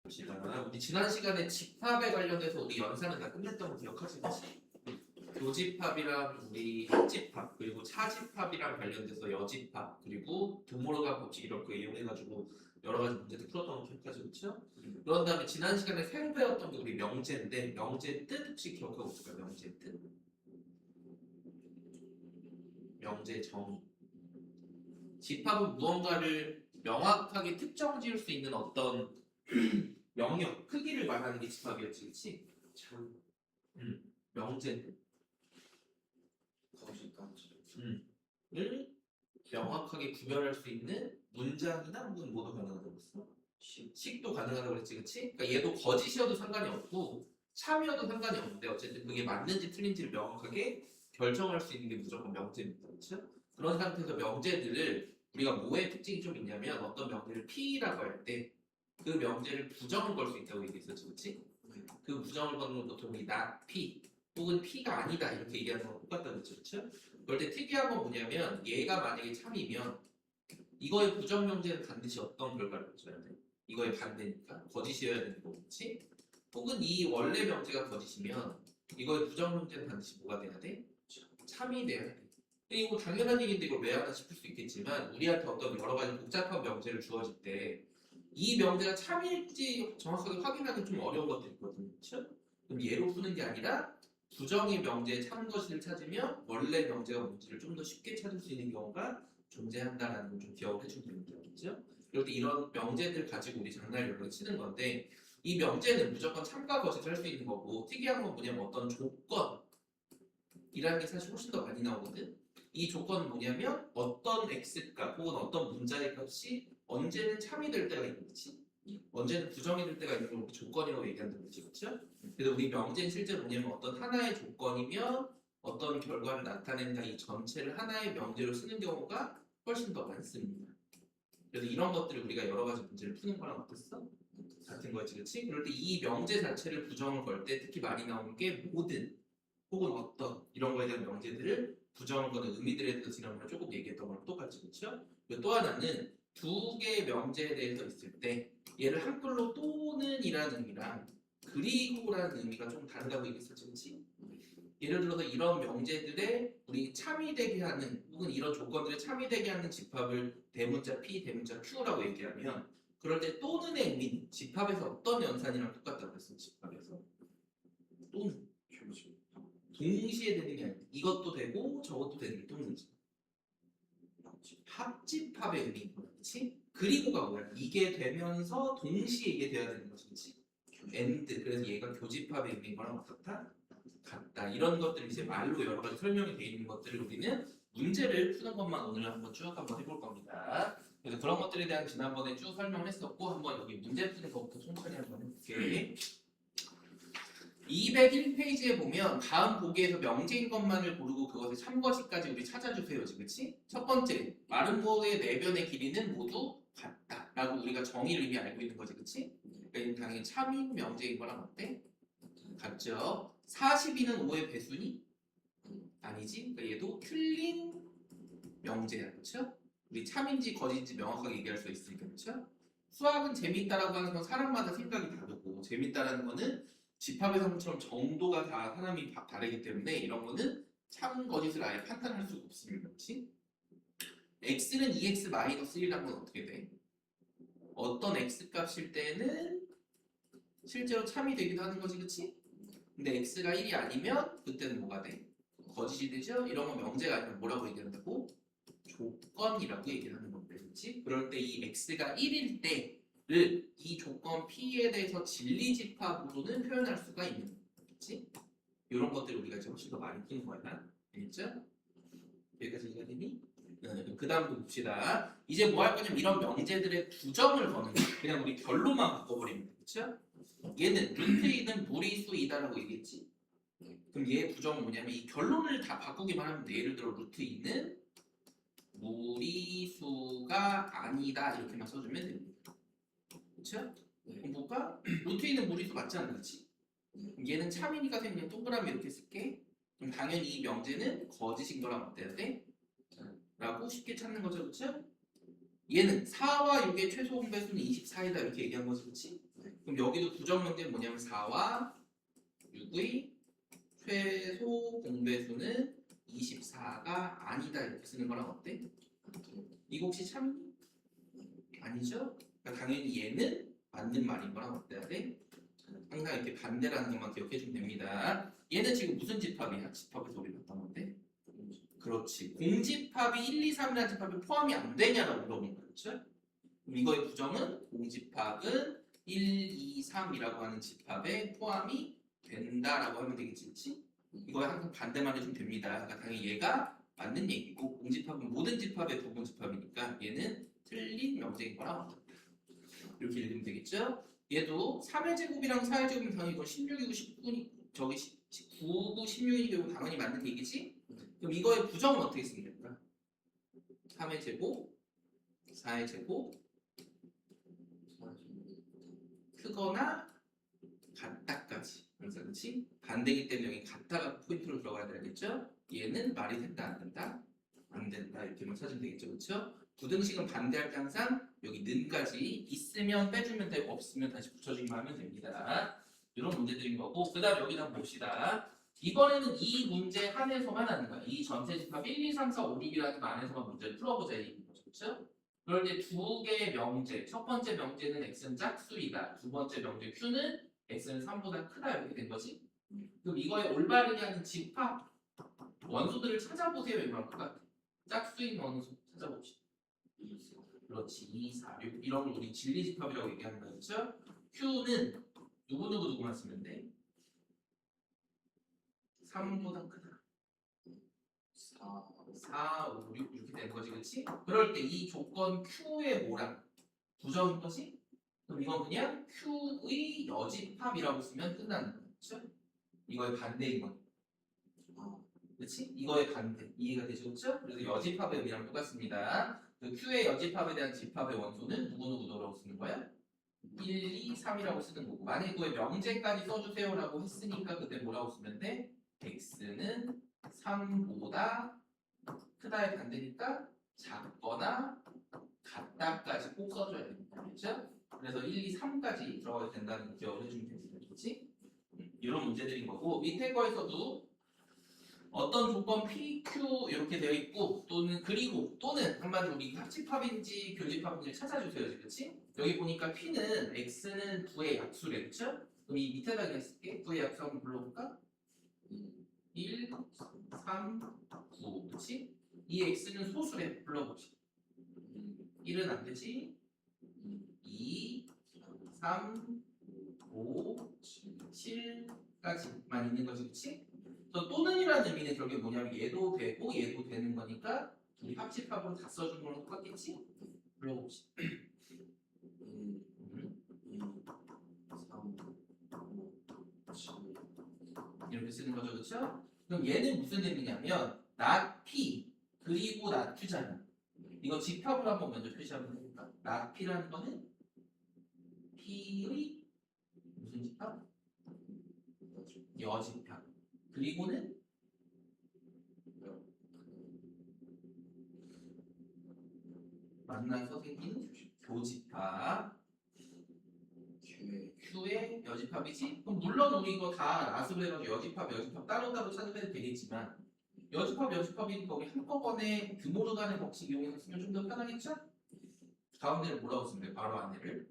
우리 지난 시간에 집합에 관련해서 우리 연산은 다 끝냈던 거 기억하시지? 교집합이랑 우리 합집합 그리고 차집합이랑 관련돼서 여집합 그리고 드모르간 법칙 이런 거 이용해가지고 여러 가지 문제들 풀었던 거 기억하지 그렇죠? 그런 다음에 지난 시간에 새로 배웠던 게 우리 명제인데 명제 뜻 혹시 기억하고 있을까요? 명제 뜻? 명제 정의. 집합은 무언가를 명확하게 특정 지을 수 있는 어떤 영역, 크기를 말하는 게 집합이었지, 그렇지? 참, 명제, 을 명확하게 구별할 수 있는 문장이나 혹은 뭐도 가능하다고 했어? 식도 가능하다고 그랬지, 그렇지? 그러니까 얘도 거짓이어도 상관이 없고 참이어도 상관이 없는데 어쨌든 그게 맞는지 틀린지를 명확하게 결정할 수 있는 게 무조건 명제입니다, 그렇죠? 그런 상태에서 명제들을 우리가 뭐의 특징이 좀 있냐면 어떤 명제를 P라고 할 때 그 명제를 부정을 걸 수 있다고 얘기했었지, 그렇지? 그 부정을 거는 건 보통 not P 혹은 P가 아니다 이렇게 얘기하는 거랑 똑같다고 했죠, 그렇죠? 그럴 때 특이한 건 뭐냐면 얘가 만약에 참이면 이거의 부정 명제는 반드시 어떤 결과를 가져야 돼? 이거의 반대니까 거짓이어야 되는 거겠지? 혹은 이 원래 명제가 거짓이면 이거의 부정 명제는 반드시 뭐가 돼야 돼? 참이 돼야 돼. 이거 당연한 얘기인데 이걸 왜 하나 싶을 수 있겠지만 우리한테 어떤 여러 가지 복잡한 명제를 주어질 때 이 명제가 참일지 정확하게 확인하기 좀 어려운 것들이 있거든요. 그렇죠? 그럼 얘로 푸는 게 아니라 부정의 명제에 참 것을 찾으면 원래 명제가 뭔지를 좀 더 쉽게 찾을 수 있는 경우가 존재한다라는 걸 좀 기억을 해주면 됩니다. 그렇죠? 그럴 때 이런 명제들 가지고 우리 장난을 여러 개 치는 건데 이 명제는 무조건 참과 거짓을 할 수 있는 거고 특이한 건 뭐냐면 어떤 조건이라는 게 사실 훨씬 더 많이 나오거든. 이 조건은 뭐냐면 어떤 x값 혹은 어떤 문자의 값이 언제는 참이 될 때가 있는 거지 언제는 부정이 될 때가 있는 걸 우리 조건이라고 얘기한다는 거지 그렇죠? 그래서 우리 명제는 실제 뭐냐면 어떤 하나의 조건이면 어떤 결과를 나타낸다 이 전체를 하나의 명제로 쓰는 경우가 훨씬 더 많습니다. 그래서 이런 것들을 우리가 여러 가지 문제를 푸는 거랑 어땠어? 같은 거지 그렇지? 그럴 때 이 명제 자체를 부정을 걸 때 특히 많이 나오는 게 모든 혹은 어떤 이런 거에 대한 명제들을 부정을 거는 의미들에 대해서 지난번에 조금 얘기했던 거랑 똑같이 그렇죠? 그리고 또 하나는 두 개의 명제에 대해서 있을 때 얘를 한글로 또는 이라는 의미랑 그리고라는 의미가 좀 다르다고 얘기했었지 그렇지? 예를 들어서 이런 명제들에 우리 참이되게 하는 혹은 이런 조건들에 참이되게 하는 집합을 대문자 P, 대문자 Q라고 얘기하면 그럴 때 또는의 의미는 집합에서 어떤 연산이랑 똑같다고 했어 집합에서 또는 동시에 되는 게 아니라 이것도 되고 저것도 되는 게 또는이지 합집합의 의미인 거야 그렇지? 그리고가 뭐야? 이게 되면서 동시에 이게 돼야 되는 거지 그렇지? and 그래서 얘가 교집합의 의미인 거랑 어떻다? 같다. 이런 것들이 이제 말로 여러 가지 설명이 되어 있는 것들을 우리는 문제를 푸는 것만 오늘 한번 쭉 한번 해볼 겁니다. 그래서 그런 것들에 대한 지난번에 쭉 설명을 했었고 한번 여기 문제 푸는 것부터 천천히 한번 해볼게. 201페이지에 보면 다음 보기에서 명제인 것만을 고르고 그것의 참거시까지 우리 찾아주세요. 그렇지? 첫 번째, 마름모의 내변의 길이는 모두 같다. 라고 우리가 정의를 이미 알고 있는 거지. 그렇지? 그러니까 당연히 참인 명제인 거랑 어때? 같죠? 42는 5의 배수니? 아니지? 그러니까 얘도 틀린 명제야. 그렇죠? 우리 참인지 거짓인지 명확하게 얘기할 수 있으니까. 그렇죠? 수학은 재밌다라고 하는 건 사람마다 생각이 다르고 재밌다라는 거는 집합의 성처럼 정도가 다 사람이 다르기 때문에 이런 거는 참 거짓을 아예 판단할 수가 없습니다. 그렇지? x는 2x-1이란 건 어떻게 돼? 어떤 x 값일 때는 실제로 참이 되기도 하는 거지. 그렇지? 근데 x가 1이 아니면 그때는 뭐가 돼? 거짓이 되죠? 이런 건 명제가 아니면 뭐라고 얘기한다고? 조건이라고 얘기하는 건데, 그렇지? 그럴 때 이 x가 1일 때를 이 조건 p에 대해서 진리집합으로는 표현할 수가 있는 거야, 그렇지? 이런 것들 우리가 이제 훨씬 더 많이 쓰는 거야, 알겠죠? 여기까지 이해가 되니? 그 다음도 봅시다. 이제 뭐 할 거냐면 이런 명제들의 부정을 거는 거야. 그냥 우리 결로만 바꿔버리면 돼, 그렇죠? 얘는 루트 2는 무리수이다라고 얘기했지. 그럼 얘의 부정은 뭐냐면 이 결론을 다 바꾸기만 하면 돼. 예를 들어 루트 2는 무리수가 아니다 이렇게만 써주면 됩니다. 그렇죠? 그럼 볼까? 루트 2는 무리수 맞지 않나? 그렇지? 얘는 참이니까 그냥 동그라미 이렇게 쓸게. 그럼 당연히 이 명제는 거짓인 거랑 어때야 돼? 라고 쉽게 찾는 거죠. 그렇죠? 얘는 4와 6의 최소 공배수는 24이다 이렇게 얘기한 거지. 그렇지? 그럼 그럼 여기도 부정 문제는 뭐냐면 4와 6의 최소 공배수는 24가 아니다 이렇게 쓰는 거랑 어때? 이거 혹시 참 아니죠? 그러니까 당연히 얘는 맞는 말인 거랑 어때야 돼? 항상 이렇게 반대라는 것만 기억해 주면 됩니다. 얘는 지금 무슨 집합이야? 집합에서 우리 봤던 건데. 그렇지. 공집합이 1, 2, 3이라는 집합이 포함이 안 되냐라고 물어본 거죠. 그렇죠? 그럼 이거의 부정은 공집합은 1, 2, 3이라고 하는 집합에 포함이 된다라고 하면 되겠지. 그치? 이거에 항상 반대만 해주면 됩니다. 그러니까 당연히 얘가 맞는 얘기고 공집합은 모든 집합의 부분 집합이니까 얘는 틀린 명제인 거랑 어떻다. 이렇게 읽으면 되겠죠? 얘도 3의 제곱이랑 4의 제곱은 당연히 이건 16이고 19니 저기 19고 16이 경우 당연히 맞는 얘기지? 그럼 이거의 부정은 어떻게 쓰면 될까? 3의 제곱, 4의 제곱 크거나 같다까지. 그렇지? 반대이기 때문에 여기 같다가 포인트로 들어가야 되겠죠? 얘는 말이 된다 안 된다? 안 된다 이렇게만 찾으면 되겠죠, 그렇죠? 부등식은 반대할 때 항상 여기 는까지 있으면 빼주면 되고 없으면 다시 붙여주기만 하면 됩니다. 이런 문제들인 거고 그 다음 여기 한번 봅시다. 이번에는 이 문제 한에서만 하는 거야. 이 전체 집합 1, 2, 3, 4, 5, 6이라는 거 안에서만 문제를 풀어보자 이 거죠, 그렇죠? 그럴 때 두 개의 명제, 첫 번째 명제는 x는 짝수이다. 두 번째 명제 q는 x는 3보다 크다 이렇게 된 거지. 그럼 이거에 올바르게 하는 집합 원소들을 찾아보세요 이거 할 것 같아. 짝수인 원소 찾아봅시다. 그렇지 2, 4, 6 이런 걸 우리 진리집합이라고 얘기하는 거죠. q는 누구만 쓰면 돼? 3보다 크다. 4, 5, 6 이렇게 되는 거지, 그렇지? 그럴 때 이 조건 q의 뭐랑 부정인 거지? 그럼 이건 그냥 q의 여집합이라고 쓰면 끝나는 거야, 그렇죠? 이거의 반대인 거, 그렇지? 이거의 반대 이해가 되죠, 그렇죠? 그래서 여집합의 의미랑 똑같습니다. 그 q의 여집합에 대한 집합의 원소는 누구라고 쓰는 거야? 1, 2, 3이라고 쓰는 거고 만약에 그거에 명제까지 써주세요라고 했으니까 그때 뭐라고 쓰면 돼? x는 3보다 크다의 반대니까 작거나 같다까지 꼭 써줘야 됩니다. 그렇죠? 그래서 1, 2, 3까지 들어가야 된다는 거 기억을 해주면 됩니다. 그렇지? 이런 문제들인 거고 밑에 거에서도 어떤 조건 P, Q 이렇게 되어 있고 또는 한마디로 우리 합집합인지 교집합인지 찾아주세요. 그렇지? 여기 보니까 P는 X는 9의 약수래. 그렇죠? 그럼 이 밑에다 그냥 쓸게. 9의 약수 한번 불러볼까? 1, 3, 9 그렇지? 이 X는 소수래. 불러봅시다. 1은 안 되지? 2, 3, 5, 7까지만 있는 거지, 그렇지? 또는이라는 의미는 결국에 뭐냐면 얘도 되고 얘도 되는 거니까 둘이 합집합으로 다 써준 거랑 똑같겠지? 불러봅시다. 이렇게 쓰는 거죠, 그렇죠? 그럼 얘는 무슨 의미냐면 not p 그리고 not q잖아. 이거 집합으로 한번 먼저 표시하면 되니까 not p라는 거는 p의 무슨 집합? 여집합. 그리고는 만나서 생긴 교집합. Q의 여집합이지? 그럼 물론 우리 이거 다 나습을 해가지고 여집합 따로따로 찾아내도 되겠지만 여집합이니까 우리 한꺼번에 규모로 가는 법칙 이용해서 쓰면 좀 더 편하겠죠? 가운데를 뭐라고 쓰면 돼? 바로 안에를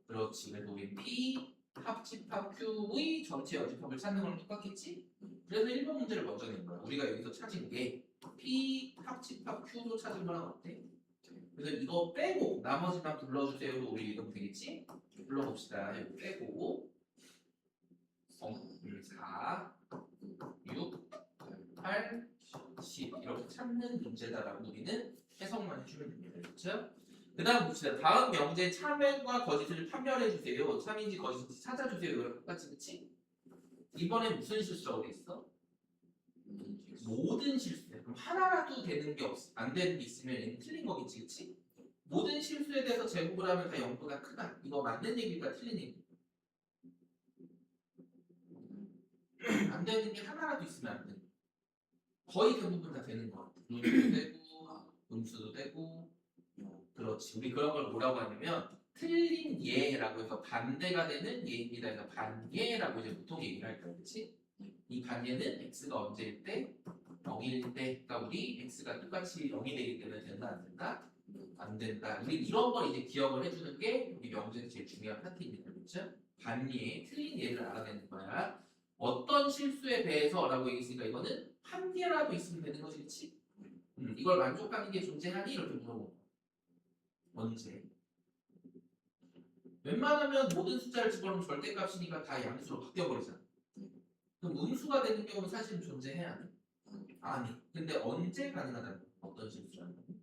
그렇지. 그래서 우리 P 합집합 Q의 전체 여집합을 찾는 거랑 똑같겠지? 그래서 1번 문제를 먼저 낸 거야. 우리가 여기서 찾은 게 P 합집합 Q로 찾은 거랑 어때? 그래서 이거 빼고 나머지만 불러주세요로 우리 읽으면 되겠지? 불러봅시다. 이거 빼고 4, 6, 8, 10 이렇게 찾는 문제다라고 우리는 해석만 해주면 됩니다. 그렇죠? 그 다음 봅시다. 다음 명제 참외과 거짓을 판별해주세요. 참인지 거짓인지 찾아주세요. 이거랑 똑같이 그치? 이번에 무슨 실수라고 돼 있어? 모든 실수네. 그럼 하나라도 되는 게 안 되는 게 있으면 얘는 틀린 거겠지, 그치? 모든 실수에 대해서 제곱을 하면 다 0보다 크다. 이거 맞는 얘기일까 틀린 얘기? 안 되는 게 하나라도 있으면 안 돼. 거의 대부분 다 되는 거 같아. 루트도 되고, 음수도 되고. 그렇지. 우리 그런 걸 뭐라고 하냐면 틀린 예라고 해서 반대가 되는 예입니다. 그래서 반예라고 이제 보통 얘기를 할 거야, 그렇지? 이 반예는 x가 언제일 때? 0일 때. 그러니까 우리 x가 똑같이 0이 되기 때문에 된다, 안 된다? 안 된다. 우리 이런 걸 이제 기억을 해주는 게 우리 명제의 제일 중요한 파트입니다, 그렇죠? 반예, 틀린 예를 알아내는 거야. 어떤 실수에 대해서라고 얘기했으니까 이거는 판예라고 있으면 되는 거지, 그렇지? 이걸 만족하는 게 존재하니? 이렇게 물어보고 언제? 웬만하면 모든 숫자를 집어넣으면 절대값이니까 다 양수로 바뀌어버리잖아. 그럼 음수가 되는 경우는 사실 존재해야 하니? 아니. 근데 언제 가능하다는 거야? 어떤 실수라는 거야?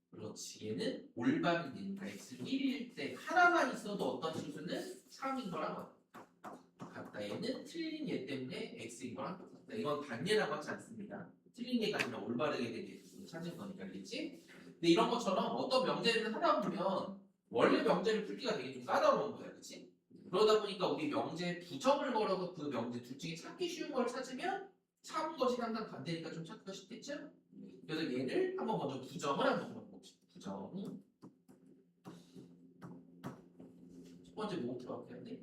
그렇지. 얘는 올바른 예니까 x 1일 때 하나만 있어도 어떤 실수는 3인 거랑 같다. 얘는 틀린 예 때문에 x인 거랑 같다. 이건 반예라고 하지 않습니다. 틀린 예가 아니라 올바르게 된 예를 찾은 거니까, 알겠지? 근데 이런 것처럼 어떤 명제를 하다 보면 원래 명제를 풀기가 되게 좀 까다로운 거야, 그렇지? 그러다 보니까 우리 명제에 부정을 걸어서 그 명제 둘 중에 찾기 쉬운 걸 찾으면 참은 것이 항상 반대니까 좀 찾기가 쉽겠죠? 그래서 얘를 한번 먼저 부정을 한번 해봅시다. 부정. 첫 번째 뭐부터 바꿔야 돼?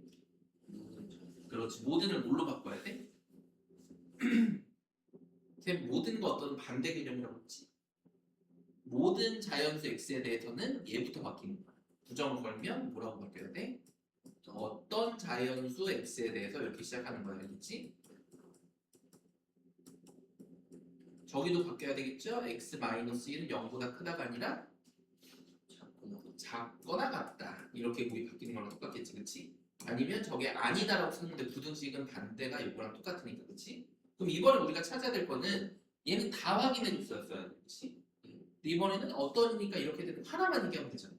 그렇지. 모든을 뭘로 바꿔야 돼? 쌤 모든 거 어떤 반대 개념이라고 했지? 모든 자연수 x에 대해서는 얘부터 바뀌는 거야. 부정을 걸면 뭐라고 바뀌어야 돼? 어떤 자연수 x에 대해서 이렇게 시작하는 거야, 알겠지? 저기도 바뀌어야 되겠죠? x-1은 0보다 크다가 아니라 작거나 같다. 이렇게 우리 바뀌는 거랑 똑같겠지, 그렇지? 아니면 저게 아니다라고 썼는데 부등식은 반대가 이거랑 똑같으니까, 그렇지? 그럼 이번에 우리가 찾아야 될 거는 얘는 다 확인해 줬었어야 돼, 그렇지? 근데 이번에는 어떠니까 이렇게 되는 하나만 얘기하면 되잖아.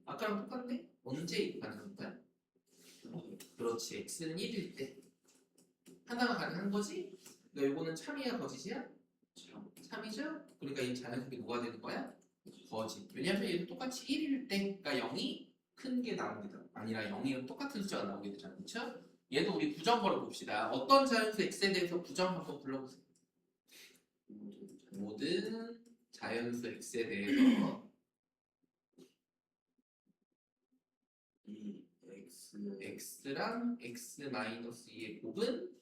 아까랑 똑같네? 언제 가능한 거야? 그렇지, x는 1일 때 하나가 가능한 거지? 그러니까 이거는 참이야 거짓이야? 참이죠? 그러니까 이 자연수가 뭐가 되는 거야? 거짓. 왜냐하면 얘도 똑같이 1일 때, 그러니까 0이 큰 게 나옵니다. 아니라 0이랑 똑같은 숫자가 나오게 되잖아요. 그렇죠? 얘도 우리 부정거를 봅시다. 어떤 자연수 x에 대해서 부정 한번 불러보세요. 모든 자연수 x에 대해서 이 x랑 x-2의 곱은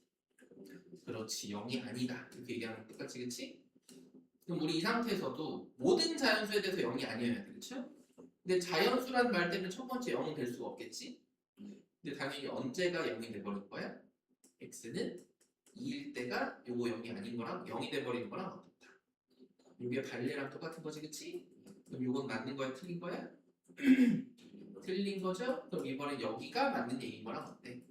그렇지 0이 아니다. 이렇게 얘기하면 똑같이, 그렇지? 그럼 우리 이 상태에서도 모든 자연수에 대해서 0이 아니어야 돼, 그렇죠? 근데 자연수라는 말 때문에 첫 번째 0은 될 수가 없겠지? 근데 당연히 언제가 0이 돼버릴 거야? x는 2일 때가 요거 0이 아닌 거랑 0이 돼버리는 거랑 어떻다. 이게 반례랑 똑같은 거지, 그치? 그럼 요건 맞는 거야, 틀린 거야? 틀린 거죠? 그럼 이번에 여기가 맞는 얘기인 거랑 어때?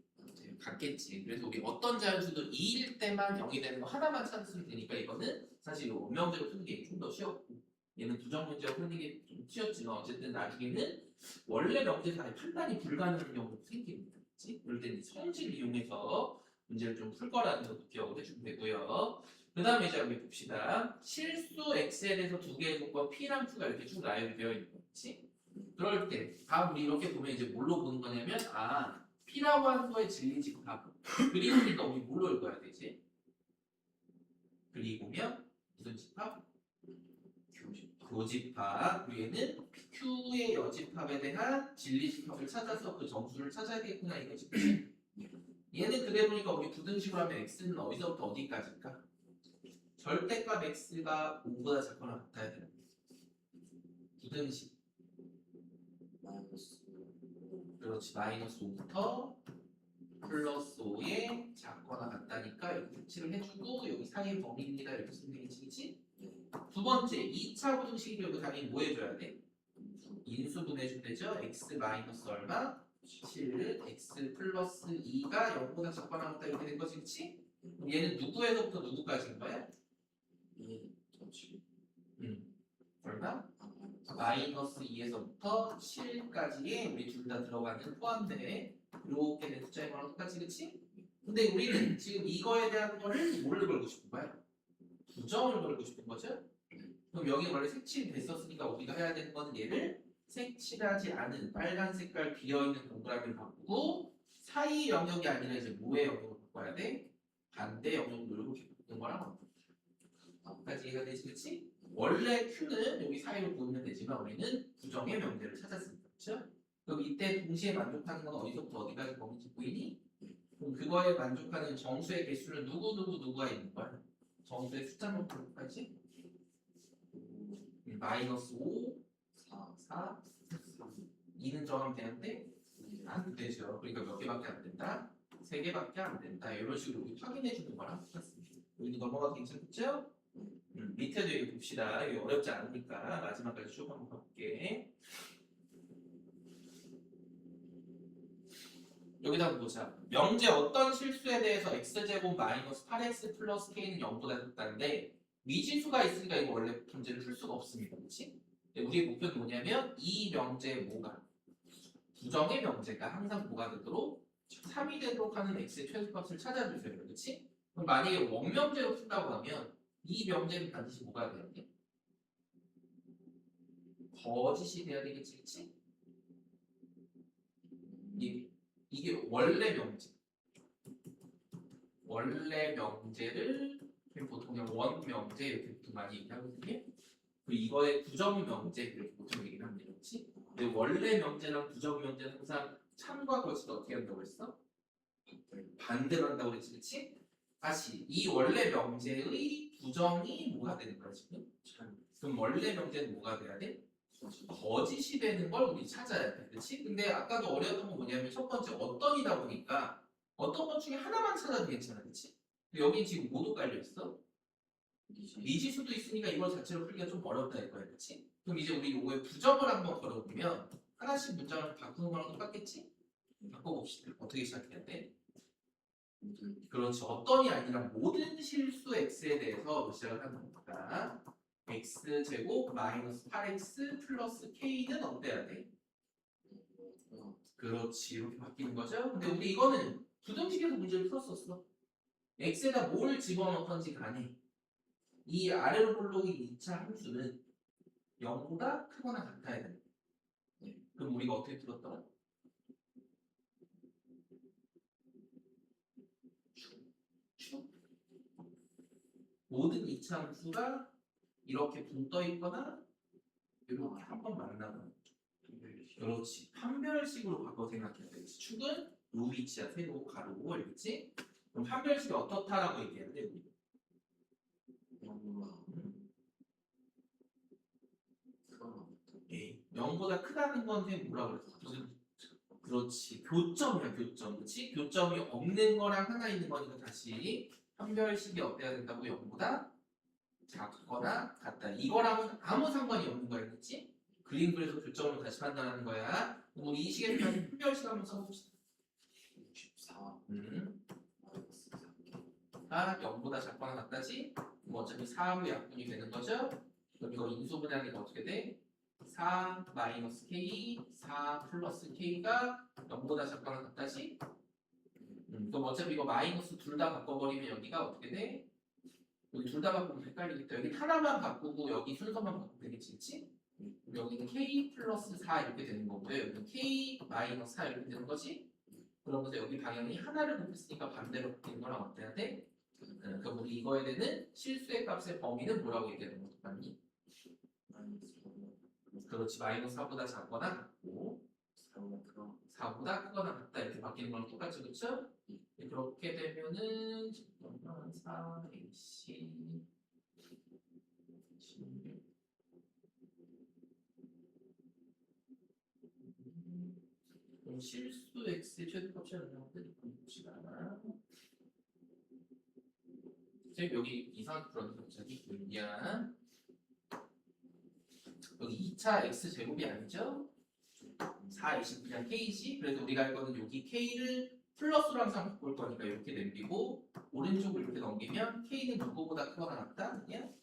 같겠지. 그래서 우리 어떤 자연수도 2일 때만 0이 되는 거 하나만 찾으면 되니까 이거는 사실 이거 원명제로 푸는 게 좀 더 쉬웠고 얘는 부정문제로 푸는 게 좀 쉬웠지만 어쨌든 나중에는 원래 명제에서 아예 판단이 불가능한 경우도 생깁니다. 그렇지? 그럴 때는 성질을 이용해서 문제를 좀 풀 거라는 것도 기억을 해주면 되고요. 그 다음에 이제 우리 봅시다. 실수 x에 대해서 두 개의 조건 p랑 q가 이렇게 쭉 나열이 되어 있는 거지. 그럴 때 다음 우리 이렇게 보면 이제 뭘로 보는 거냐면 P라고 하는 거에 진리집합. 그리고니까 우리 뭘로 읽어야 되지? 그리고면 무슨 집합? 교집합. 그리고 얘는 Q의 여집합에 대한 진리집합을 찾아서 그 점수를 찾아야 되겠구나 이거지. 얘는 그대로니까 우리 부등식으로 하면 x는 어디서부터 어디까지일까? 절대값 x가 5보다 작거나 같아야 되는 부등식. 그렇지. 마이너스 5부터 플러스 5에 작거나 같다니까 여기 색칠을 해주고 여기 사이의 범위입니다. 이렇게 쓰면 되겠지? 두 번째 2차 부등식이 여기 당연히 뭐 해줘야 돼? 인수분 해주면 되죠? x 마이너스 얼마? 7, x 플러스 2가 0보다 작거나 같다 이렇게 된 거지, 그치? 그럼 얘는 누구에서부터 누구까지인 거야? 얼마? 마이너스 2에서부터 7까지의 우리 둘 다 들어가는 포함돼 이렇게 된 숫자인 거랑 똑같이, 그치? 근데 우리는 지금 이거에 대한 거를 뭘로 걸고 싶은 거야? 부정을 걸고 싶은 거죠? 그럼 여기 원래 색칠이 됐었으니까 우리가 해야 되는 거는 얘를 색칠하지 않은 빨간 색깔 비어있는 동그라미를 바꾸고 사이 영역이 아니라 이제 뭐의 영역을 바꿔야 돼? 반대 영역으로 이렇게 바꾸는 거랑 까지 이해가 되지, 그치? 원래 Q는 여기 사이로 보면 되지만 우리는 부정의 명제를 찾았습니다. 그렇죠? 그럼 이때 동시에 만족하는 건 어디서부터 어디까지 범위지 보이니? 그럼 그거에 만족하는 정수의 개수는 누구가 있는 거야? 정수의 숫자만 볼까지? 마이너스 5, 4, 2는 정하면 되는데 안 되죠. 그러니까 몇 개밖에 안 된다? 3개밖에 안 된다. 이런 식으로 우리 확인해 주는 거랑 똑같습니다. 여기 넘어가도 괜찮겠죠? 밑에도 이거 봅시다. 이게 어렵지 않으니까 마지막까지 쭉 한번 볼게. 여기다 한번 보자. 명제 어떤 실수에 대해서 x제곱 마이너스 8x 플러스 k는 0보다 작다는데 미지수가 있으니까 이거 원래 문제를 풀 수가 없습니다. 그렇지? 우리의 목표는 뭐냐면 이 명제의 뭐가 부정의 명제가 항상 뭐가 되도록 3이 되도록 하는 x의 최소값을 찾아주세요. 그렇지? 그럼 만약에 원명제로 푼다고 하면 이 명제는 반드시 뭐가 돼야 돼? 거짓이 돼야 되겠지, 그치? 이게 원래 명제. 원래 명제를 보통 그냥 원명제 이렇게 보통 많이 얘기하거든요. 그리고 이거의 부정 명제 이렇게 보통 얘기를 합니다, 그렇지? 근데 원래 명제랑 부정 명제는 항상 참과 거짓을 어떻게 한다고 했어? 반대로 한다고 그랬지, 그치? 다시 이 원래 명제의 부정이 뭐가 되는 거야 지금? 그럼 원래 명제는 뭐가 돼야 돼? 거짓이 되는 걸 우리 찾아야 돼, 그렇지? 근데 아까도 어려웠던 건 뭐냐면 첫 번째 어떤이다 보니까 어떤 것 중에 하나만 찾아도 괜찮아, 그렇지? 근데 여기 지금 뭐도 깔려 있어? 미지수도 있으니까 이걸 자체로 풀기가 좀 어렵다 이거야, 그렇지? 그럼 이제 우리 요거에 부정을 한번 걸어보면 하나씩 문장을 바꾸는 거랑 똑같겠지? 바꿔봅시다. 어떻게 시작해야 돼? 그렇지. 어떤이 아니라 모든 실수 x에 대해서 시작을 하는 겁니다. x제곱 마이너스 8x 플러스 k는 어때야 돼? 그렇지. 이렇게 바뀌는 거죠. 근데 우리 이거는 부등식에서 문제를 풀었었어. x에다 뭘 집어넣던지 간에 이 아래로 볼록이 2차 함수는 0보다 크거나 같아야 돼. 그럼 우리가 어떻게 풀었더라? 모든 2차 함수가 이렇게 붕 떠 있거나 이렇게 한 번 만나는. 그렇지. 판별식으로 바꿔 생각해야 되지. 축은 요 위치야. 세로, 가로, 알겠지? 그럼 판별식이 어떻다라고 얘기해야 돼? 우리? 0보다 크다는 건 선생님 뭐라고 그랬어? 그렇지. 교점이야, 교점. 그렇지? 교점이 없는 거랑 하나 있는 거니까 다시 판별식이 어때야 된다고? 0보다 작거나 같다. 이거랑은 아무 상관이 없는 거야, 그렇지? 그림 그려서 교점으로 다시 판단하는 거야. 우리 이 시간에 판별식 한번 써봅시다. 64. 아, 0보다 작거나 같다지? 그럼 어차피 4의 약분이 되는 거죠? 그럼 이거 인수분해하니까 어떻게 돼? 4 마이너스 k, 4 플러스 k가 0보다 작거나 같다지? 그럼 어차피 이거 마이너스 둘 다 바꿔버리면 여기가 어떻게 돼? 여기 둘 다 바꾸면 헷갈리겠다. 여기 하나만 바꾸고 여기 순서만 바꾸면 되겠지, 그치? 여기는 k 플러스 4 이렇게 되는 거고요. 여기는 k 마이너스 4 이렇게 되는 거지? 그러면서 여기 방향이 하나를 곱했으니까 반대로 바뀌는 거랑 어때야 돼? 그럼 우리 이거에 대한 실수의 값의 범위는 뭐라고 얘기하는 거 똑같니? 그렇지. 마이너스 4보다 작거나 같고 4보다 크거나 같다 이렇게 바뀌는 거랑 똑같죠, 그렇죠? 그렇게 되면은 잠깐만 4ac 16 그럼 실수 x의 최대값이 얼마인지 봅시다. 선생님 여기 이상하게 풀었는데 갑자기 미안. 여기 2차 x제곱이 아니죠? 4ac 그냥 k지? 그래서 우리가 할 거는 여기 k를 플러스로 항상 바꿀 거니까 이렇게 남기고 오른쪽으로 이렇게 넘기면 k는 누구보다 크거나 같다? 그냥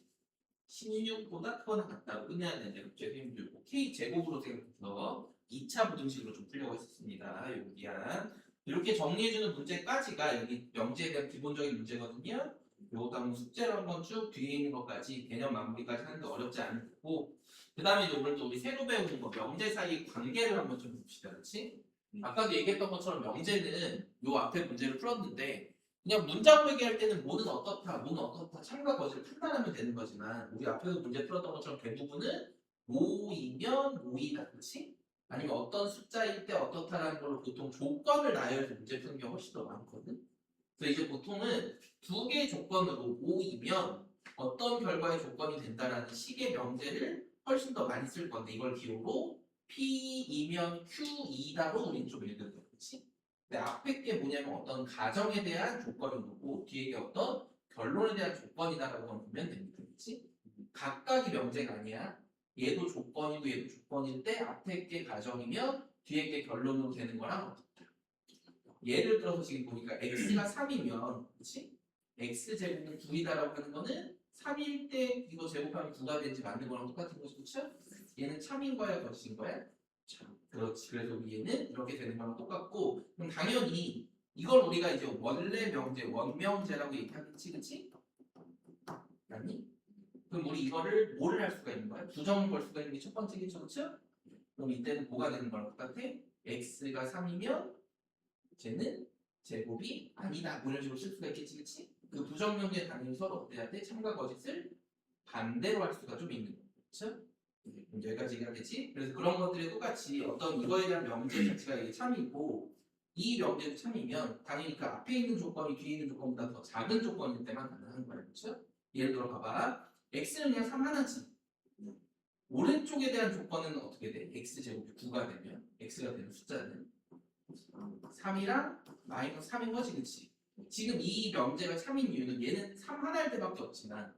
16보다 크거나 같다고 끝내야 되는데 갑자기 힘들고 k 제곱으로 생각해서 2차 부등식으로 좀 풀려고 했었습니다. 여기야. 이렇게 정리해주는 문제까지가 여기 명제에 대한 기본적인 문제거든요. 요것도 한번 숙제로 한번 쭉 뒤에 있는 것까지 개념 마무리까지 하는데 어렵지 않고 그 다음에 이제 오늘 또 우리 새로 배우는 거 명제 사이 관계를 한번 좀 봅시다. 그렇지? 아까도 얘기했던 것처럼 명제는 요 앞에 문제를 풀었는데 그냥 문장 회계할 때는 뭐는 어떻다, 뭐는 어떻다, 참과 거짓을 판단하면 되는 거지만 우리 앞에서 문제 풀었던 것처럼 대부분은 모이면 모이다, 그렇지? 아니면 어떤 숫자일 때 어떻다라는 걸로 보통 조건을 나열해서 문제 푸는 게 훨씬 더 많거든. 그래서 이제 보통은 두 개의 조건으로 5이면 어떤 결과의 조건이 된다라는 식의 명제를 훨씬 더 많이 쓸 건데 이걸 기호로 P이면 Q이다로 우린 좀 읽는 거야. 그렇지? 근데 앞에 게 뭐냐면 어떤 가정에 대한 조건인 거고 뒤에 게 어떤 결론에 대한 조건이다라고 보면 됩니다. 그렇지? 각각이 명제가 아니야. 얘도 조건이고 얘도 조건일 때 앞에 게 가정이면 뒤에 게 결론으로 되는 거랑 어떻다. 예를 들어서 지금 보니까 x가 3이면 그렇지? x제곱은 9이다라고 하는 거는 3일 때 이거 제곱하면 9가 되는지 맞는 거랑 똑같은 거지, 그렇죠? 얘는 참인 거야, 거짓인 거야? 참. 그렇지. 그래서 얘는 이렇게 되는 거랑 똑같고 그럼 당연히 이걸 우리가 이제 원래 명제, 원명제라고 얘기하겠지, 그렇지? 아니? 그럼 우리 이거를 뭐를 할 수가 있는 거야? 부정을 걸 수가 있는 게 첫 번째겠죠, 그렇죠? 그럼 이때는 뭐가 되는 거랑 똑같아? x가 3이면 쟤는 제곱이 아니다. 뭐 이런 식으로 쓸 수가 있겠지, 그렇지? 그 부정명제 당연히 서로 어때야 돼? 참과 거짓을 반대로 할 수가 좀 있는 거죠. 그렇죠? 여기까지 얘기하겠지? 그래서 그런 것들이 똑같이 어떤 이거에 대한 명제 자체가 이게 참이고 이 명제도 참이면 당연히 그 앞에 있는 조건이 뒤에 있는 조건보다 더 작은 조건일 때만 가능한 거예요. 그렇죠? 예를 들어 봐봐. x는 그냥 3 하나지. 오른쪽에 대한 조건은 어떻게 돼? x제곱이 9가 되면 x가 되는 숫자는 3이랑 마이너스 3인 거지, 그치? 지금 이 명제가 3인 이유는 얘는 3 하나일 때밖에 없지만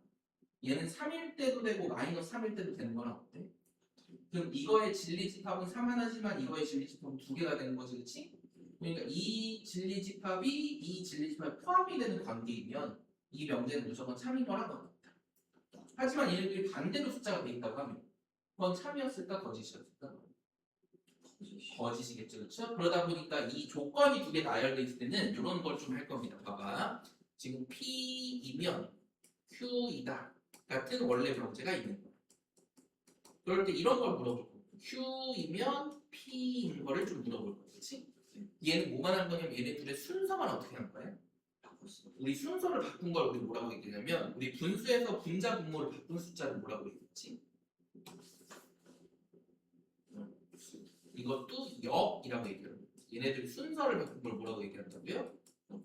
얘는 3일 때도 되고 마이너스 3일 때도 되는 거랑 어때? 그럼 이거의 진리집합은 3 하나지만 이거의 진리집합은 2개가 되는 거지, 그치? 그러니까 이 진리집합이 이 진리집합에 포함이 되는 관계이면 이 명제는 무조건 참인 거랑 같다. 하지만 얘네들이 반대로 숫자가 돼 있다고 하면 그건 참이었을까 거짓이었을까? 거짓이겠죠, 그렇죠? 그러다 보니까 이 조건이 두 개 나열돼 있을 때는 이런 걸 좀 할 겁니다. 봐봐, 지금 P이면 Q이다 같은 원래 명제가 있는 거야. 그럴 때 이런 걸 물어볼 거야. Q이면 P인 거를 좀 물어볼 거야, 그렇지? 얘는 뭐만 한 거냐면 얘네 둘의 순서만 어떻게 한 거야? 우리 순서를 바꾼 걸 우리 뭐라고 얘기하냐면 우리 분수에서 분자 분모를 바꾼 숫자를 뭐라고 얘기했지? 이것도 역이라고 얘기해요. 얘네들 순서를 바꾼 걸 뭐라고 얘기한다고요?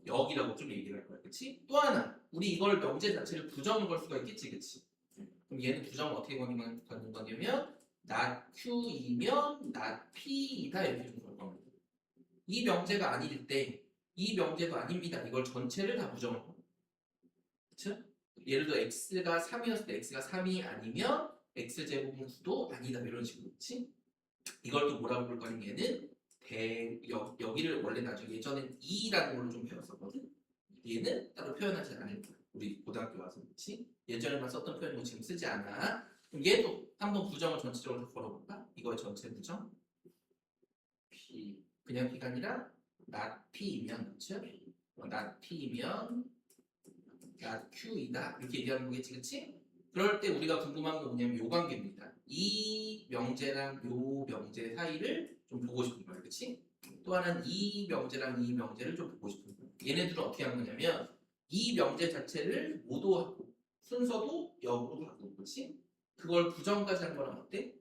역이라고 좀 얘기를 할 거야, 그렇지? 또 하나, 우리 이걸 명제 자체를 부정을 걸 수가 있겠지, 그렇지? 그럼 얘는 부정을 어떻게 받는 거냐면 not q이면 not p이다 이렇게 좀 걸 겁니다. 이 명제가 아닐 때 이 명제도 아닙니다. 이걸 전체를 다 부정을 겁니다. 그렇죠? 예를 들어 x가 3이었을 때 x가 3이 아니면 x제곱은 9도 아니다 이런 식으로, 그렇지? 이걸 또 뭐라고 부를 거냐 얘는 여기를 원래 나중에 예전엔 2라는 걸로 좀 배웠었거든. 얘는 따로 표현하지 않을 거야. 우리 고등학교 와서, 그렇지? 예전에만 썼던 표현이고 지금 쓰지 않아. 그럼 얘도 한번 부정을 전체적으로 다 걸어볼까? 이거의 전체 부정 P 그냥 P가 아니라 not P이면, 그렇죠? not P이면 not Q이다 이렇게 얘기하는 거겠지, 그렇지? 그럴 때 우리가 궁금한 건 뭐냐면 요 관계입니다. 이 명제랑 요 명제 사이를 좀 보고 싶은 거예요, 그렇지? 또 하나는 이 명제랑 이 명제를 좀 보고 싶은 거예요. 얘네들은 어떻게 한 거냐면 이 명제 자체를 모도하고 순서도 역으로 바꾸고, 그렇지? 그걸 부정까지 한 거랑 어때?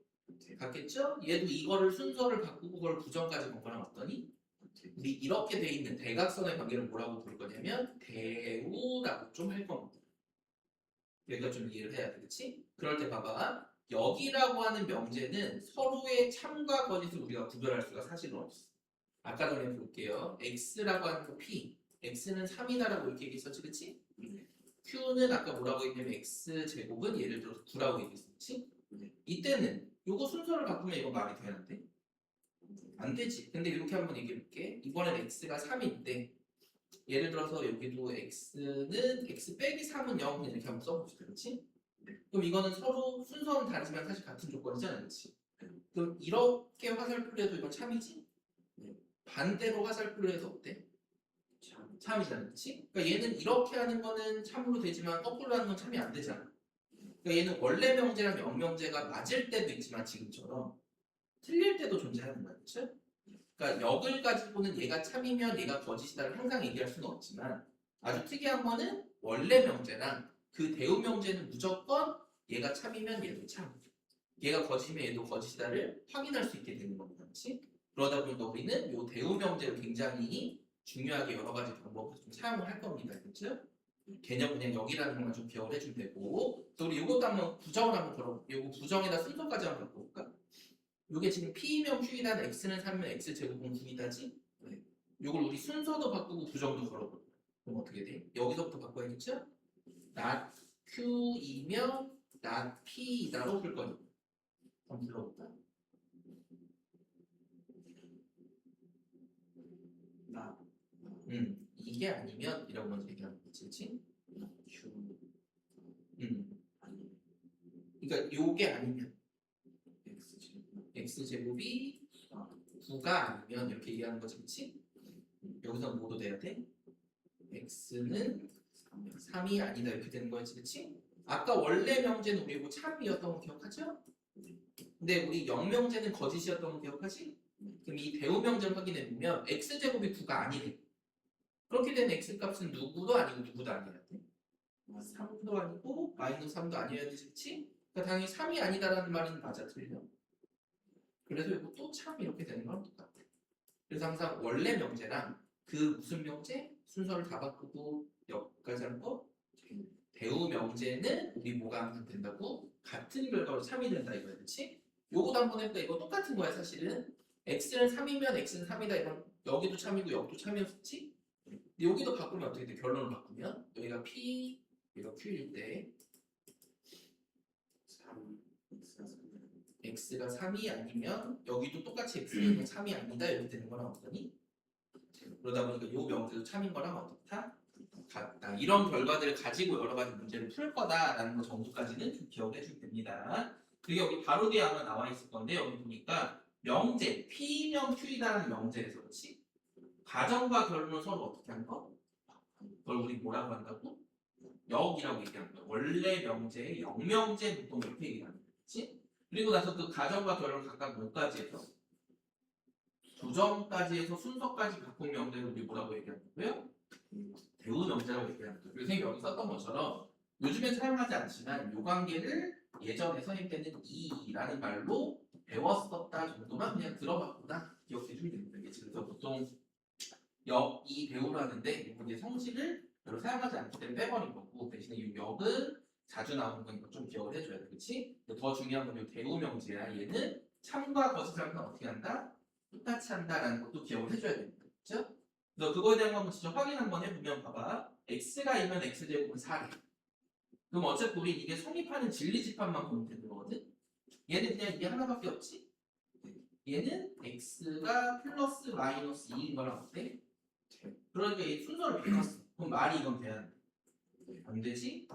같겠죠? 얘도 이거를 순서를 바꾸고 그걸 부정까지 건 거랑 어떠니? 우리 이렇게 돼 있는 대각선의 관계를 뭐라고 부를 거냐면 대우라고 좀 할 겁니다. 여기가 좀 이해를 해야 돼, 그렇지? 그럴 때 봐봐, 여기라고 하는 명제는 서로의 참과 거짓을 우리가 구별할 수가 사실은 없어. 아까 전에 볼게요. x라고 하는 거 p, x는 3이다라고 이렇게 얘기했었지, 그렇지? q는 아까 뭐라고 했냐면 x제곱은 예를 들어서 9라고 얘기했었지? 이때는 요거 순서를 바꾸면 이거 말이 돼, 안 돼? 안 되지. 근데 이렇게 한번 얘기해 볼게. 이번엔 x가 3인데 예를 들어서 여기도 x는 x 빼기 3은 0 이렇게 한번 써봅시다, 그렇지? 그럼 이거는 서로 순서는 다르지만 사실 같은 조건이잖아, 그렇지? 그럼 이렇게 화살표를 해도 이건 참이지? 반대로 화살표를 해도 어때? 참이잖아, 그렇지? 그러니까 얘는 이렇게 하는 거는 참으로 되지만 거꾸로 하는 건 참이 안 되잖아. 그러니까 얘는 원래 명제랑 역명제가 맞을 때도 있지만 지금처럼 틀릴 때도 존재하는 거야, 그렇죠? 그러니까 역을 가지고는 얘가 참이면 얘가 거짓이다를 항상 얘기할 수는 없지만 아주 특이한 거는 원래 명제랑 그 대우 명제는 무조건 얘가 참이면 얘도 참. 얘가 거짓이면 얘도 거짓이다를 확인할 수 있게 되는 겁니다. 그렇지? 그러다 보니까 우리는 요 대우 명제를 굉장히 중요하게 여러 가지 방법을 좀 사용을 할 겁니다. 그렇죠? 개념 그냥 여기라는 것만 좀 기억을 해주면 되고 또 우리 이것도 한번 부정을 한번 걸어 요거 부정에다 순서까지 한번 바꿔볼까? 요게 지금 P면 Q이다 X는 3면 X제곱은 9이다지? 네. 요걸 우리 순서도 바꾸고 부정도 걸어볼까? 그럼 어떻게 돼? 여기서부터 바꿔야겠죠? not Q이면 not P이다로 풀 거니까 한번 불러볼까? 나 이게 아니면 이라고 먼저 얘기하는 거지, 그치? 큐 아니 그러니까 요게 아니면 X 제곱 X제곱이 9가 아니면 이렇게 얘기하는 거지, 그치? 여기서 뭐도 돼야 돼? X는 3이 아니다 이렇게 되는 거지, 그치? 아까 원래 명제는 우리 이거 참이었던 거 기억하죠? 근데 우리 영명제는 거짓이었던 거 기억하지? 그럼 이 대우 명제를 확인해 보면 X제곱이 9가 아니래. 그렇게 되면 X값은 누구도 아니고 누구도 아니어야 돼. 3도 아니고 마이너스 3도 아니어야 되지, 그치? 그러니까 당연히 3이 아니다라는 말은 맞아, 틀려. 그래서 이거 또 참 이렇게 되는 거랑 똑같아. 그래서 항상 원래 명제랑 그 무슨 명제? 순서를 다 바꾸고 여기까지 한 거? 대우 명제는 우리 뭐가 하면 된다고? 같은 결과로 3이 된다 이거야, 그치? 요거도 한번 해볼까? 이거 똑같은 거야, 사실은. X는 3이면 X는 3이다. 이건 여기도 참이고 여기도 참이었지? 근데 여기도 바꾸면 어떻게 돼? 결론을 바꾸면 여기가 P, 여기가 Q일 때 3 X가 3이 아니면 여기도 똑같이 X는 3이 아니다 이렇게 되는 거랑 어떠니? 그러다 보니까 요 명제도 참인 거랑 어떻다? 같다. 이런 결과들을 가지고 여러 가지 문제를 풀 거다라는 거 정도까지는 좀 기억해 주면 됩니다. 그게 여기 바로 뒤에 아마 나와 있을 건데 여기 보니까 명제, P면 Q이다라는 명제에서 그렇지? 가정과 결론을 서로 어떻게 하는 거? 그걸 우리 뭐라고 한다고? 역이라고 얘기하는 거야. 원래 명제의 역명제 보통 이렇게 얘기하는 거지. 그리고 나서 그 가정과 결론 각각 뭐까지 해서 부정까지 해서 순서까지 바꾼 명제를 우리 뭐라고 얘기하는 거고요? 대우 명제라고 얘기하는 거예요. 선생님이 여기 썼던 것처럼 요즘엔 사용하지 않지만 요 관계를 예전에 선생님 때는 이라는 말로 배웠었다 정도만 그냥 들어봤구나 기억해 주면 됩니다. 그래서 보통 역, 이 배우를 하는데 이제 성질을 별로 사용하지 않기 때문에 빼버린 거고 대신에 이 역은 자주 나오는 거니까 좀 기억을 해줘야 돼, 그렇지? 더 중요한 건 이 대우 명제야. 얘는 참과 거짓을 어떻게 한다? 똑같이 한다라는 것도 기억을 해줘야 됩니다, 그렇죠? 그래서 그거에 대한 거 한번 진짜 확인 한번 해보면 봐봐. x가 2면 x제곱은 4래. 그럼 어차피 우리 이게 성립하는 진리집합만 보면 되는 거거든? 얘는 그냥 이게 하나밖에 없지? 얘는 x가 플러스 마이너스 2인 거랑 어때? 그러니까 이 순서를 바꿨어. 그럼 말이 이건 돼야 돼. 안 되지?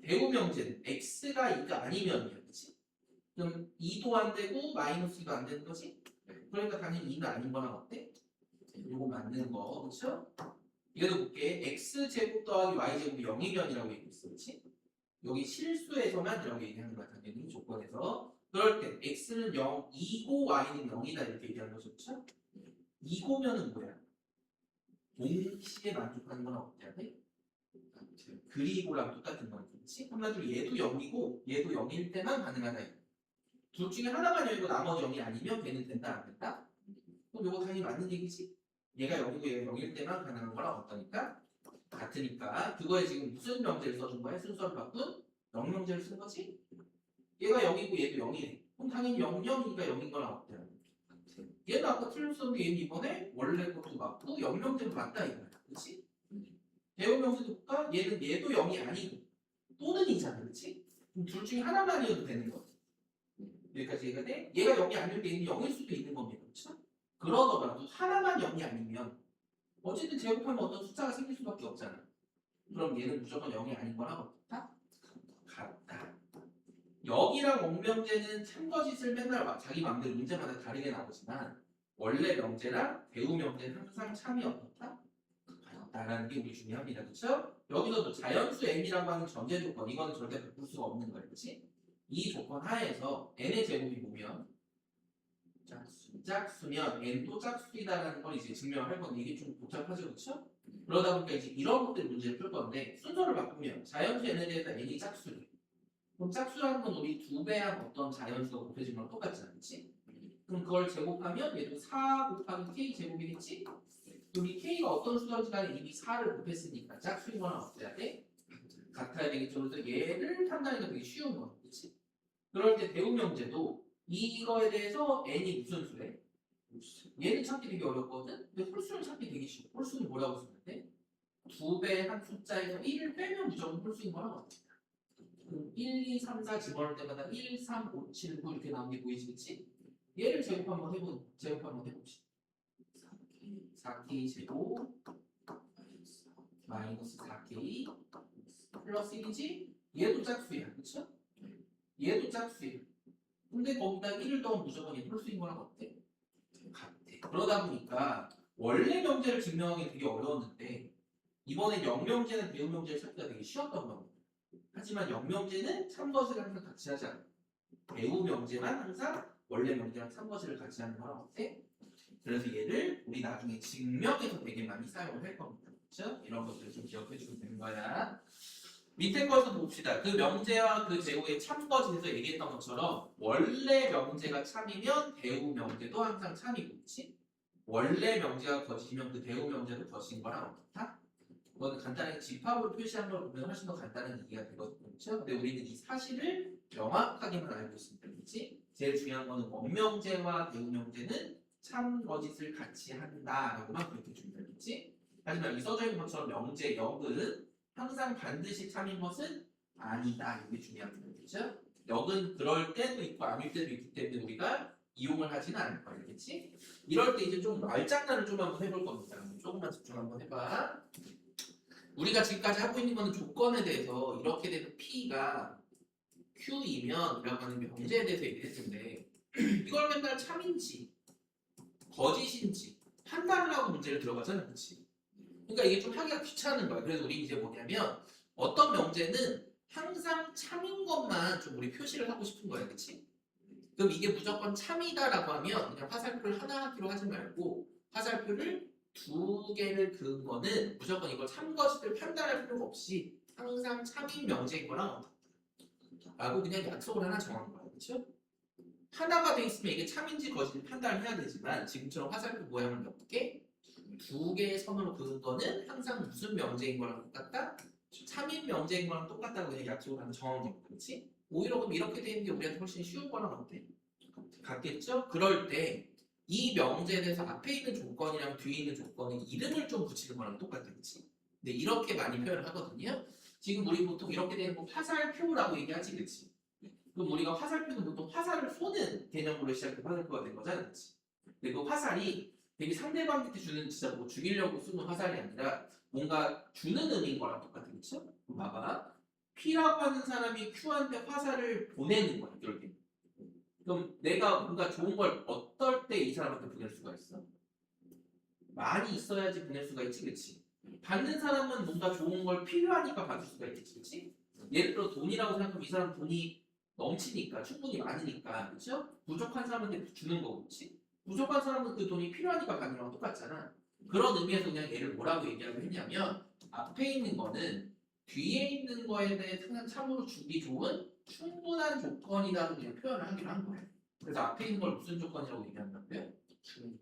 대우 명제는 x가 2가 아니면이야, 그렇지? 그럼 2도 안 되고 마이너스 2도 안 되는 거지? 그러니까 당연히 2는 아닌 거랑 어때? 이거 맞는 거, 그렇죠? 이것도 볼게. x제곱 더하기 y제곱이 0이면이라고 얘기했어, 그렇지? 여기 실수에서만 이라고 얘기하는 거야, 당연히 조건에서. 그럴 때 x는 0, 2고 y는 0이다 이렇게 얘기하는 거죠, 그렇죠? 2고면은 뭐야? 동시에 만족하는 건 어때야 돼? 그리고랑 똑같은 거지, 그렇지? 한마디로 얘도 0이고 얘도 0일 때만 가능하다. 둘 중에 하나만 0이고 나머지 0이 아니면 걔는 된다, 안 된다? 그럼 이거 당연히 맞는 얘기지? 얘가 0이고 얘가 0일 때만 가능한 거랑 어떠니까? 같으니까. 그거에 지금 무슨 명제를 써준 거야? 순서를 바꾼 0명제를 쓴 거지? 얘가 0이고 얘도 0이네. 그럼 당연히 0, 0이니까 0인 거랑 어때요? 얘는 아까 틀렸었는데 얘는 이번에 원래 것도 맞고 0명제도 맞다 이거야. 그렇지? 대우명제도 볼까? 얘는 얘도 0이 아니고 또는 이잖아. 그렇지? 그럼 둘 중에 하나만이어도 되는 거지. 여기까지 얘가 돼? 얘가 0이 아닐 때 얘는 0일 수도 있는 겁니다. 그렇죠? 그러더라도 하나만 0이 아니면 어쨌든 제곱하면 어떤 숫자가 생길 수밖에 없잖아. 그럼 얘는 무조건 0이 아닌 거랑 어떻다? 같다. 역이랑 옥명제는 참거짓을 맨날 자기 마음대로 문제마다 다르게 나오지만 원래 명제랑 배우 명제는 항상 참이 어떻다? 같다라는 게 우리 중요합니다. 그렇죠? 여기서도 자연수 m이라고 하는 전제 조건 이거는 절대 바꿀 수가 없는 거예요. 그렇지? 이 조건 하에서 n의 제곱이 뭐면 짝수면 n도 짝수이다라는 걸 이제 증명할 건데 이게 좀 복잡하죠, 그렇죠? 그러다 보니까 이제 이런 것들 문제를 풀 건데 순서를 바꾸면 자연수 n에 대해서 n이 짝수래. 그럼 짝수라는 건 우리 2배한 어떤 자연수가 곱해진 거랑 똑같지 않지? 그럼 그걸 제곱하면 얘도 4 곱하기 k 제곱이겠지? 그럼 이 k가 어떤 수든지 간에 이미 4를 곱했으니까 짝수인 거랑 어때야 돼? 같아야 되겠죠. 그래서 얘를 판단하기가 되게 쉬운 거, 그렇지? 그럴 때 대우명제도 이거에 대해서 n이 무슨 수래? 얘는 찾기 되게 어렵거든? 근데 홀수는 찾기 되게 쉬워. 홀수는 뭐라고 쓰면 돼? 2배 한 숫자에서 1을 빼면 무조건 홀수인 거랑 같아. 그럼 1, 2, 3, 4 집어넣을 때마다 1, 3, 5, 7, 9 이렇게 나오는 게 보이지, 그치? 얘를 제곱 한번 해봅시다. 4k 제곱 마이너스 4k 플러스 1이지? 얘도 짝수야, 그쵸? 얘도 짝수야. 근데 거기다 1을 더하면 무조건 얘 홀수인 거랑 어때? 같아. 그러다 보니까 원래 명제를 증명하기 되게 어려웠는데 이번에 영명제는 대우명제를 찾기가 되게 쉬웠던 겁니다. 하지만 영명제는 참거시를 항상 같이 하지 않아. 대우명제만 항상 원래 명제랑 참거시를 같이 하는 거랑 어때? 그래서 얘를 우리 나중에 증명에서 되게 많이 사용을 할 겁니다. 그렇죠? 이런 것들을 좀 기억해 주면 되는 거야. 밑에 것도 봅시다. 그 명제와 그 제곱의 참거시에서 얘기했던 것처럼 원래 명제가 참이면 대우 명제도 항상 참이고, 그렇지? 원래 명제가 거짓이면 그 대우 명제도 거짓인 거랑 어떻다? 그건 간단하게 집합으로 표시한 걸 보면 훨씬 더 간단한 얘기가 되거든요. 그렇죠? 근데 우리는 이 사실을 명확하게만 알고 있습니다. 그렇지? 제일 중요한 거는 원명제와 대우명제는 참 거짓을 같이 한다라고만 그렇게 준비했지. 하지만 이 써져 있는 것처럼 명제, 역은 항상 반드시 참인 것은 아니다. 이게 중요합니다. 그렇죠? 역은 그럴 때도 있고 아닐 때도 있기 때문에 우리가 이용을 하지는 않을 거야. 그렇지? 이럴 때 이제 좀 말장난을 좀 한번 해볼 겁니다. 조금만 집중 한번 해봐. 우리가 지금까지 하고 있는 거는 조건에 대해서 이렇게 되는 P가 Q이면 이라고 하는 명제에 대해서 얘기했는데 이걸 맨날 참인지 거짓인지 판단을 하고 문제를 들어가잖아, 그렇지? 그러니까 이게 좀 하기가 귀찮은 거야. 그래서 우리 이제 뭐냐면 어떤 명제는 항상 참인 것만 좀 우리 표시를 하고 싶은 거야, 그렇지? 그럼 이게 무조건 참이다라고 하면 그냥 화살표를 하나 하기로 하지 말고 화살표를 2개를 그은 거는 무조건 이걸 참것을 판단할 필요가 없이 항상 참인 명제인 거랑 라고 그냥 약속을 하나 정한 거야. 그렇죠? 하나가 돼 있으면 이게 참인지 거짓인지 판단을 해야 되지만 지금처럼 화살표 모양을 몇 개? 2개의 선으로 그은 거는 항상 무슨 명제인 거랑 똑같다? 참인 명제인 거랑 똑같다고 그냥 약속을 하나 정한 거야. 그렇지? 오히려 그럼 이렇게 되는 게 우리한테 훨씬 쉬운 거랑 어때? 같겠죠? 그럴 때 이 명제에 대해서 앞에 있는 조건이랑 뒤에 있는 조건에 이름을 좀 붙이는 거랑 똑같겠지. 근데 이렇게 많이 표현을 하거든요. 지금 우리 보통 이렇게 되는 거 화살표라고 얘기하지, 그렇지? 그럼 우리가 화살표는 보통 화살을 쏘는 개념으로 시작해서 화살표가 된 거잖아, 그렇지? 근데 그 화살이 되게 상대방한테 주는 진짜 뭐 죽이려고 쓰는 화살이 아니라 뭔가 주는 의미인 거랑 똑같아, 그렇죠? 봐봐. P라고 하는 사람이 Q한테 화살을 보내는 거야, 이럴 때. 그럼 내가 뭔가 좋은 걸 어떨 때 이 사람한테 보낼 수가 있어? 많이 있어야지 보낼 수가 있지, 그렇지? 받는 사람은 뭔가 좋은 걸 필요하니까 받을 수가 있겠지, 그렇지? 예를 들어 돈이라고 생각하면 이 사람 돈이 넘치니까 충분히 많으니까, 그렇죠? 부족한 사람한테 주는 거고, 그렇지? 부족한 사람은 그 돈이 필요하니까 받는 거랑 똑같잖아. 그런 의미에서 그냥 얘를 뭐라고 얘기하고 했냐면 앞에 있는 거는 뒤에 있는 거에 대해 참으로 주기 좋은 충분한 조건이라고 그냥 표현을 하기로 한 거예요. 그래서 앞에 있는 걸 무슨 조건이라고 얘기한다고요?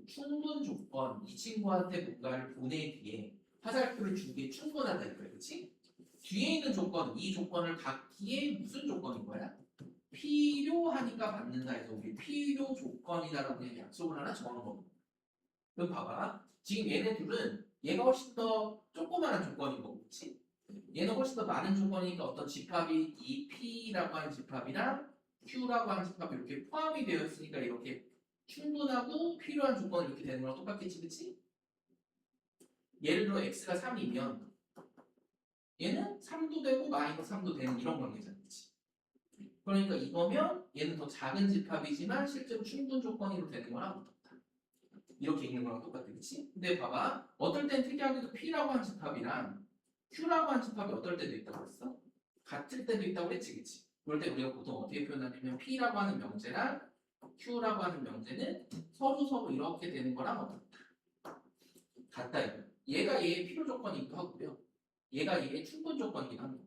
충분 조건. 이 친구한테 뭔가를 보내기에 화살표를 주기에 충분하다 이거예요. 그렇지? 뒤에 있는 조건, 이 조건을 갖기에 무슨 조건인 거야? 필요하니까 받는다 해서 우리 필요 조건이다라고 그냥 약속을 하나 정한 겁니다. 그럼 봐봐. 지금 얘네 둘은 얘가 훨씬 더 조그마한 조건인 거고, 그렇지? 얘는 훨씬 더 많은 조건이니까 어떤 집합이 이 P라고 하는 집합이랑 Q라고 하는 집합이 이렇게 포함이 되어 있으니까 이렇게 충분하고 필요한 조건이 이렇게 되는 거랑 똑같겠지, 그렇지? 예를 들어 x가 3이면 얘는 3도 되고 마이너스 3도 되는 이런 관계잖아, 그렇지? 그러니까 이거면 얘는 더 작은 집합이지만 실제로 충분 조건으로 되는 거랑 똑같다. 이렇게 읽는 거랑 똑같아, 그렇지? 근데 봐봐, 어떨 땐 특이하게도 P라고 하는 집합이랑 Q라고 하는 집합이 어떨 때도 있다고 했어? 같을 때도 있다고 그랬지, 그치? 그럴 때 우리가 보통 어떻게 표현하냐면 P라고 하는 명제랑 Q라고 하는 명제는 서로 이렇게 되는 거랑 어떻다? 같다 이거. 얘가 얘의 필요 조건이기도 하고요. 얘가 얘의 충분 조건이기도 합니다.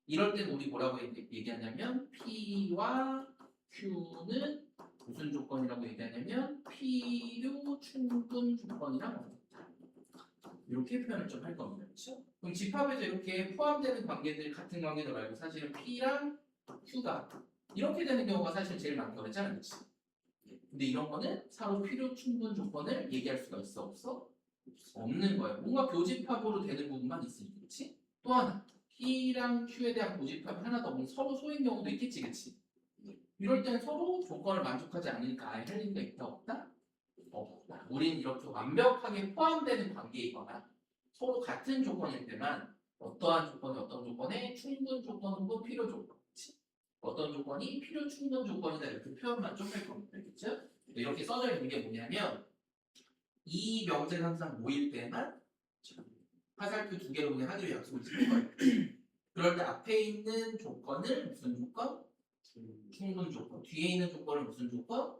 이럴 땐 우리 뭐라고 얘기하냐면 P와 Q는 무슨 조건이라고 얘기하냐면 필요 충분 조건이라고 합니다. 이렇게 표현을 좀 할 겁니다. 그렇죠? 그럼 집합에서 이렇게 포함되는 관계들 같은 관계들 말고 사실은 P랑 Q가 이렇게 되는 경우가 사실 제일 많다고 그랬잖아요. 그렇지? 근데 이런 거는 서로 필요 충분 조건을 얘기할 수가 있어 없어? 없는 거예요. 뭔가 교집합으로 되는 부분만 있으니까. 그렇지? 또 하나 P랑 Q에 대한 교집합이 하나도 없는 서로 소인 경우도 있겠지. 그렇지? 이럴 땐 서로 조건을 만족하지 않으니까 아예 할 얘기가 있다 없다? 없다. 우린 이렇게 완벽하게 포함되는 관계이거나 서로 같은 조건일 때만 어떠한 조건이 어떤 조건에 충분 조건 혹은 필요 조건 어떤 조건이 필요 충분 조건이다 이렇게 표현만 좀 할 겁니다. 그렇죠? 이렇게 써져 있는 게 뭐냐면 이 명제가 항상 모일 때만 화살표 두 개로 그냥 하기로 약속을 지는 거예요. 그럴 때 앞에 있는 조건을 무슨 조건? 충분 조건. 뒤에 있는 조건은 무슨 조건?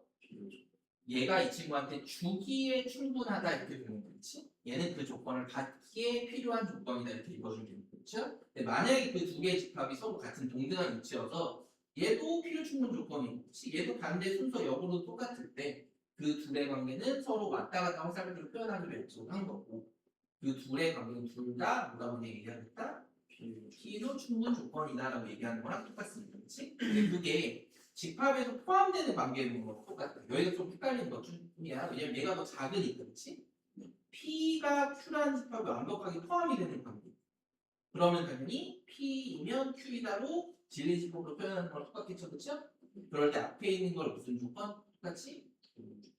얘가 이 친구한테 주기에 충분하다 이렇게 보면 그렇지? 얘는 그 조건을 받기에 필요한 조건이다 이렇게 읽어주면 되는 거죠. 만약에 그 두 개의 집합이 서로 같은 동등한 위치여서 얘도 필요 충분 조건이고 얘도 반대 순서 역으로 똑같을 때 그 둘의 관계는 서로 왔다 갔다 화살표로 표현하기로 약속한 거고 그 둘의 관계는 둘 다 뭐라고 얘기하겠다? 필요 충분 조건이다라고 얘기하는 거랑 똑같습니다. 그렇지? 근데 그게 집합에서 포함되는 관계는 거 똑같다. 여기가 좀 헷갈리는 것 중이야. 왜냐면 얘가 더 작으니까, 그렇지? P가 Q라는 집합에 완벽하게 포함이 되는 관계. 그러면 당연히 P이면 Q이다로 진리집합으로 표현하는 거랑 똑같겠죠, 그렇죠? 그럴 때 앞에 있는 걸 무슨 조건? 똑같이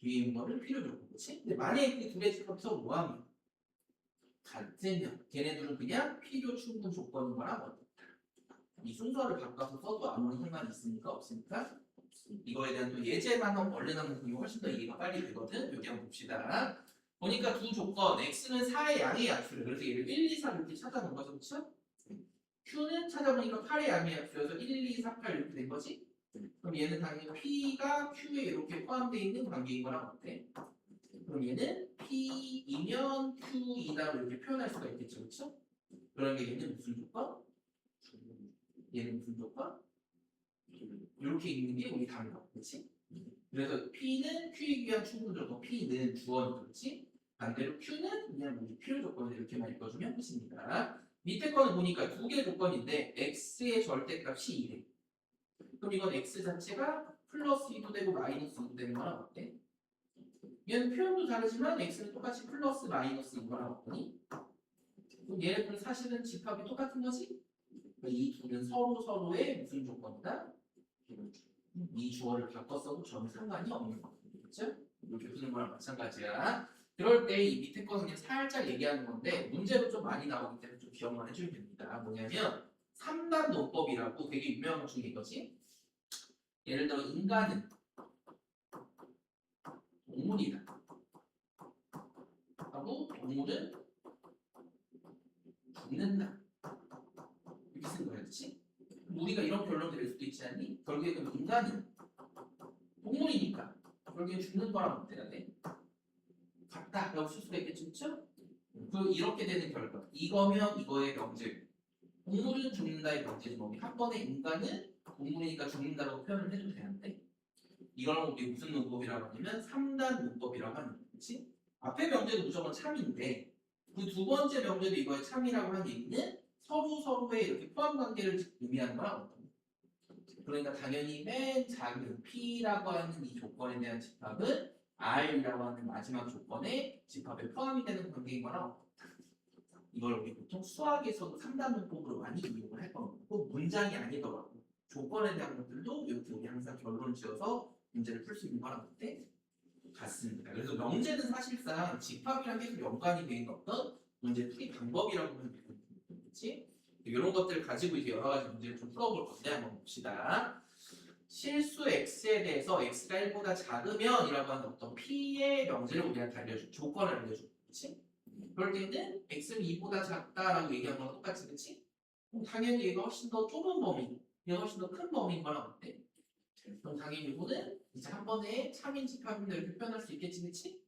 뒤에 있는 거를 필요 조건, 그렇지? 근데 만약에 그 둘의 집합이 서로 뭐하면 같으면 걔네들은 그냥 필요 충분 조건인 거랑 어떻다. 이 순서를 바꿔서 써도 아무런 상관이 있습니까? 없습니까? 이거에 대한 또 예제만 원래는 보면 훨씬 더 이해가 빨리 되거든. 여기 한번 봅시다. 보니까 두 조건 x는 4의 양의 약수를 그래서 얘를 1, 2, 3 이렇게 찾아놓은 거죠. 그렇죠? q는 찾아보니까 8의 양의 약수여서 1, 2, 3, 8 이렇게 된 거지? 그럼 얘는 당연히 p가 q에 이렇게 포함되어 있는 관계인 거랑 어때? 그럼 얘는 p이면 q이다로 이렇게 표현할 수가 있겠죠. 그렇죠? 그러니까 얘는 무슨 조건? 얘는 무슨 조건? 이렇게 읽는 게 우리 답이다. 그렇지? 그래서 P는 Q에 위한 충분 조건, P는 주어니까 그렇지? 반대로 Q는 그냥 우리 필요 조건을 이렇게만 읽어주면 끝입니다. 밑에 거는 보니까 두 개 조건인데 X의 절대값이 2래. 그럼 이건 X 자체가 플러스 2도 되고 마이너스 2도 되는 거랑 어때? 얘는 표현도 다르지만 X는 똑같이 플러스 마이너스인 거랑 어떠니? 그럼 얘네들은 사실은 집합이 똑같은 거지? 이 둘은 서로의 무슨 조건이다? 이 주어를 바꿨어도 전혀 상관이 없는 거죠. 그렇죠? 이렇게 푸는 거랑 마찬가지야. 그럴 때 이 밑에 거는 그냥 살짝 얘기하는 건데 문제로 좀 많이 나오기 때문에 좀 기억만 해주면 됩니다. 뭐냐면 3단 논법이라고 되게 유명한 것 중에 이거지. 예를 들어 인간은 동물이다 하고 동물은 죽는다 이렇게 쓴 거야. 그렇지? 우리가 이런 결론 내릴 수도 있지 않니? 결국에 그럼 인간은 동물이니까 결국엔 죽는 거랑 어때야 돼? 같다 라고 쓸 수가 있겠죠? 그렇죠? 이렇게 되는 결과 이거면 이거의 명제 동물은 죽는다의 명제지 뭐 한 번에 인간은 동물이니까 죽는다고 표현을 해도 되는데 이걸 우리 무슨 문법이라고 하냐면 3단 문법이라고 하는 거지. 앞에 명제도 무조건 참인데 그 두 번째 명제도 이거의 참이라고 하는 얘기는 서로의 이렇게 포함 관계를 의미하는 거랑 어떤 그러니까 당연히 맨 작은 P라고 하는 이 조건에 대한 집합은 R이라고 하는 마지막 조건에 집합에 포함이 되는 관계인 거랑 어떻다. 이걸 우리 보통 수학에서도 3단 문법으로 많이 이용을 할 겁니다. 꼭 문장이 아니더라도 조건에 대한 것들도 이렇게 우리 항상 결론 지어서 문제를 풀 수 있는 거랑 어때? 같습니다. 그래서 명제는 사실상 집합이랑 계속 연관이 되어 있는 어떤 문제 풀이 방법이라고 보면 되겠지? 이런 것들을 가지고 이제 여러 가지 문제를 좀 풀어볼 건데 한번 봅시다. 실수 x에 대해서 x가 1보다 작으면 이라고 하는 어떤 p의 명제를 우리한테 알려줘 조건을 알려줘. 그렇지? 그럴 때는 x는 2보다 작다라고 얘기하는 거랑 똑같이 그렇지? 당연히 얘가 훨씬 더 좁은 범위 얘가 훨씬 더 큰 범위인 거랑 어때? 그럼 당연히 이거는 이제 한 번에 참인 집합인데 이렇게 표현할 수 있겠지 그렇지?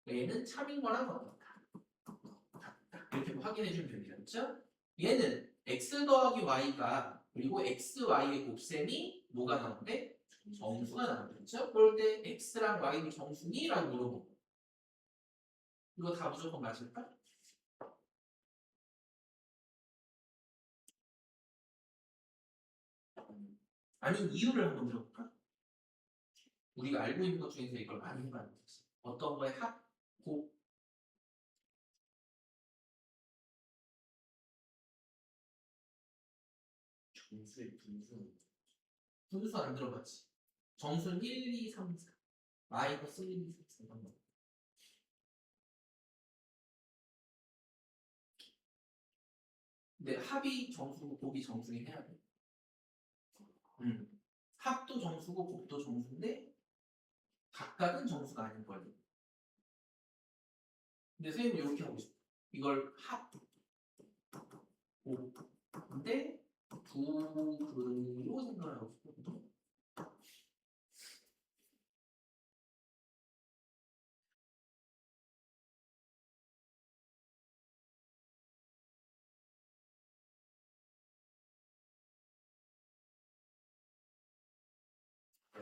얘는 참인 거랑 어떻다? 같다. 이렇게 확인해 주면 됩니다. 그렇죠? 얘는 x 더하기 y가 그리고 x, y의 곱셈이 뭐가 나오는데? 정수가 나오는데, 그렇죠? 그럴 때 x랑 y는 정수니? 라고 물어보고 이거 다 무조건 맞을까? 아니 이유를 한번 들어볼까? 우리가 알고 있는 것 중에서 이걸 많이 해봤는 거지. 어떤 거에 합, 곱, 정수의 분수. 분수 안 들어봤지? 정수는 1, 2, 3, 4 마이너스 1, 2, 3, 4 이런 거. 근데 합이 정수고 곱이 정수긴 해야 돼. 합도 정수고 곱도 정수인데 각각은 정수가 아닌 거예요. 근데 선생님은 이렇게 하고 싶어. 이걸 합, 곱인데 부분으로 생각을 하고 싶거든요.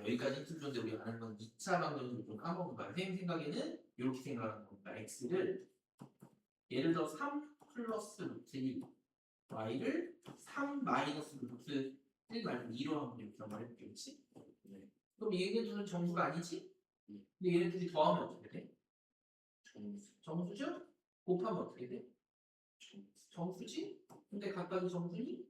여기까지 힌트 줬는데 우리 아는 건 2차 방정식을 좀 까먹은 거야. 선생님 생각에는 이렇게 생각하는 겁니다. x를 예를 들어 3 플러스 루트 1 y를 3 마이너스 루트 1 말고 2로 하면 이렇게 말해볼게, 그렇지? 네. 그럼 얘네들은 정수가 아니지? 네. 근데 얘네들이 더하면 어떻게 돼? 정수. 정수죠? 곱하면 어떻게 돼? 정수. 정수지? 근데 각각이 정수니?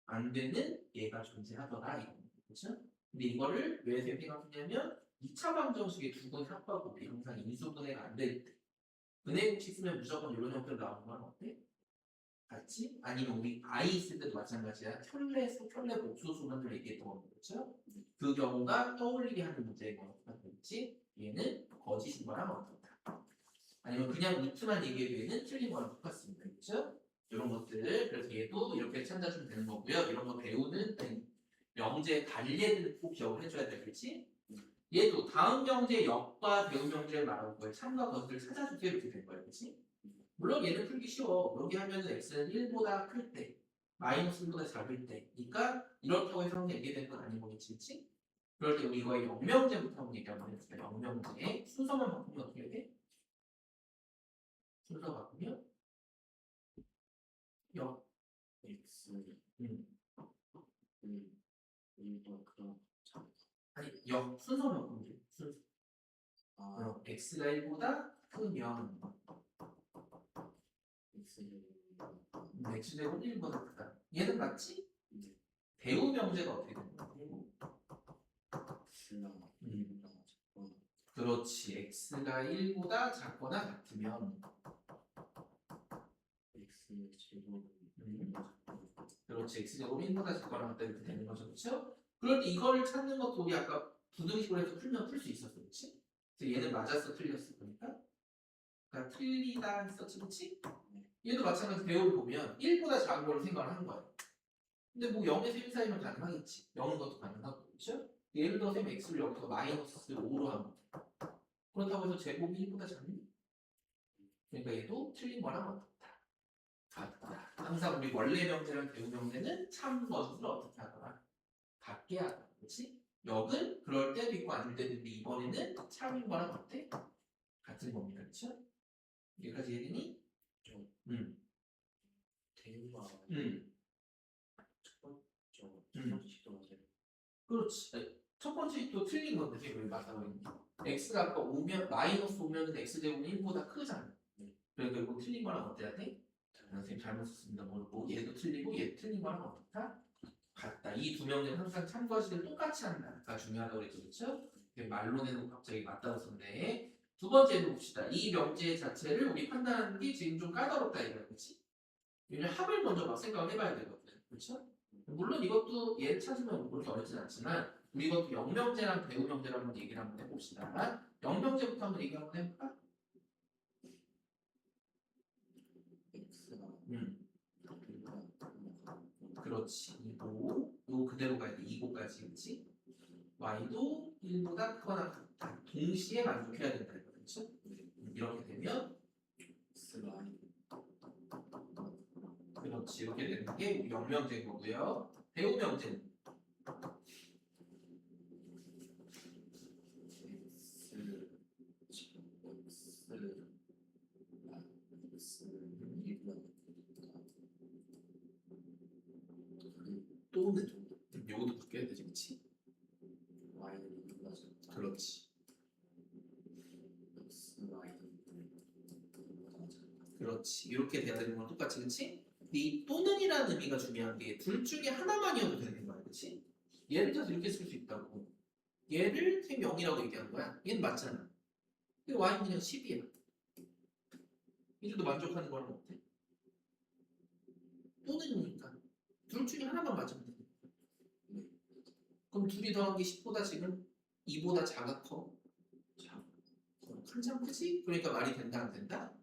안 되는 얘가 존재하더라. 그렇죠? 근데 이거를 왜 생각했냐면 2차 방정식의 두분 합하고 항상 인수분해가 안 될 때 분해 공식 쓰면 무조건 이런 형태로 나오는 건 어때? 같이? 아니면 우리 I 있을 때도 마찬가지야. 켤레수, 켤레 복수수만들 얘기했던 거 그렇죠? 그 경우가 떠올리게 하는 문제인 것 같겠지? 얘는 거짓인 거랑 어떻다. 아니면 그냥 루트만 얘기해도 얘는 틀린 거랑 똑같습니다. 그렇죠? 이런 것들 그래서 얘도 이렇게 찾아주면 되는 거고요. 이런 거 배우는 명제 관리들은 꼭 기억을 해줘야 되겠지? 얘도 다음 명제 역과 배우 명제를 말하는 거에 참과 것을 찾아주세요 이렇게 된 거예요. 그렇지? 물론 얘는 풀기 쉬워. 여기 하면은 x는 1보다 클 때, 마이너스 1보다 작을 때. 그러니까 이렇다고 해서 항상 얘기되는 건 아닌 거겠지, 그치? 그럴 때 우리 이거의 영명제부터 한번 얘기 한번 해볼게요. 영명제. 순서만 바꾸면 어떻게 돼? 순서 바꾸면 영. x. 음. 1번 그럼 참. 아니, 영. 순서만 바꾸면 돼. 순서. 아. x가 1보다 크면 x제곱 1보다 크다. 얘는 맞지? 배우 명제가 어떻게 되는 거야? 그렇지. x가 1보다 작거나 같으면 그렇지. x제곱 1보다 작거나 같다 이렇게 되는 거죠. 그렇죠? 그럴 때 이거를 찾는 것도 우리 아까 부등식으로 해서 풀면 풀 수 있었어. 그렇지? 그래서 얘는 맞았어 틀렸어. 그러니까 틀리다 했었지. 그렇지? 얘도 마찬가지로 배우를 보면 1보다 작은 걸로 생각을 하는 거야. 근데 뭐 0에서 1 사이면 가능하겠지. 0인 것도 가능하고. 그렇죠? 예를 들어서 x를 여기서 마이너스 5로 하면 그렇다고 해서 제곱이 1보다 작니? 그러니까 얘도 틀린 거랑 어떻다. 같다. 항상 우리 원래 명제랑 배우 명제는 참 것을 어떻게 하더라. 같게 하다. 그렇지? 역은 그럴 때도 있고 아닐 때도 있는데 이번에는 참인 거랑 어때? 같은 겁니다. 그렇죠? 여기까지 이해되니? 대우가 첫 번째 식도 맞아요. 그렇지. 아니, 첫 번째 식도 틀린 건데 지금 맞다고 했는데 x가 아까 오면 마이너스 오면은 x제곱은 1보다 크잖아. 그러니까 이거 틀린 거랑 어때야 돼? 선생님 잘못 썼습니다. 모르고 얘도 틀리고 얘 틀린 거랑 어떻다? 같다. 이 두 명제는 항상 참고하시되 똑같이 한다가 중요하다고 그랬죠. 그렇죠? 말로는 갑자기 맞다고 썼는데 두 번째로 봅시다. 이 명제 자체를 우리 판단하는 게 지금 좀 까다롭다 이거야. 그렇지? 왜냐면 합을 먼저 막 생각을 해봐야 되거든. 그렇죠? 물론 이것도 얘 찾으면 그렇게 어렵진 않지만 우리 이것도 영명제랑 배우명제랑 한번 얘기를 한번 해봅시다. 영명제부터 한번 얘기 한번 해볼까? 그렇지. 2고 요 그대로 가야 돼. 2고까지 그렇지? y도 1보다 크거나 같다. 동시에 만족해야 된다. 그렇죠? 이렇게 되면 그렇지. 그렇지. 이렇게 되는 게 우리 영명제인 거고요. 배우명제는 또는 요것도 바뀌어야 되지, 그렇지? 그렇지. 그렇지. 이렇게 돼야 되는 건 똑같이, 그렇지? 근데 이 또는이라는 의미가 중요한 게 둘 중에 하나만이어도 되는 거야, 그렇지? 예를 들어서 이렇게 쓸 수 있다고. 얘를 쌤 0이라고 얘기한 거야. 얘는 맞잖아. 근데 y는 그냥 10이야. 이래도 만족하는 거랑 어때? 또는이니까 둘 중에 하나만 맞으면 돼. 그럼 둘이 더한 게 10보다 지금 2보다 작아 커? 한참 크지? 그러니까 말이 된다 안 된다?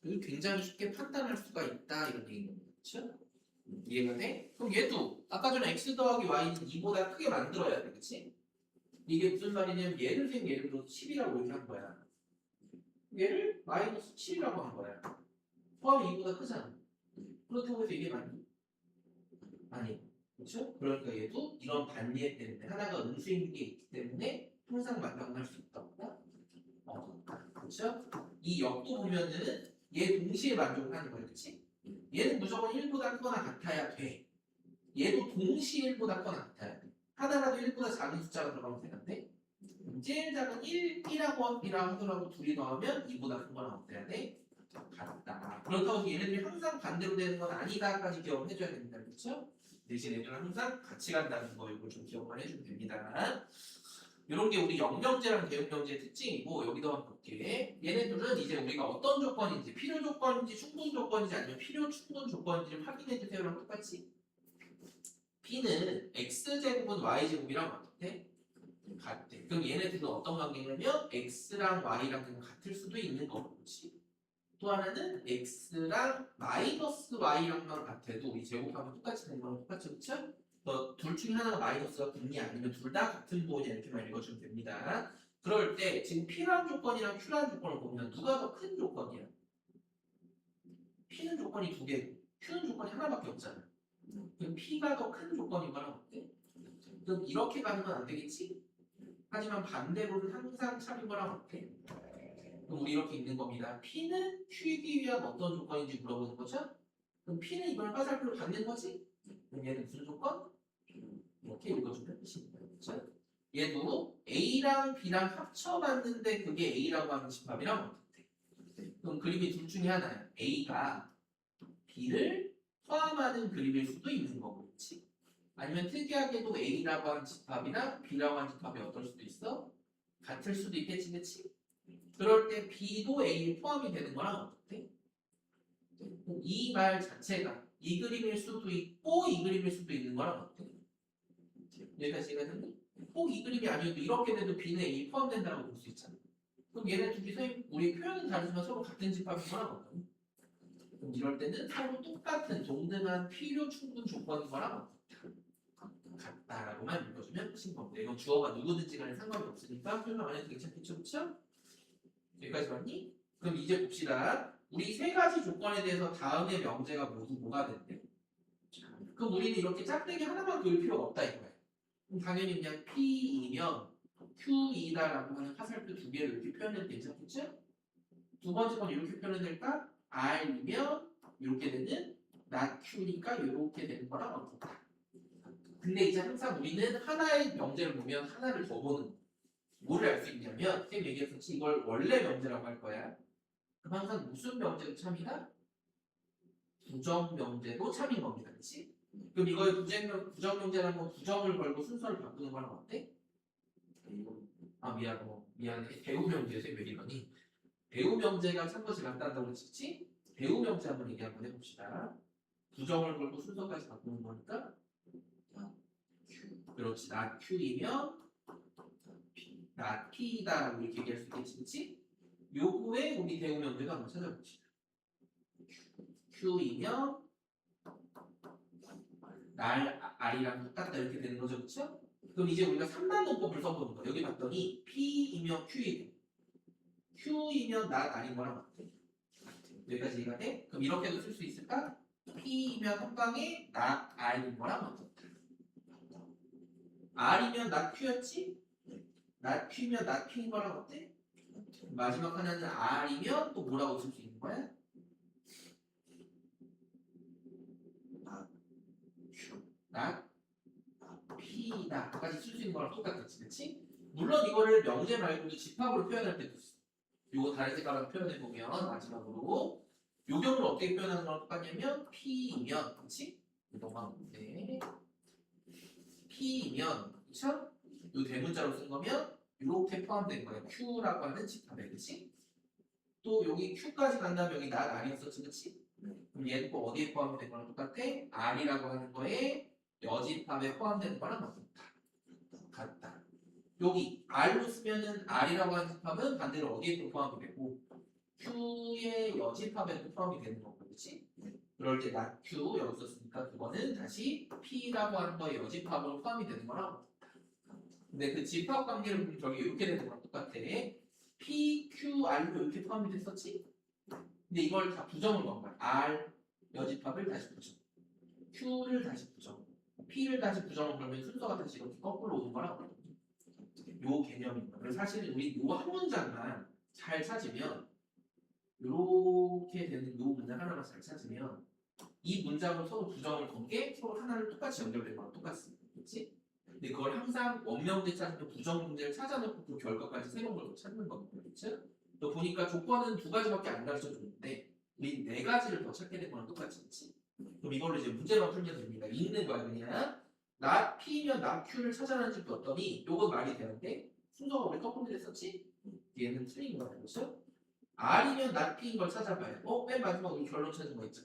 이걸 굉장히 쉽게 판단할 수가 있다 이런 얘기인 거죠. 그렇죠? 이해가 돼? 그럼 얘도 아까 전에 x 더하기 y는 2보다 크게 만들어야 돼. 그치? 이게 무슨 말이냐면 얘를 생 예를 들어서 10이라고 이렇게 한 거야. 얘를 마이너스 7이라고 한 거야. 포함이 2보다 크잖아. 그렇다고 해서 이게 맞니? 아니. 그렇죠? 그러니까 얘도 이런 반리에 때문에 하나가 음수인 게 있기 때문에 항상 만나할 수 있다. 그렇죠? 이 역도 보면은 얘 동시에 만족하는 거야, 그렇지? 얘는 무조건 1보다 크거나 같아야 돼. 얘도 동시에 1보다 크거나 같아야 돼. 하나라도 1보다 작은 숫자가 들어가면 되는데 제일 작은 1이라고 하더라도 둘이 더하면 2보다 큰 거랑 어때야 돼? 같다. 그렇다고 해서 얘네들이 항상 반대로 되는 건 아니다까지 기억을 해줘야 됩니다. 그렇죠? 대신 얘들은 항상 같이 간다는 거 이걸 좀 기억만 해주면 됩니다. 이런 게 우리 영명제랑 대응명제의 특징이고 여기도 한번 볼게. 얘네들은 이제 우리가 어떤 조건인지 필요 조건인지 충분 조건인지 아니면 필요 충분 조건인지를 확인해 주세요랑 똑같이 P는 X제곱은 Y제곱이랑 어때? 같대. 그럼 얘네들은 어떤 관계냐면 X랑 Y랑 그냥 같을 수도 있는 거고 그렇지? 또 하나는 X랑 마이너스 Y랑만 같아도 우리 제곱하면 똑같이 되는 거랑 똑같이 그렇죠? 둘 중에 하나가 마이너스가 붙니 아니면 둘 다 같은 부호냐 이렇게만 읽어주면 됩니다. 그럴 때 지금 P라는 조건이랑 Q라는 조건을 보면 누가 더 큰 조건이야? P는 조건이 두 개고 Q는 조건이 하나밖에 없잖아. 그럼 P가 더 큰 조건인 거랑 어때? 그럼 이렇게 가는 건 안 되겠지? 하지만 반대로는 항상 참인 거랑 어때? 그럼 우리 이렇게 읽는 겁니다. P는 Q이기 위한 어떤 조건인지 물어보는 거죠? 그럼 P는 이걸 화살표로 갖는 거지? 그럼 얘는 무슨 조건? 이렇게 읽어주면 되십니다. 그렇죠? 얘도 A랑 B랑 합쳐봤는데 그게 A라고 하는 집합이랑 어떻게 돼? 그럼 그림이 둘 중에 하나야. A가 B를 포함하는 그림일 수도 있는 거고, 그렇지? 아니면 특이하게도 A라고 하는 집합이랑 B라고 하는 집합이 어떨 수도 있어? 같을 수도 있겠지, 그렇지? 그럴 때 B도 A에 포함이 되는 거랑 어떻게? 이 말 자체가 이 그림일 수도 있고 이 그림일 수도 있는 거랑 어떻게? 여기까지 이해했니? 꼭 이 그림이 아니어도 이렇게 돼도 B는 A에 포함된다고 볼 수 있잖아. 그럼 얘네 둘이 선생님 우리 표현은 다르지만 서로 같은 집합인 거랑 어떻게? 그럼 이럴 때는 서로 똑같은 동등한 필요 충분 조건인 거랑 같다라고만 읽어주면 끝인 겁니다. 이건 주어가 누구든지 간에 상관이 없으니까 표현 안 해도 괜찮겠죠, 그렇죠? 여기까지 봤니? 그럼 이제 봅시다. 우리 세 가지 조건에 대해서 다음의 명제가 모두 뭐가 된대? 그럼 우리는 이렇게 짝대기 하나만 그을 필요가 없다 이거야. 그럼 당연히 그냥 P이면 Q이다라고 하는 화살표 두 개를 이렇게 표현해도 괜찮겠죠? 두 번째 건 이렇게 표현될까? R이면 이렇게 되는 not Q니까 이렇게 되는 거랑 어떻다. 근데 이제 항상 우리는 하나의 명제를 보면 하나를 더 보는 거야. 뭐를 알 수 있냐면 쌤 얘기했듯이 이걸 원래 명제라고 할 거야. 그럼 항상 무슨 명제도 참이다? 부정 명제도 참인 겁니다. 그렇지? 그럼 이거의 부정 명제라는 건 부정을 걸고 순서를 바꾸는 거랑 어때? 아 미안해. 배우 명제에서 왜 이러니? 배우 명제가 참 것이 맞다고 그랬지? 배우 명제 한번 얘기 한번 해봅시다. 부정을 걸고 순서까지 바꾸는 거니까 그렇지. not Q이면 not P다라고 이렇게 얘기할 수 있겠지, 그렇지? 요거에 우리 배우 명제가 한번 찾아봅시다. Q이면 날 R이랑 똑같다 이렇게 되는 거죠, 그렇죠? 그럼 이제 우리가 3단 논법을 써보는 거야. 여기 봤더니 P이면 Q이고 Q이면 not R인 거랑 같아. 여기까지 이해가 돼? 그럼 이렇게도 쓸 수 있을까? P이면 한 방에 not R인 거랑 어떻다. R이면 not Q였지? not Q면 not P인 거랑 어때? 마지막 하나는 R이면 또 뭐라고 쓸 수 있는 거야? Q, not P다까지 쓸 수 있는 거랑 똑같겠지, 그렇지? 물론 이거를 명제 말고도 집합으로 표현할 때도 있어. 요거 다른 색깔로 표현해 보면 마지막으로 요 경우를 어떻게 표현하는 거랑 똑같냐면 P이면, 그렇지? 넘어가는데 P이면, 그렇죠? 요 대문자로 쓴 거면 이렇게 포함된 거예요. Q라고 하는 집합에, 그렇지? 또 여기 Q까지 간다면 여기 not R이었었지, 그렇지? 그럼 얘는 또 어디에 포함이 된 거랑 똑같아? R이라고 하는 거에 여집합에 포함되는 거랑 같다. 여기 R로 쓰면은 R이라고 하는 집합은 반대로 어디에 또 포함이 되고 Q의 여집합에 또 포함이 되는 거고, 그렇지? 그럴 때 not Q 여기서 쓰니까 그거는 다시 P라고 하는 거에 여집합으로 포함이 되는 거랑 같다. 근데 그 집합 관계를 보면 저기 이렇게 되는 거랑 똑같아. P, Q, R로 이렇게 포함이 됐었지? 근데 이걸 다 부정을 넣은 거야. R 여집합을 다시 부정, Q를 다시 부정, P를 다시 부정을 그러면 순서가 다시 이렇게 거꾸로 오는 거랑 요 개념인 거야. 그래서 사실 우리 요 한 문장만 잘 찾으면 이렇게 되는 요 문장 하나만 잘 찾으면 이 문장으로 서로 부정을 건 게 서로 하나를 똑같이 연결된 거랑 똑같습니다. 그렇지? 근데 그걸 항상 원명제 찾으면 부정 문제를 찾아놓고 그 결과까지 새로운 걸 찾는 겁니다. 그렇죠? 또 보니까 조건은 두 가지밖에 안 가르쳐 줬는데 우리 네 가지를 더 찾게 된 거랑 똑같이, 그렇지? 그럼 이걸로 이제 문제만 풀면 됩니다. 읽는 거야 그냥. not P면 not Q를 찾아내는 집 봤더니 요건 말이 되는데 순서가 우리 거꾸로 됐었지? 얘는 틀린 거야. 그렇죠? R이면 not P인 걸 찾아봐요. 맨 마지막 우리 결론 찾은 거 있죠?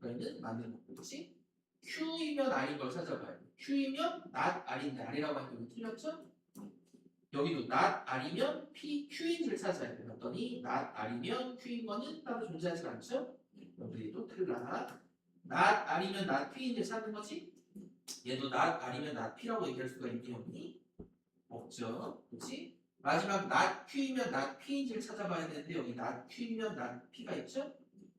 그러면 맞는 거, 그렇지? Q이면 R인 걸 찾아봐요. Q이면 not R인데 R이라고 하니까 여기 틀렸죠? 여기도 not R이면 P, Q인지를 찾아야 돼. 그랬더니 not R이면 Q인 거는 따로 존재하지 않죠? 여기도 틀라. not R이면 not P인지를 찾는 거지? 얘도 not R이면 not P라고 얘기할 수가 있니 없니? 없죠. 그렇지? 마지막 not Q이면 not P인지를 찾아봐야 되는데 여기 not Q이면 not P가 있죠?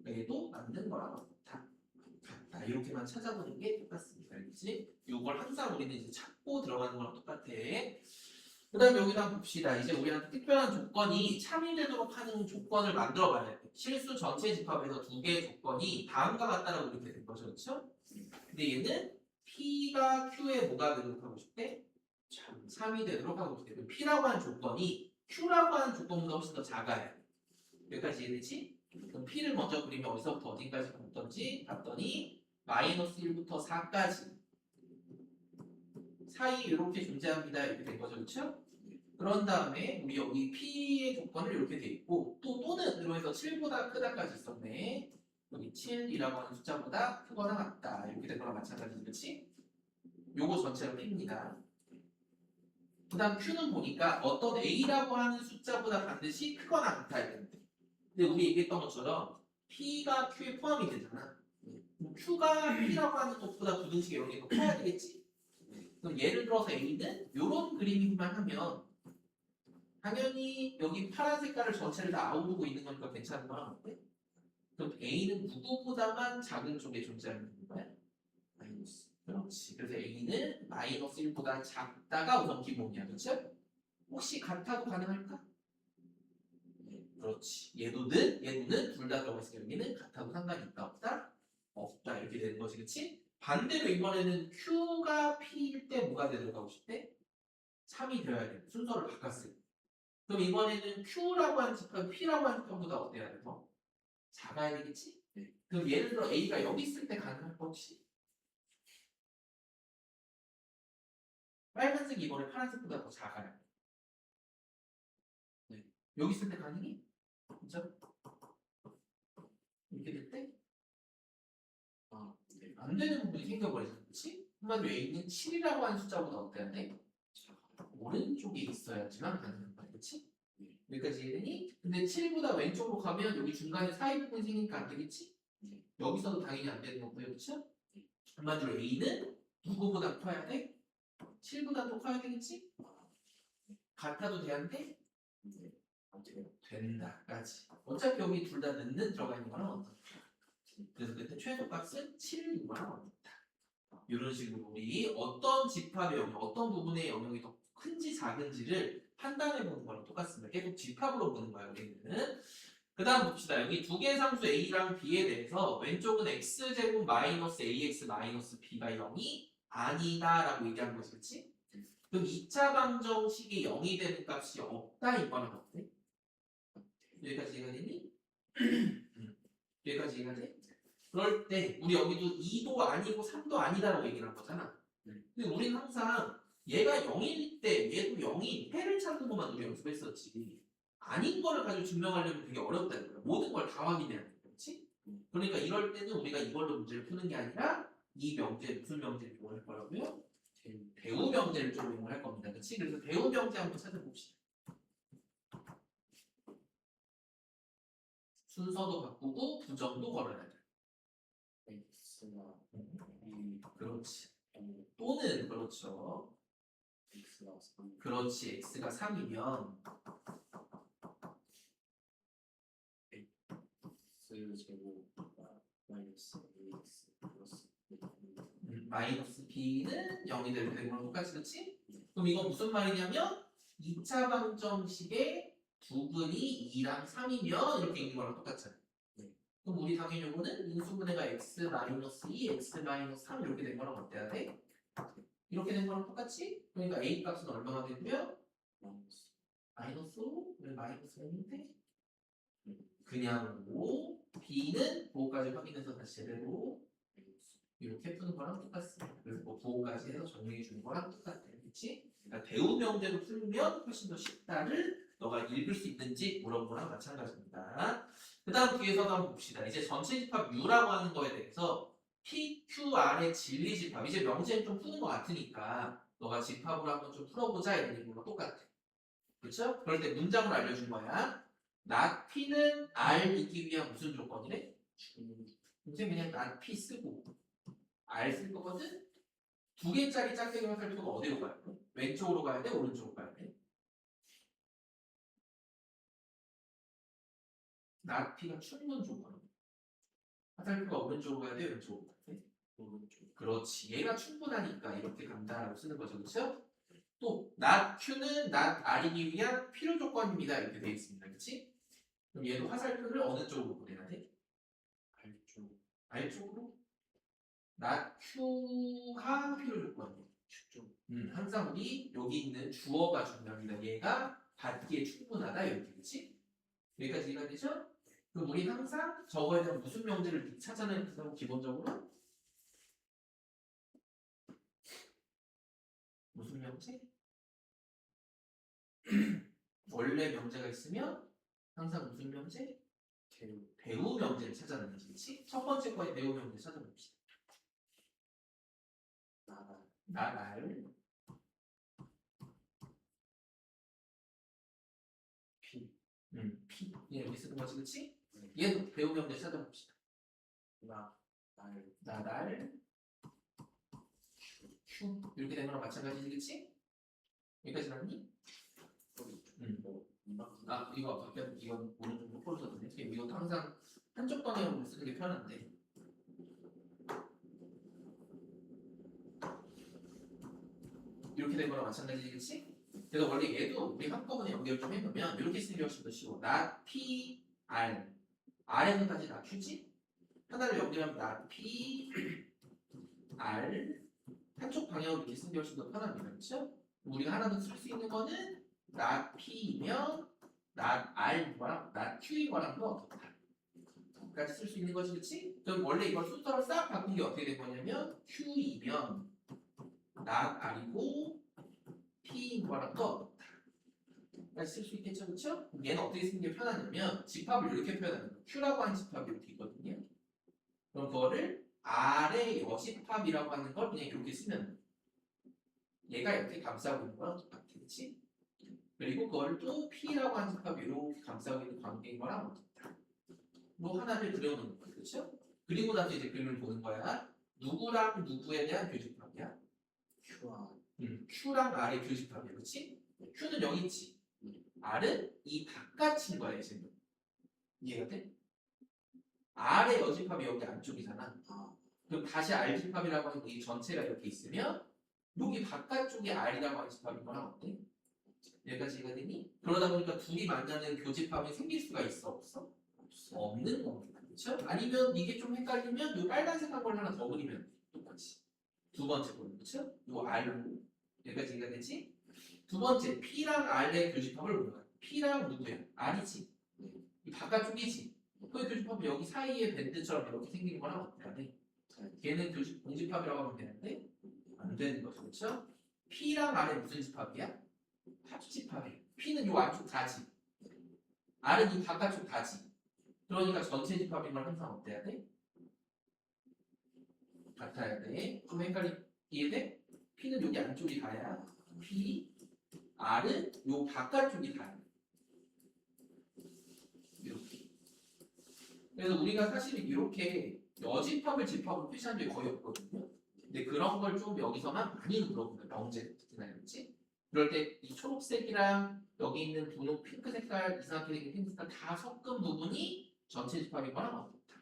얘도 맞는 거랑 같다. 이렇게만 찾아보는 게 똑같습니다. 그렇지? 이걸 항상 우리는 이제 찾고 들어가는 거랑 똑같아. 그 다음에 여기다 한번 봅시다. 이제 우리한테 특별한 조건이 참여되도록 하는 조건을 만들어 봐야 돼. 실수 전체 집합에서 두 개의 조건이 다음과 같다라고 이렇게 된 거죠. 그렇죠? 근데 얘는 P가 Q에 뭐가 되도록 하고 싶대? 3이 되도록 하고 싶대. P라고 하는 조건이 Q라고 하는 조건보다 훨씬 더 작아요. 여기까지 이해되지? 그럼 P를 먼저 그리면 어디서부터 어디까지 봤더니 마이너스 1부터 4까지 사이 이렇게 존재합니다. 이렇게 된 거죠. 그렇죠? 그런 다음에 우리 여기 P의 조건을 이렇게 돼 있고 또는 해서 7보다 크다까지 있었네. 여기 7이라고 하는 숫자보다 크거나 같다. 이렇게 된 거랑 마찬가지지. 그렇지? 요거 전체가 P입니다. 그 다음 Q는 보니까 어떤 A라고 하는 숫자보다 반드시 크거나 같아야 되는데 근데 우리 얘기했던 것처럼 P가 Q에 포함이 되잖아. Q가 P라고 하는 것보다 부등식이 여기 더 커야 되겠지? 그럼 예를 들어서 A는 이런 그림이기만 하면 당연히 여기 파란 색깔을 전체를 다 아우르고 있는 거니까 괜찮은 거랑 어때? 그럼 A는 누구보다만 작은 쪽에 존재하는 거야? 마이너스. 그렇지. 그래서 A는 마이너스 1보다 작다가 우선 기본이야. 그렇죠? 혹시 같아도 가능할까? 그렇지. 얘도는 둘 다 들어가 있으니까 여기는 같아도 상관이 있다 없다? 없다. 이렇게 되는 거지. 그렇지? 반대로 이번에는 Q가 P일 때 뭐가 되도록 하고 싶대? 3이 되어야 돼. 순서를 바꿨을 때. 그럼 이번에는 Q라고 하는 집합, P라고 하는 집합보다 어때야 돼? 더 작아야 되겠지? 그럼 예를 들어 A가 여기 있을 때 가능할 거 혹시? 빨간색이 이번에 파란색보다 더 작아요. 여기 있을 때 가능해? 그죠? 이렇게 될 때? 안 되는 부분이 생겨버리잖아. 그렇지? 한마디로 A는 7이라고 하는 숫자보다 어때야 돼? 오른쪽에 있어야지만 가능한 거야. 그렇지? 여기까지 이해되니? 근데 7보다 왼쪽으로 가면 여기 중간에 사이 부분이 생기니까 안 되겠지? 여기서도 당연히 안 되는 거고요. 그렇죠? 한마디로 A는 누구보다 커야 돼? 7보다 또 커야 되겠지? 같아도 돼야돼? 된다까지. 어차피 여기 둘 다 넣는 들어가 있는 거는 어떻다? 그래서 그때 최소값은 7, 6만 원입니다. 이런 식으로 우리 어떤 집합의 영역, 어떤 부분의 영역이 더 큰지 작은지를 판단해 보는 거랑 똑같습니다. 계속 집합으로 보는 거예요, 우리는. 그 다음 봅시다. 여기 두 개의 상수 A랑 B에 대해서 왼쪽은 X제곱 마이너스 AX 마이너스 B가 0이 아니다라고 얘기한 거지, 그치? 그럼 2차 방정식이 0이 되는 값이 없다 이거는 어때? 여기까지 이해가 되니? 여기까지 이해가 돼? 그럴 때 우리 여기도 2도 아니고 3도 아니다라고 얘기를 한 거잖아. 근데 우리는 항상 얘가 0일 때 얘도 0인 해를 찾는 것만 우리 연습했었지. 아닌 거를 가지고 증명하려면 되게 어렵다는 거야. 모든 걸 다 확인해야 돼. 그렇지? 그러니까 이럴 때는 우리가 이걸로 문제를 푸는 게 아니라 이 명제 무슨 명제를 이용할 거라고요? 대우 명제를 좀 이용할 겁니다. 그렇지? 그래서 대우 명제 한번 찾아봅시다. 순서도 바꾸고 부정도 걸어야 돼. X나 그렇지. 또는 그렇죠. X나 3 그렇지. x가 3이면 X 제곱 마이너스 AX 플러스 마이너스 b는 0이 되는 거랑 똑같이 그렇지? 그럼 이건 무슨 말이냐면 2차 방정식의 부분이 2랑 3이면 이렇게 있는 거랑 똑같잖아요. 그럼 우리 당연히 요거는 인수분해가 x 마이너스 2, x 마이너스 3 이렇게 된 거랑 어때야 돼? 이렇게 된 거랑 똑같이? 그러니까 a 값은 얼마가 되고요? 마이너스 마이너스 5? 왜 마이너스 5인데? 그냥 5, b는 5까지 확인해서 다시 제대로 이렇게 푸는 거랑 똑같습니다. 그래서 뭐 부호까지 해서 정리해 주는 거랑 똑같아요. 그렇지? 그러니까 대우 명제로 풀면 훨씬 더 쉽다를 너가 읽을 수 있는지 물어본 거랑 마찬가지입니다. 그 다음 뒤에서도 한번 봅시다. 이제 전체 집합 U라고 하는 거에 대해서 PQR의 진리 집합. 이제 명제는 좀 푸는 것 같으니까 너가 집합으로 한번 좀 풀어보자 이런 거랑 똑같아. 그렇죠? 그럴 때 문장을 알려준 거야. not P는 R이기 위한 무슨 조건이래? 이제 그냥 not P 쓰고 R 쓸 거거든? 두 개짜리 짝대기 화살표가 어디로 가야 돼? 왼쪽으로 가야 돼? 오른쪽으로 가야 돼? not P가 충분 조건. 화살표가 오른쪽으로 가야 돼? 왼쪽으로 가야 돼? 오른쪽 그렇지. 얘가 충분하니까 이렇게 간다라고 쓰는 거죠. 그렇죠? 또 not Q는 not R이기 위한 필요 조건입니다. 이렇게 돼 있습니다. 그렇지? 그럼 얘도 화살표를 어느 쪽으로 보내야 돼? R쪽 R쪽으로? not Q가 필요 조건이에요. Q쪽 항상 우리 여기 있는 주어가 중요합니다. 얘가 받기에 충분하다. 이렇게 그렇지? 여기까지 이해가 되죠? 그럼 우리 항상 저거에 대한 무슨 명제를 찾아내는 거고 기본적으로? 무슨 명제? 원래 명제가 있으면 항상 무슨 명제? 대우 명제를 찾아내는 거지. 그렇지? 첫 번째 거에 대우 명제 찾아봅시다. 나날 P P 이렇게 쓰는 거지. 그렇지? 얘도 대우 명제 찾아봅시다. 나날 Q 이렇게 된 거랑 마찬가지지. 그렇지? 여기까지 맞니? 아 이거 바뀌었 이건 오른쪽으로 풀어줬네. 이거 항상 한쪽 방향으로 쓰는 게 편한데. 이렇게 된 거랑 마찬가지겠지? 그래서 원래 얘도 우리 한꺼번에 연결 좀 해놓으면 이렇게 쓰는 게 훨씬 더 쉬워. not P R R에서 다시 not Q지? 하나를 연결하면 not P R 한쪽 방향으로 이렇게 쓰는 게 훨씬 더 편합니다. 그렇죠? 우리가 하나 더 쓸 수 있는 거는 not P이면 not R이거랑 not Q이거랑도 어떻다. 까지 쓸 수 있는 거지, 그렇지? 그럼 원래 이걸 순서를 싹 바꾼 게 어떻게 된 거냐면 Q이면 not R이고 P인 거랑도 어떻다. 까지 쓸 수 있겠죠, 그렇죠? 얘는 어떻게 쓰는 게 편하냐면 집합을 이렇게 표현하는 거예요. Q라고 하는 집합이 이렇게 있거든요. 그럼 그거를 R의 여집합이라고 하는 걸 그냥 이렇게 쓰면 돼요. 얘가 이렇게 감싸고 있는 거랑 똑같아, 그렇지? 그리고 그걸 또 P라고 하는 집합이 이렇게 감싸고 있는 관계인 거랑 어떻다. 뭐 하나를 그려놓는 거야, 그렇죠? 그리고 나서 이제 그림을 보는 거야. 누구랑 누구에 대한 교집합이야? Q랑 R의 교집합이야, 그렇지? Q는 여기 있지. R은 이 바깥인 거야, 지금. 이해가 돼? R의 여집합이 여기 안쪽이잖아. 그럼 다시 R 집합이라고 하는 이 전체가 이렇게 있으면 여기 바깥쪽에 R이라고 하는 집합인 거랑 어때? 여기까지 이해가 되니? 그러다 보니까 둘이 만나는 교집합이 생길 수가 있어 없어? 없는 겁니다. 그렇죠? 아니면 이게 좀 헷갈리면 요 빨간색 한 걸 하나 더 그리면 돼. 똑같이. 두 번째 거 그렇죠? 요 R로 여기까지 이해가 되지? 두 번째 P랑 R의 교집합을 보는 거야. P랑 누구야? R이지. 이 바깥쪽이지. 그 교집합은 여기 사이에 밴드처럼 이렇게 생기는 거랑 어떻게 하네? 걔는 공집합이라고 하면 되는데 안 되는 거죠. 그렇죠? P랑 R의 무슨 집합이야? 합집합이에요. P는 요 안쪽 다지. R은 이 바깥쪽 다지. 그러니까 전체 집합인 걸 항상 어때야 돼? 같아야 돼. 좀 이해돼? P는 여기 안쪽이 다야. P, R은 요 바깥쪽이 다야. 이렇게. 그래서 우리가 사실 이렇게 여집합을 집합으로 표시한 적이 거의 없거든요. 근데 그런 걸 좀 여기서만 많이 물어보는 명제 특히나 그렇지? 그럴 때 이 초록색이랑 여기 있는 분홍 핑크 색깔 이상하게 생긴 핑크 색깔 다 섞은 부분이 전체 집합인 거랑 어떻다.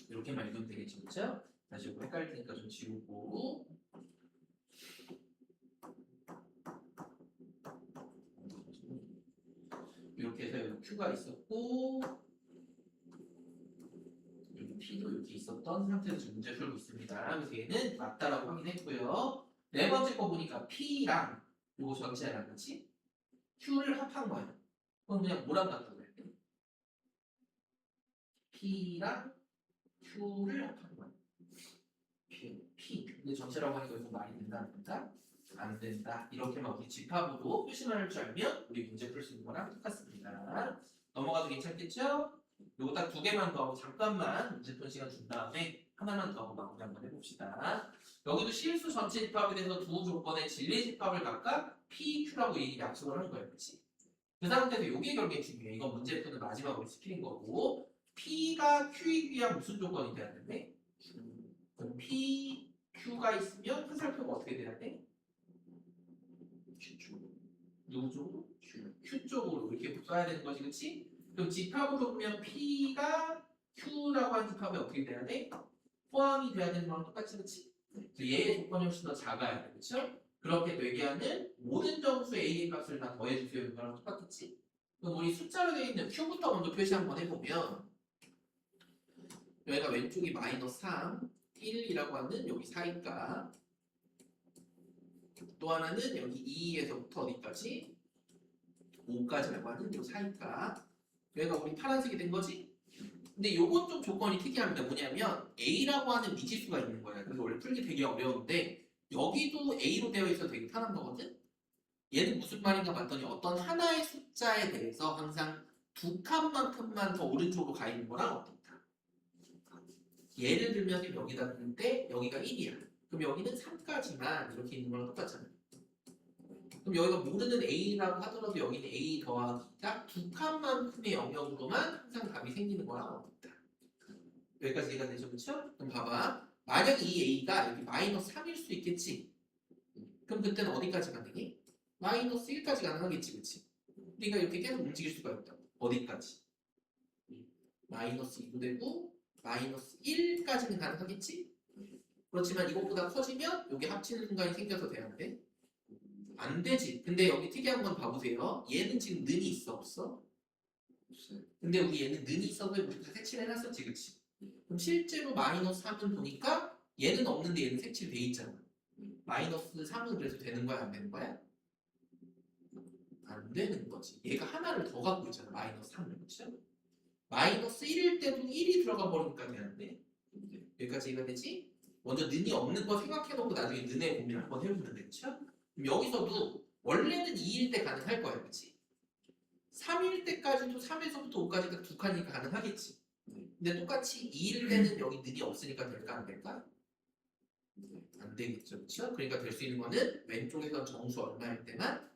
이렇게만 읽으면 되겠죠, 그렇죠? 다시 이거 헷갈릴 테니까 좀 지우고 이렇게 해서 여기 Q가 있었고 여기 P도 이렇게 있었던 상태에서 지금 문제 풀고 있습니다. 그래서 얘는 맞다라고 확인했고요. 네 번째 거 보니까 P랑 요거 전체랑 같이 Q를 합한 거예요. 그럼 그냥 뭐랑 같다고 해야 돼? P랑 Q를 합한 거예요. P. 근데 전체라고 하니까 여기서 말이 된다 안 된다? 안 된다. 이렇게만 우리 집합으로 표시만 할 줄 알면 우리 문제 풀 수 있는 거랑 똑같습니다. 넘어가도 괜찮겠죠? 요거 딱 두 개만 더 하고 잠깐만 문제 푸는 시간 준 다음에 하나만 더 하고 마무리 한번 해봅시다. 여기도 실수 전체 집합에 대해서 두 조건의 진리 집합을 각각 P, Q라고 이 약속을 한 거예요. 그렇지? 그 상태에서 요게 결국에 중요해. 이건 문제 푸는 마지막으로 시키는 거고 P가 Q이기 위한 무슨 조건이 돼야 되는데? 그럼 P, Q가 있으면 화살표가 어떻게 돼야 돼? Q 쪽으로. 누구 쪽으로? Q 쪽으로 이렇게 써야 되는 거지, 그렇지? 그럼 집합으로 보면 P가 Q라고 하는 집합이 어떻게 돼야 돼? 포함이 돼야 되는 거랑 똑같이, 그렇지? 얘의 조건이 훨씬 더 작아야 돼, 그렇죠? 그렇게 되게 하는 모든 정수 A의 값을 다 더해주세요. 이거랑 똑같겠지? 그럼 우리 숫자로 되어 있는 Q부터 먼저 표시 한번 해보면 여기가 왼쪽이 마이너스 3, 1이라고 하는 여기 사이가 또 하나는 여기 2에서부터 어디까지? 5까지라고 하는 요 사이가 여기가 우리 파란색이 된 거지? 근데 요건 좀 조건이 특이합니다. 뭐냐면 A라고 하는 미지수가 있는 거야. 그래서 원래 풀기 되게 어려운데 여기도 A로 되어 있어서 되게 편한 거거든? 얘는 무슨 말인가 봤더니 어떤 하나의 숫자에 대해서 항상 두 칸만큼만 더 오른쪽으로 가 있는 거랑 어떻다. 예를 들면 여기다 두는데 여기가 1이야. 그럼 여기는 3까지만 이렇게 있는 거랑 똑같잖아. 그럼 여기가 모르는 A라고 하더라도 여기는 A 더하기가 두 칸만큼의 영역으로만 항상 답이 생기는 거랑 어떻다. 여기까지 이해가 되죠? 그렇죠? 그럼 봐봐. 만약 이 A가 여기 마이너스 3일 수 있겠지? 그럼 그때는 어디까지 가능해? 마이너스 1까지 가능하겠지, 그치? 우리가 이렇게 계속 움직일 수가 있다. 어디까지? 마이너스 2도 되고 마이너스 1까지는 가능하겠지? 그렇지만 이것보다 커지면 여기 합치는 순간이 생겨서 되는데 안 되지. 근데 여기 특이한 건 봐보세요. 얘는 지금 는이 있어 없어? 근데 우리 얘는 는이 있어서 우리 다 색칠을 해놨었지, 그치? 그럼 실제로 마이너스 3은 보니까 얘는 없는데 얘는 색칠돼 있잖아. 마이너스 3은 그래서 되는 거야 안 되는 거야? 안 되는 거지. 얘가 하나를 더 갖고 있잖아. 마이너스 3을. 그렇죠? 마이너스 1일 때도 1이 들어가 버리니까 되는데 여기까지 이해가 되지? 먼저 는이 없는 거 생각해놓고 나중에 는의 고민을 한번 해보면 되죠? 그럼 여기서도 원래는 2일 때 가능할 거야. 그치? 3일 때까지도 3에서부터 5까지 딱 두 칸이니까 가능하겠지. 근데 똑같이 2일 때는 여기 는이 없으니까 될까 안 될까? 안 되겠죠. 그렇죠? 그러니까 될 수 있는 거는 왼쪽에서 정수 얼마일 때만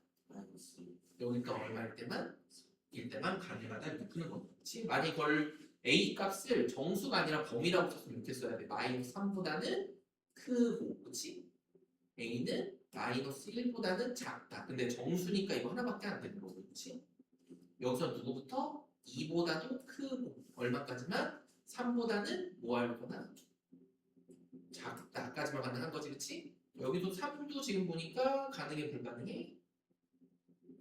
여기가 얼마일 때만 일 때만 가능하다 이렇게 푸는 거지. 만약 이걸 A 값을 정수가 아니라 범위라고 썼으면 이렇게 써야 돼. 마이너스 3보다는 크고, 그렇지? A는 마이너스 1보다는 작다. 근데 정수니까 이거 하나밖에 안 되는 거고, 그렇지? 여기서 누구부터? 2보다도 크고 얼마까지만? 3보다는 뭐 할거나 작다까지만 가능한 거지, 그치? 여기도 3도 지금 보니까 가능해, 불가능해?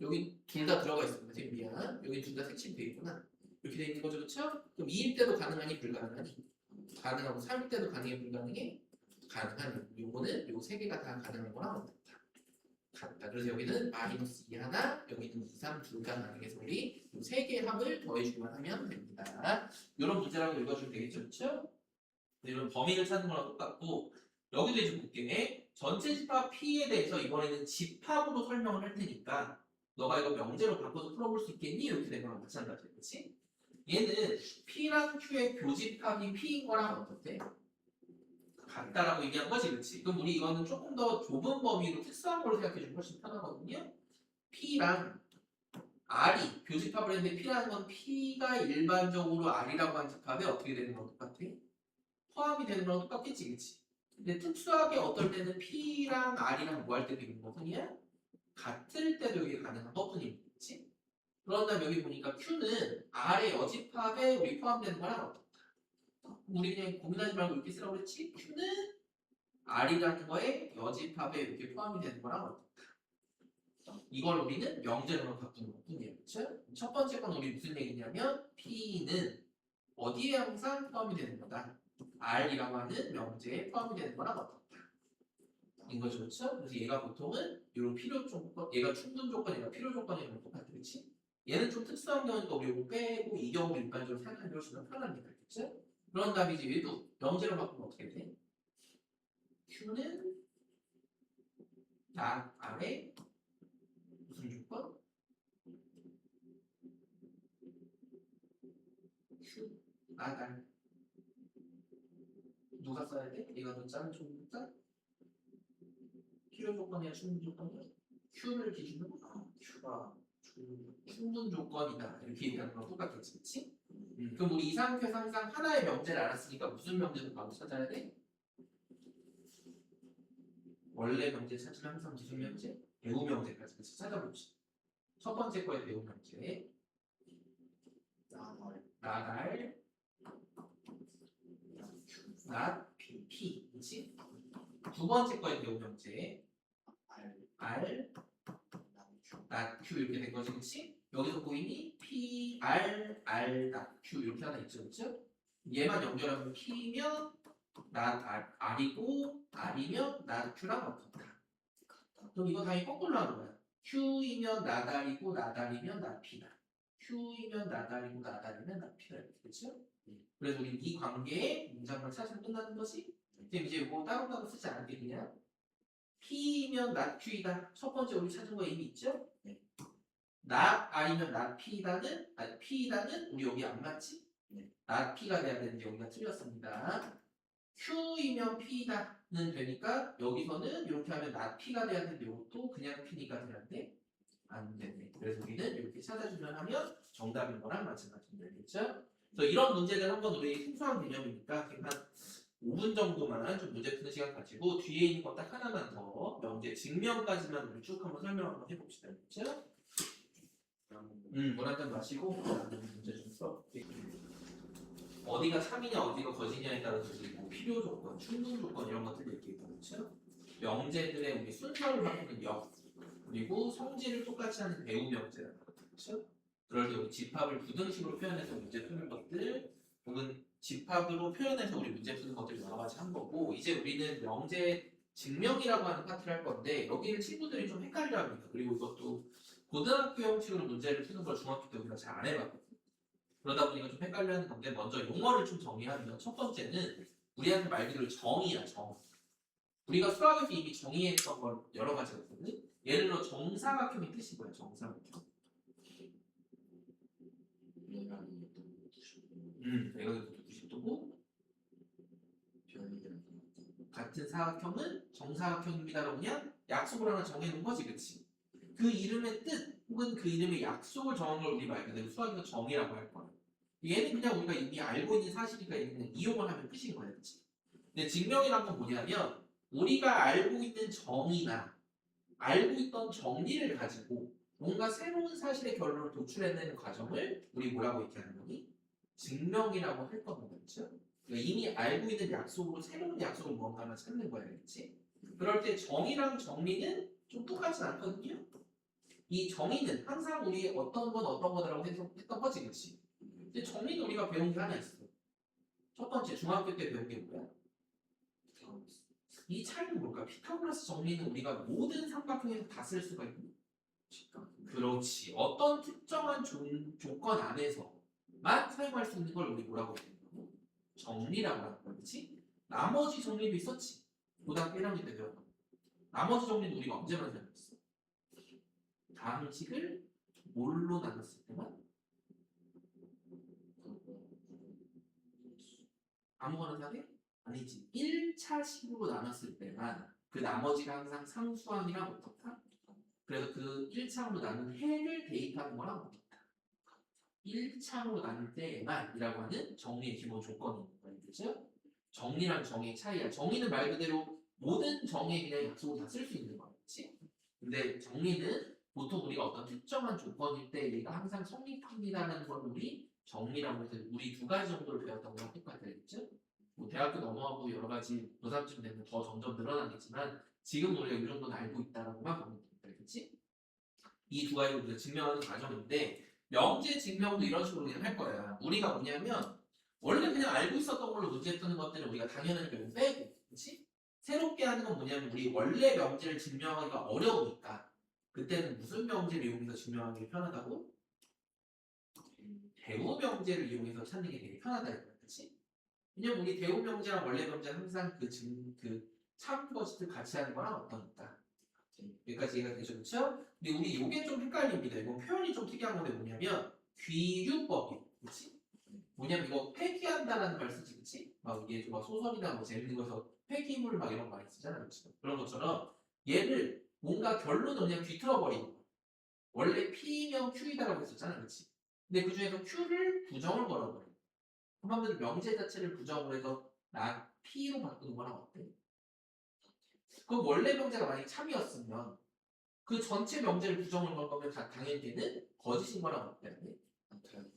여기 둘 다 들어가 있습니다. 지금 미안. 여기 둘 다 색칠돼 있구나. 이렇게 돼 있는 거죠, 그쵸? 그럼 2일 때도 가능하니, 불가능하니? 가능하고 3일 때도 가능해, 불가능해? 가능하니. 요거는 요 세 개가 다 가능한 거랑 어떻다? 같다. 그래서 여기는 마이너스 2 하나, 여기는 2, 3 둘 다 가능해서 우리 요 세 개의 합을 더해주기만 하면 됩니다. 이런 문제라고 읽어주면 되겠죠, 그쵸? 이런 범위를 찾는 거랑 똑같고, 여기도 이제 볼게. 전체 집합 P에 대해서 이번에는 집합으로 설명을 할 테니까 너가 이거 명제로 바꿔서 풀어볼 수 있겠니? 이렇게 된 거랑 마찬가지야, 그렇지? 얘는 P랑 Q의 교집합이 P인 거랑 어떻대? 같다라고 얘기한 거지, 그렇지? 그럼 우리 이거는 조금 더 좁은 범위로 특수한 걸로 생각해주면 훨씬 편하거든요. P랑 R이 교집합을 했는데 P라는 건 P가 일반적으로 R이라고 한 집합에 어떻게 되는 건 똑같아? 포함이 되는 거랑 똑같겠지, 그치? 근데 특수하게 어떨 때는 P랑 R이랑 뭐 할 때도 있는 거군요? 같을 때도 이게 가능한 것뿐이지, 그치? 그런 다음 여기 보니까 Q는 R의 여집합에 우리 포함되는 거랑 어떻다? 우리 그냥 고민하지 말고 이렇게 쓰라고 그랬지? Q는 R이라는 거에 여집합에 이렇게 포함이 되는 거랑 어떻다? 이걸 우리는 명제로만 바꾸는 것뿐이에요, 그쵸? 첫 번째 건 우리 무슨 얘기냐면 P는 어디에 항상 포함이 되는 거다? R이라고 하는 명제에 포함이 되는 거랑 어떻다? 인 거죠, 그렇죠? 그래서 얘가 보통은 이런 필요 조건, 얘가 충분 조건, 얘가 필요 조건이랑 똑같아, 그렇지? 얘는 좀 특수한 경우니까 우리 이거 빼고 이 경우 일반적으로 생각하는 게 훨씬 더 편합니다, 그렇죠? 그런 다음에 이제 얘도 명제로 바꾸면 어떻게 돼? Q는 나 아래 무슨 조건? Q 나달 누가 써야 돼? 얘가 더 짜는 조건일까? 필요 조건이야, 충분 조건이야? Q를 기준으로 Q가 충분 조건이다 이렇게 얘기하는 거랑 똑같겠지, 그치? 그럼 우리 이상표에서 항상 하나의 명제를 알았으니까 무슨 명제도 바로 찾아야 돼? 원래 명제 찾으면 항상 무슨 명제? 배우 명제까지 같이 찾아봅시다. 첫 번째 거에 배우 명제 나달 나 P 그치? 두 번째 거에 배우 명제 R 나 Q 이렇게 된 거지, 그치? 여기서 보이니? P, R, 나 Q 이렇게 하나 있죠, 그쵸? 얘만 연결하면 P면 나 R이고 R이면 나 Q랑 어떻다. 그럼 이거 당연히 거꾸로 하는 거야. Q이면 나달이고 나달이면 나 P다. Q이면 나달이고 나달이면 나 P다. 그렇죠? 그래서 우리 이 관계의 문장만 찾으면 끝나는 거지. 그럼 이제 이거 따로따로 쓰지 않을게 그냥. P면 나 Q이다. 첫 번째 우리 찾은 거 이미 있죠? 나 R이면 나 P다는 아니 P다는 우리 여기 안 맞지? 나 P가 돼야 되는데 여기가 틀렸습니다. Q이면 P다는 되니까 여기서는 이렇게 하면 나 P가 돼야 되는데 이것도 그냥 P니까 되는데 안 되네. 그래서 우리는 이렇게 찾아주면 하면 정답인 거랑 마찬가지입니다. 그렇죠? 그래서 이런 문제들 한번 우리 순수한 개념이니까 한 5분 정도만 좀 문제 푸는 시간 가지고 뒤에 있는 거 딱 하나만 더 명제 증명까지만 우리 쭉 한번 설명 한번 해봅시다. 그렇죠? 물 한 잔 마시고 문제 좀 써. 어디가 3이냐 어디가 거짓냐에 따라서 뭐 필요 조건, 충분 조건 이런 것들 얘기해요. 그렇죠? 명제들의 우리 순서를 바꾸는 역 그리고 성질을 똑같이 하는 배우 명제라는 거. 그렇죠? 그럴 때 우리 집합을 부등식으로 표현해서 문제 푸는 것들 혹은 집합으로 표현해서 우리 문제 푸는 것들 여러 가지 한 거고 이제 우리는 명제 증명이라고 하는 파트를 할 건데 여기를 친구들이 좀 헷갈려 합니다. 그리고 이것도 고등학교 형식으로 문제를 푸는 걸 중학교 때 우리가 잘 안 해봤거든요. 그러다 보니까 좀 헷갈려하는 건데 먼저 용어를 좀 정의하면 첫 번째는 우리한테 말 그대로 정의야 정. 우리가 수학에서 이미 정의했던 걸 여러 가지가 있거든요. 예를 들어 정사각형의 뜻이 뭐야 정사각형? 내각이 90도고 같은 사각형은 정사각형입니다라고 그냥 약속을 하나 정해놓은 거지, 그치? 그 이름의 뜻 혹은 그 이름의 약속을 정한 걸 우리 말 그대로 수학에서 정의라고 할 거야. 얘는 그냥 우리가 이미 알고 있는 사실이니까 얘는 그냥 이용을 하면 끝인 거야, 그치? 근데 증명이란 건 뭐냐면 우리가 알고 있는 정의나 알고 있던 정리를 가지고 뭔가 새로운 사실의 결론을 도출해내는 과정을 우리 뭐라고 얘기하는 거니? 증명이라고 할 거면 그렇죠? 그러니까 이미 알고 있는 약속으로 새로운 약속을 뭔가 하나 찾는 거야, 그렇지? 그럴 때 정의랑 정리는 좀 똑같진 않거든요. 이 정의는 항상 우리 어떤 건 어떤 거라고 했던 거지, 그렇지? 근데 정의는 우리가 배운 게 하나 있어. 첫 번째 중학교 때 배운 게 뭐야? 이 차이는 뭘까? 피타고라스 정리는 우리가 모든 삼각형에서 다 쓸 수가 있는. 그렇지. 어떤 특정한 조건 안에서만 사용할 수 있는 걸 우리 뭐라고 부르는 정리라고 하는 거야, 그렇지? 나머지 정리도 있었지. 고등학교 1학년 때 배웠던 거. 나머지 정리는 우리가 언제만 사용했어? 다항식을 뭘로 나눴을 때만? 아무거나 사게? 아니지. 1차식으로 나눴을 때만 그 나머지가 항상 상수항이랑 어떻다? 그래서 그 1차로 나눈 해를 대입하는 거랑 어떻다? 1차로 나눌 때만이라고 하는 정리의 기본 조건이 있는 거예요. 그렇죠? 정리랑 정의의 차이야. 정의는 말 그대로 모든 정의에 그냥 약속을 다 쓸 수 있는 거야. 그렇지? 근데 정리는 보통 우리가 어떤 특정한 조건일 때 얘가 항상 성립합니다라는 걸 우리 정리라고 해서 우리 두 가지 정도를 배웠던 거랑 똑같아요. 그렇죠? 뭐 대학교 넘어가고 여러 가지 고3쯤 되면 더 점점 늘어나겠지만 지금 우리가 이 정도는 알고 있다라고만 보면 됩니다. 그렇지? 이 두 가지를 우리가 증명하는 과정인데 명제 증명도 이런 식으로 그냥 할 거야. 우리가 뭐냐면 원래 그냥 알고 있었던 걸로 문제 푸는 것들은 우리가 당연하니까 이거 빼고, 그렇지? 새롭게 하는 건 뭐냐면 우리 원래 명제를 증명하기가 어려우니까 그때는 무슨 명제를 이용해서 증명하기 편하다고? 대우 명제를 이용해서 찾는 게 되게 편하다 이거야, 그렇지? 왜냐면 우리 대우 명제랑 원래 명제는 항상 그 참거짓을 같이 하는 거랑 어떠니까. 여기까지 이해가 되죠, 그렇죠? 근데 우리 이게 좀 헷갈립니다. 이건 표현이 좀 특이한 건데 뭐냐면 귀유법이에요, 그렇지? 뭐냐면 이거 폐기한다라는 말 쓰지, 그치? 막 이게 막 소설이나 뭐 재밌는 거에서 폐기물 막 이런 거 많이 쓰잖아, 그치? 그런 것처럼 얘를 뭔가 결론을 그냥 뒤틀어버리는 거야. 원래 P면 Q이다라고 했었잖아, 그치? 근데 그 중에서 Q를 부정을 걸어버려. 한번은 명제 자체를 부정을 해서 나 P로 바꾸는 거랑 어때? 그럼 원래 명제가 만약에 참이었으면 그 전체 명제를 부정을 걸 거면 당연히 걔는 거짓인 거랑 어때?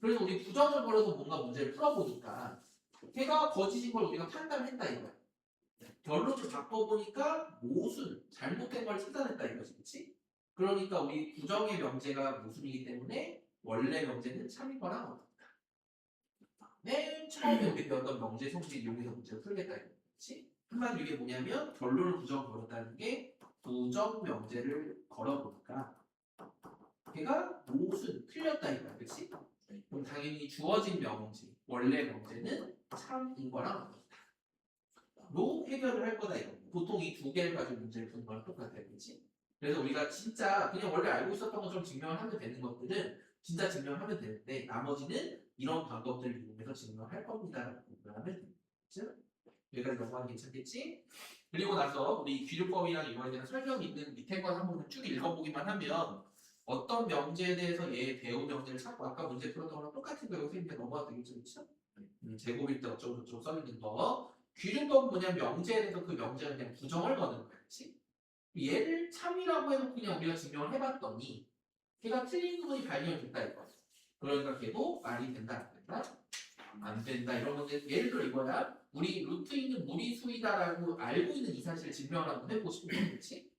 그래서 우리 부정을 걸어서 뭔가 문제를 풀어보니까 걔가 거짓인 걸 우리가 판단했다 이거야. 결론을 바꿔보니까 모순, 잘못된 걸 찾아냈다 이거지, 그치? 그러니까 우리 부정의 명제가 모순이기 때문에 원래 명제는 참인 거랑 어떻다. 맨 처음에 우리 배웠던 명제 성질 이용해서 문제를 풀겠다 이거지. 한마디로 이게 뭐냐면 결론을 부정 걸었다는 게 부정 명제를 걸어보니까 걔가 모순, 틀렸다 이거야, 그치? 그럼 당연히 주어진 명제, 원래 명제는 참인 거랑 어떻다. 로 해결을 할 거다 이거. 보통 이 두 개를 가지고 문제를 푸는 거랑 똑같아요, 그치? 그래서 우리가 진짜 그냥 원래 알고 있었던 것처럼 증명을 하면 되는 것들은 진짜 증명을 하면 되는데 나머지는 이런 방법들을 이용해서 증명할 겁니다라고 하면 되죠. 여기까지 넘어가면 괜찮겠지? 그리고 나서 우리 귀류법이랑 이거에 대한 설명이 있는 밑에 건 한번 쭉 읽어보기만 하면 어떤 명제에 대해서 얘 대우 명제를 찾고 아까 문제 풀었던 거랑 똑같은 거 여기서 이제 넘어가도 되겠죠, 그렇죠? 제곱일 때 어쩌고 저쩌고 써있는 거. 귀류법은 뭐냐면 명제에 대해서 그 명제는 그냥 부정을 거는 거야, 그렇지? 얘를 참이라고 해놓고 그냥 우리가 증명을 해봤더니 걔가 틀린 부분이 발견됐다 이거야. 그러니까 걔도 말이 된다 안 된다? 안 된다 이런 건데 예를 들어 이거야. 우리 루트 있는 무리수이다라고 알고 있는 이 사실을 증명을 한번 해보고 싶은 거겠지?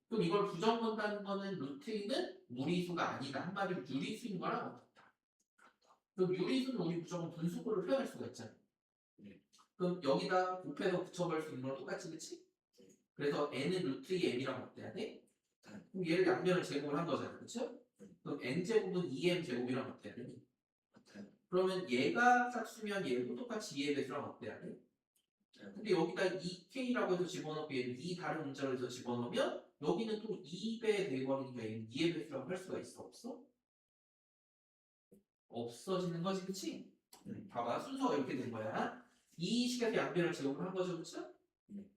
그럼 이걸 부정 건다는 거는 루트 있는 무리수가 아니다. 한마디로 유리수인 거랑 어떻다. 그럼 유리수는 우리 무조건 분수구를 표현할 수가 있잖아. 그럼 여기다 곱해서 붙여볼 수 있는 거랑 똑같이 그치? 그래서 n은 루트 2m이랑 어때야 돼? 그럼 얘를 양면을 제곱을 한 거잖아. 그쵸? 그럼 n제곱은 2m 제곱이랑 어때야 되니? 그러면 얘가 짝수면 얘도 똑같이 2의 배수랑 어때야 돼? 근데 여기다 2k라고 해서 집어넣고 얘는 2 다른 문자로 해서 집어넣으면 여기는 또 2배 돼버리니까 얘는 2의 배수라고 할 수가 있어? 없어? 없어지는 거지, 그치? 봐봐, 순서가 이렇게 된 거야. 이 식에서 양변을 제곱을 한 거죠, 그쵸?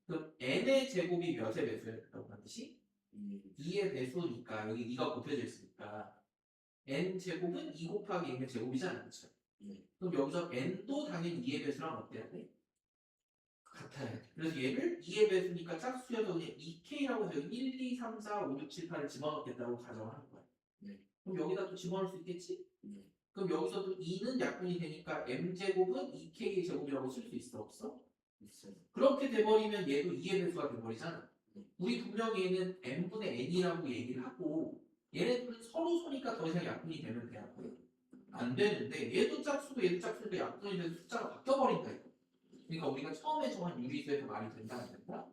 그럼 n의 제곱이 몇의 배수였다고 하듯이 2의 배수니까 여기 2가 곱해져 있으니까 n 제곱은 2 곱하기 n의 제곱이잖아, 그쵸? 그럼 여기서 n도 당연히 2의 배수랑 어때야 돼? 같아야 돼. 그래서 얘를 2의 배수니까 짝수여서 그냥 2k라고 해서 1, 2, 3, 4, 5, 6, 7, 8을 집어넣겠다고 가정을 하는 거야. 그럼 여기다 또 집어넣을 수 있겠지? 그럼 여기서도 2는 약분이 되니까 m제곱은 2k의 제곱이라고 쓸 수 있어 없어? 있어요. 그렇게 돼버리면 얘도 2의 배수가 돼버리잖아. 우리 분명히 얘는 m분의 n이라고 얘기를 하고 얘네들은 서로 소니까 더 이상 약분이 되면 돼야 돼. 안 되는데 얘도 짝수고 얘도 짝수니까 약분이 돼서 숫자가 바뀌어버린다 이거. 그러니까 우리가 처음에 정한 유리수에서 말이 된다 안 된다?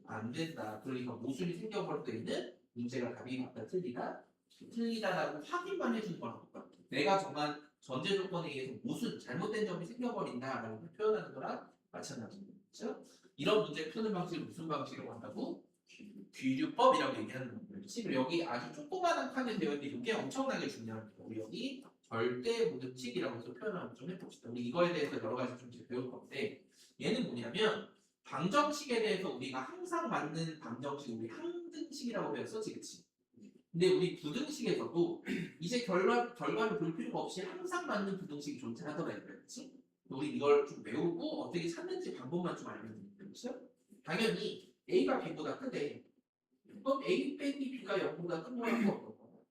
안 된다. 그러니까 모순이 생겨버릴 때는 문제가 답이 맞다 틀리다? 틀리다라고 확인만 해주는 거랑 똑같아. 내가 정한 전제 조건에 의해서 모순 잘못된 점이 생겨버린다라고 표현하는 거랑 마찬가지인 거죠. 이런 문제 푸는 방식을 무슨 방식이라고 한다고? 귀류법이라고 얘기하는 거예요. 그렇지? 그리고 여기 아주 조그마한 칸에 되어 있는데 이게 엄청나게 중요한 거예요. 우리 여기 절대 무등식이라고 해서 표현을 한번 좀 해봅시다. 우리 이거에 대해서 여러 가지 좀 이제 배울 건데 얘는 뭐냐면 방정식에 대해서 우리가 항상 맞는 방정식 우리 항등식이라고 배웠었지, 그치? 근데 우리 부등식에서도 이제 결과를 볼 필요가 없이 항상 맞는 부등식이 존재하더라 이거야, 그치? 우리 이걸 좀 외우고 어떻게 찾는지 방법만 좀 알면 되는 거죠. 당연히 A가 B보다 크대. 그럼 A 빼기 B가 0보다 큰 거랑 어떤 거?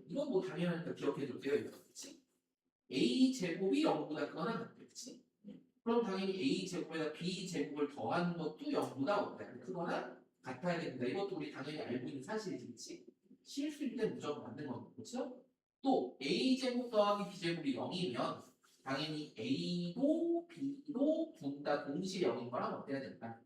이건 뭐 당연하니까 기억해도 돼요, 이거, 그치? A 제곱이 0보다 크거나 같대, 그치? 그럼 당연히 A 제곱에다 B 제곱을 더하는 것도 0보다 없다. 크거나 같아야 됩니다. 이것도 우리 당연히 알고 있는 사실이지, 그치? 실수일 때 무조건 맞는 겁니다, 그렇죠? 또 A 제곱 더하기 B 제곱이 0이면 당연히 A도 B도 둘 다 동시에 0인 거랑 어때야 된다.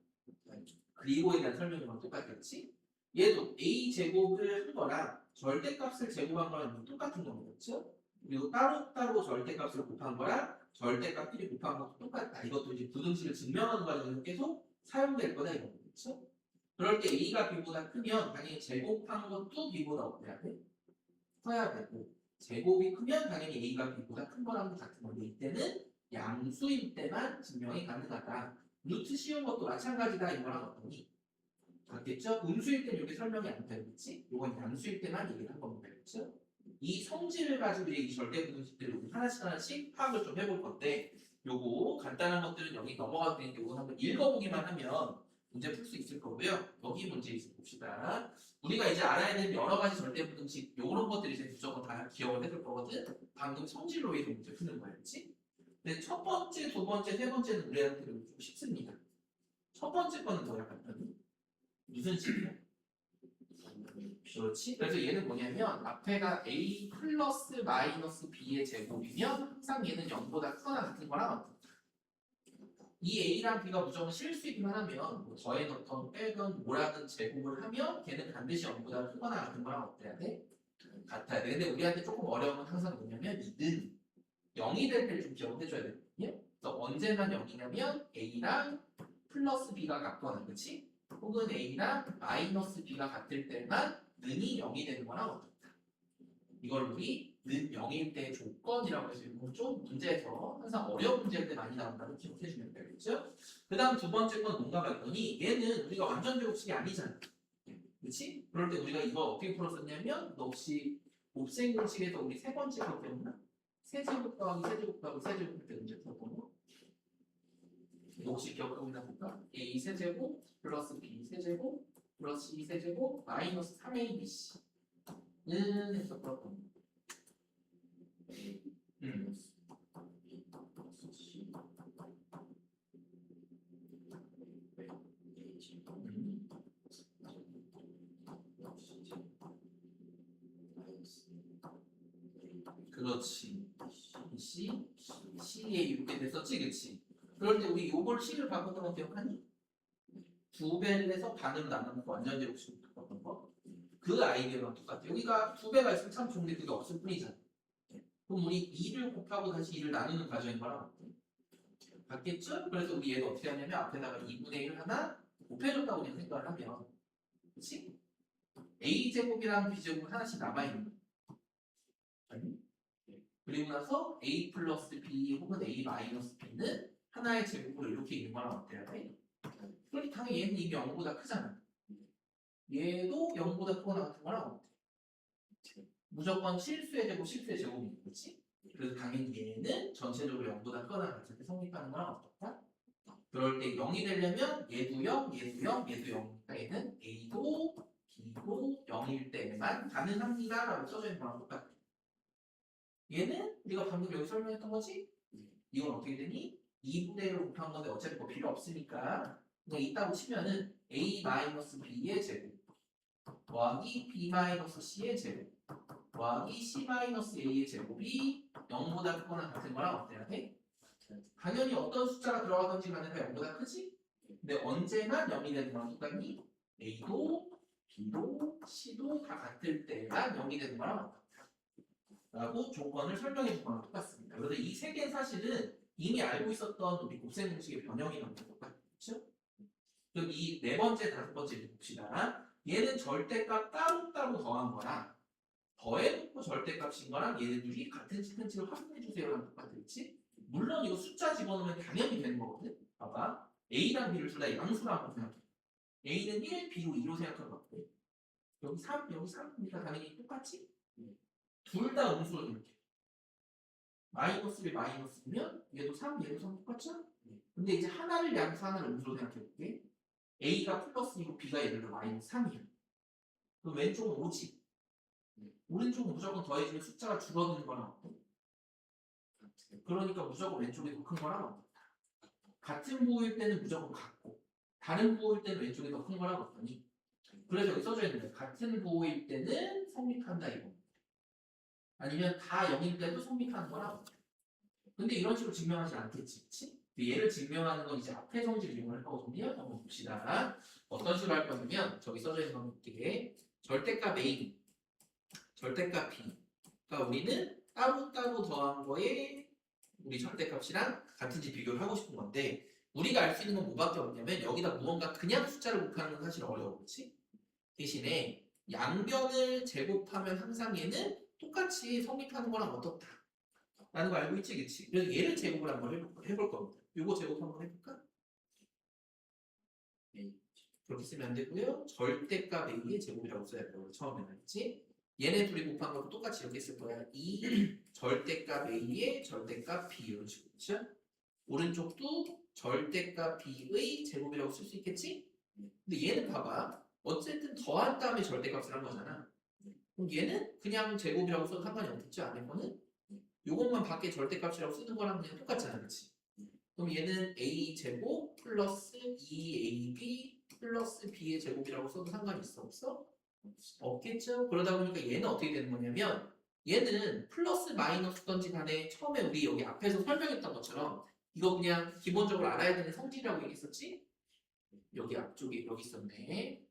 그리고에 대한 설명이랑 똑같겠지? 얘도 A 제곱을 한 거랑 절대값을 제곱한 거랑 똑같은 겁니다, 그렇죠? 그리고 따로따로 절대값을 곱한 거랑 절대값끼리 곱한 것도 똑같다. 이것도 이제 부등식을 증명하는 과정에서 계속 사용될 거다 이거 그렇죠? 그럴 때 A가 B보다 크면 당연히 제곱한 것도 B보다 어때야 돼? 커야 되고 제곱이 크면 당연히 A가 B보다 큰 거랑 같은 건데 이때는 양수일 때만 증명이 가능하다. 루트 씌운 것도 마찬가지다 이거랑 어떠니? 같겠죠? 음수일 때는 이렇게 설명이 안 되겠지? 이건 양수일 때만 얘기를 한 겁니다. 그렇죠? 이 성질을 가지고 이 절대부등식들을 하나씩 하나씩 파악을 좀 해볼 건데 요거 간단한 것들은 여기 넘어가도 되는데 요거 한번 읽어보기만 하면 문제 풀 수 있을 거고요. 여기 문제 있어 봅시다. 우리가 이제 알아야 되는 여러 가지 절대부등식 요런 것들이 이제 무조건 다 기억을 해둘 거거든. 방금 성질로 해서 문제 푸는 거야, 그렇지? 근데 첫 번째, 두 번째, 세 번째는 우리한테 좀 쉽습니다. 첫 번째 거는 뭐야, 간단히? 무슨 식이야? 그렇지? 그래서 얘는 뭐냐면 앞에가 a 플러스 마이너스 b의 제곱이면 항상 얘는 0보다 크거나 같은 거랑 같다. 이 a랑 b가 무조건 실수이기만 하면 뭐 더해 넣던 빼건 뭐라든 제곱을 하면 걔는 반드시 0보다 크거나 같은 거랑 어때야 돼? 같아야 돼. 근데 우리한테 조금 어려운 건 항상 뭐냐면 이는 0이 될 때 좀 기억을 해줘야 되거든요. 그래서 언제만 0이냐면 a랑 플러스 b가 같거나 그렇지? 혹은 a랑 마이너스 b가 같을 때만 는이 0이 되는 거랑 어떻다. 이걸 우리 는 0일 때 조건이라고 해서 이건 좀 문제에서 항상 어려운 문제일 때 많이 나온다고 기억해 주면 되겠죠? 그 다음 두 번째 건 뭔가 봤더니 얘는 우리가 완전 제곱식이 아니잖아. 그렇지? 그럴 때 우리가 이거 어떻게 풀었었냐면 너 혹시 곱셈 공식에서 우리 세 번째 거 기억나? 세제곱 더하기 세제곱 더하기 세제곱 때 문제 풀었던 거? 너 혹시 기억하고 있나 볼까? a 세제곱 플러스 b 세제곱 플러스 c 세제곱 마이너스 3abc 는 해서 풀었던 거. 그렇지. C에 이렇게 됐었지, 그치? 그럴 때 우리 요걸 C를 바꿨던 거 기억하니? 2배를 해서 반으로 나누는 거 완전 제곱식으로 바꿨던 거. 그 아이디어랑 똑같아. 여기가 2배가 있으면 참 좋은데 그게 없을 뿐이잖아. 그럼 우리 2를 곱하고 다시 2를 나누는 과정인 거랑 같아. 맞겠죠? 그래서 우리 얘도 어떻게 하냐면 앞에다가 2분의 1 하나 곱해줬다고 그냥 생각을 하면 그치? A제곱이랑 B제곱 하나씩 남아있는 거. 아니? 그리고 나서 A 플러스 B 혹은 A 마이너스 B는 하나의 제곱으로 이렇게 있는 거랑 어때야 돼? 그러니까 당연히 얘는 이미 0보다 크잖아. 얘도 0보다 크거나 같은 거랑 어때? 무조건 실수의 제곱, 실수의 제곱이 그렇지? 그래서 당연히 얘는 전체적으로 0보다 크거나 같은 게 성립하는 거랑 어떻다? 그럴 때 0이 되려면 얘도 0, 얘도 0, 얘도 0이니까 얘는 A도 B도 0일 때만 가능합니다 라고 써져 있는 거랑 똑같아. 얘는 우리가 방금 여기 설명했던 거지? 이건 어떻게 되니? 2분의 1로 곱한 건데 어차피 뭐 필요 없으니까 그냥 있다고 치면은 a-b의 제곱 더하기 b-c의 제곱 더하기 c-a의 제곱이 0보다 크거나 같은 거랑 어때야 돼? 당연히 어떤 숫자가 들어가든지 간에 다 0보다 크지? 근데 언제나 0이 되는 거랑 똑같니? a도 b도 c도 다 같을 때만 0이 되는 거랑 똑같다 라고 조건을 설명해 준 거랑 똑같습니다. 그래서 이 세 개는 사실은 이미 알고 있었던 우리 곱셈 공식의 변형이랑 똑같죠? 그럼 이 네 번째, 다섯 번째 봅시다. 얘는 절대값 따로따로 더한 거랑 더해놓고 절대값인 거랑 얘네들이 같은지 큰지를 확인해 주세요랑 똑같을지? 물론 이거 숫자 집어넣으면 당연히 되는 거거든. 봐봐. A랑 B를 둘 다 양수라고 생각해. A는 1, B로 2로 생각하는 거고 여기 3, 여기 3이니까 당연히 똑같지? 둘 다 음수로 생각해. 마이너스를 마이너스면 얘도 3, 얘도 3 똑같죠? 근데 이제 하나를 양수 하나를 음수로 생각해 볼게. A가 플러스이고 B가 예를 들어 마이너스 3이야. 그럼 왼쪽은 5지. 오른쪽은 무조건 더해지면 숫자가 줄어드는 거랑 어때? 그러니까 무조건 왼쪽이 더 큰 거랑 어때? 같은 부호일 때는 무조건 같고 다른 부호일 때는 왼쪽이 더 큰 거랑 어떠니? 그래서 여기 써져 있는 거야. 같은 부호일 때는 성립한다 이거. 아니면 다 0일 때도 성립하는 거랑 어때? 근데 이런 식으로 증명하지 않겠지, 그치? 얘를 증명하는 건 이제 앞에 성질을 이용할 거거든요. 한번 봅시다. 어떤 식으로 할 거냐면 저기 써져 있는 건 이렇게 절대값 A, 절대값 B. 그러니까 우리는 따로따로 더한 거에 우리 절대값이랑 같은지 비교를 하고 싶은 건데 우리가 알 수 있는 건 뭐밖에 없냐면 여기다 무언가 그냥 숫자를 곱하는 건 사실 어려워, 그렇지? 대신에 양변을 제곱하면 항상 얘는 똑같이 성립하는 거랑 어떻다 라는 거 알고 있지, 그치? 그래서 얘를 제곱을 한번 해볼 겁니다. 요거 제곱 한번 해볼까? 네. 그렇게 쓰면 안 되고요. 절대값 A의 제곱이라고 써야 돼요. 처음에 알았지? 얘네 둘이 곱한 것도 똑같이 이렇게 쓸 거야. 이 절대값 A의 절대값 B 이런 식으로. 그렇죠? 오른쪽도 절대값 B의 제곱이라고 쓸 수 있겠지? 근데 얘는 봐봐. 어쨌든 더한 다음에 절대값을 한 거잖아. 그럼 얘는 그냥 제곱이라고 써도 상관이 없겠죠? 안에 거는? 요것만 밖에 절대값이라고 쓰는 거랑 그냥 똑같잖아, 그렇지? 그럼 얘는 a 제곱 플러스 2ab 플러스 b의 제곱이라고 써도 상관이 있어 없어? 없겠죠? 그러다 보니까 얘는 어떻게 되는 거냐면 얘는 플러스 마이너스든지 간에 처음에 우리 여기 앞에서 설명했던 것처럼 이거 그냥 기본적으로 알아야 되는 성질이라고 얘기했었지? 여기 앞쪽에 여기 있었네.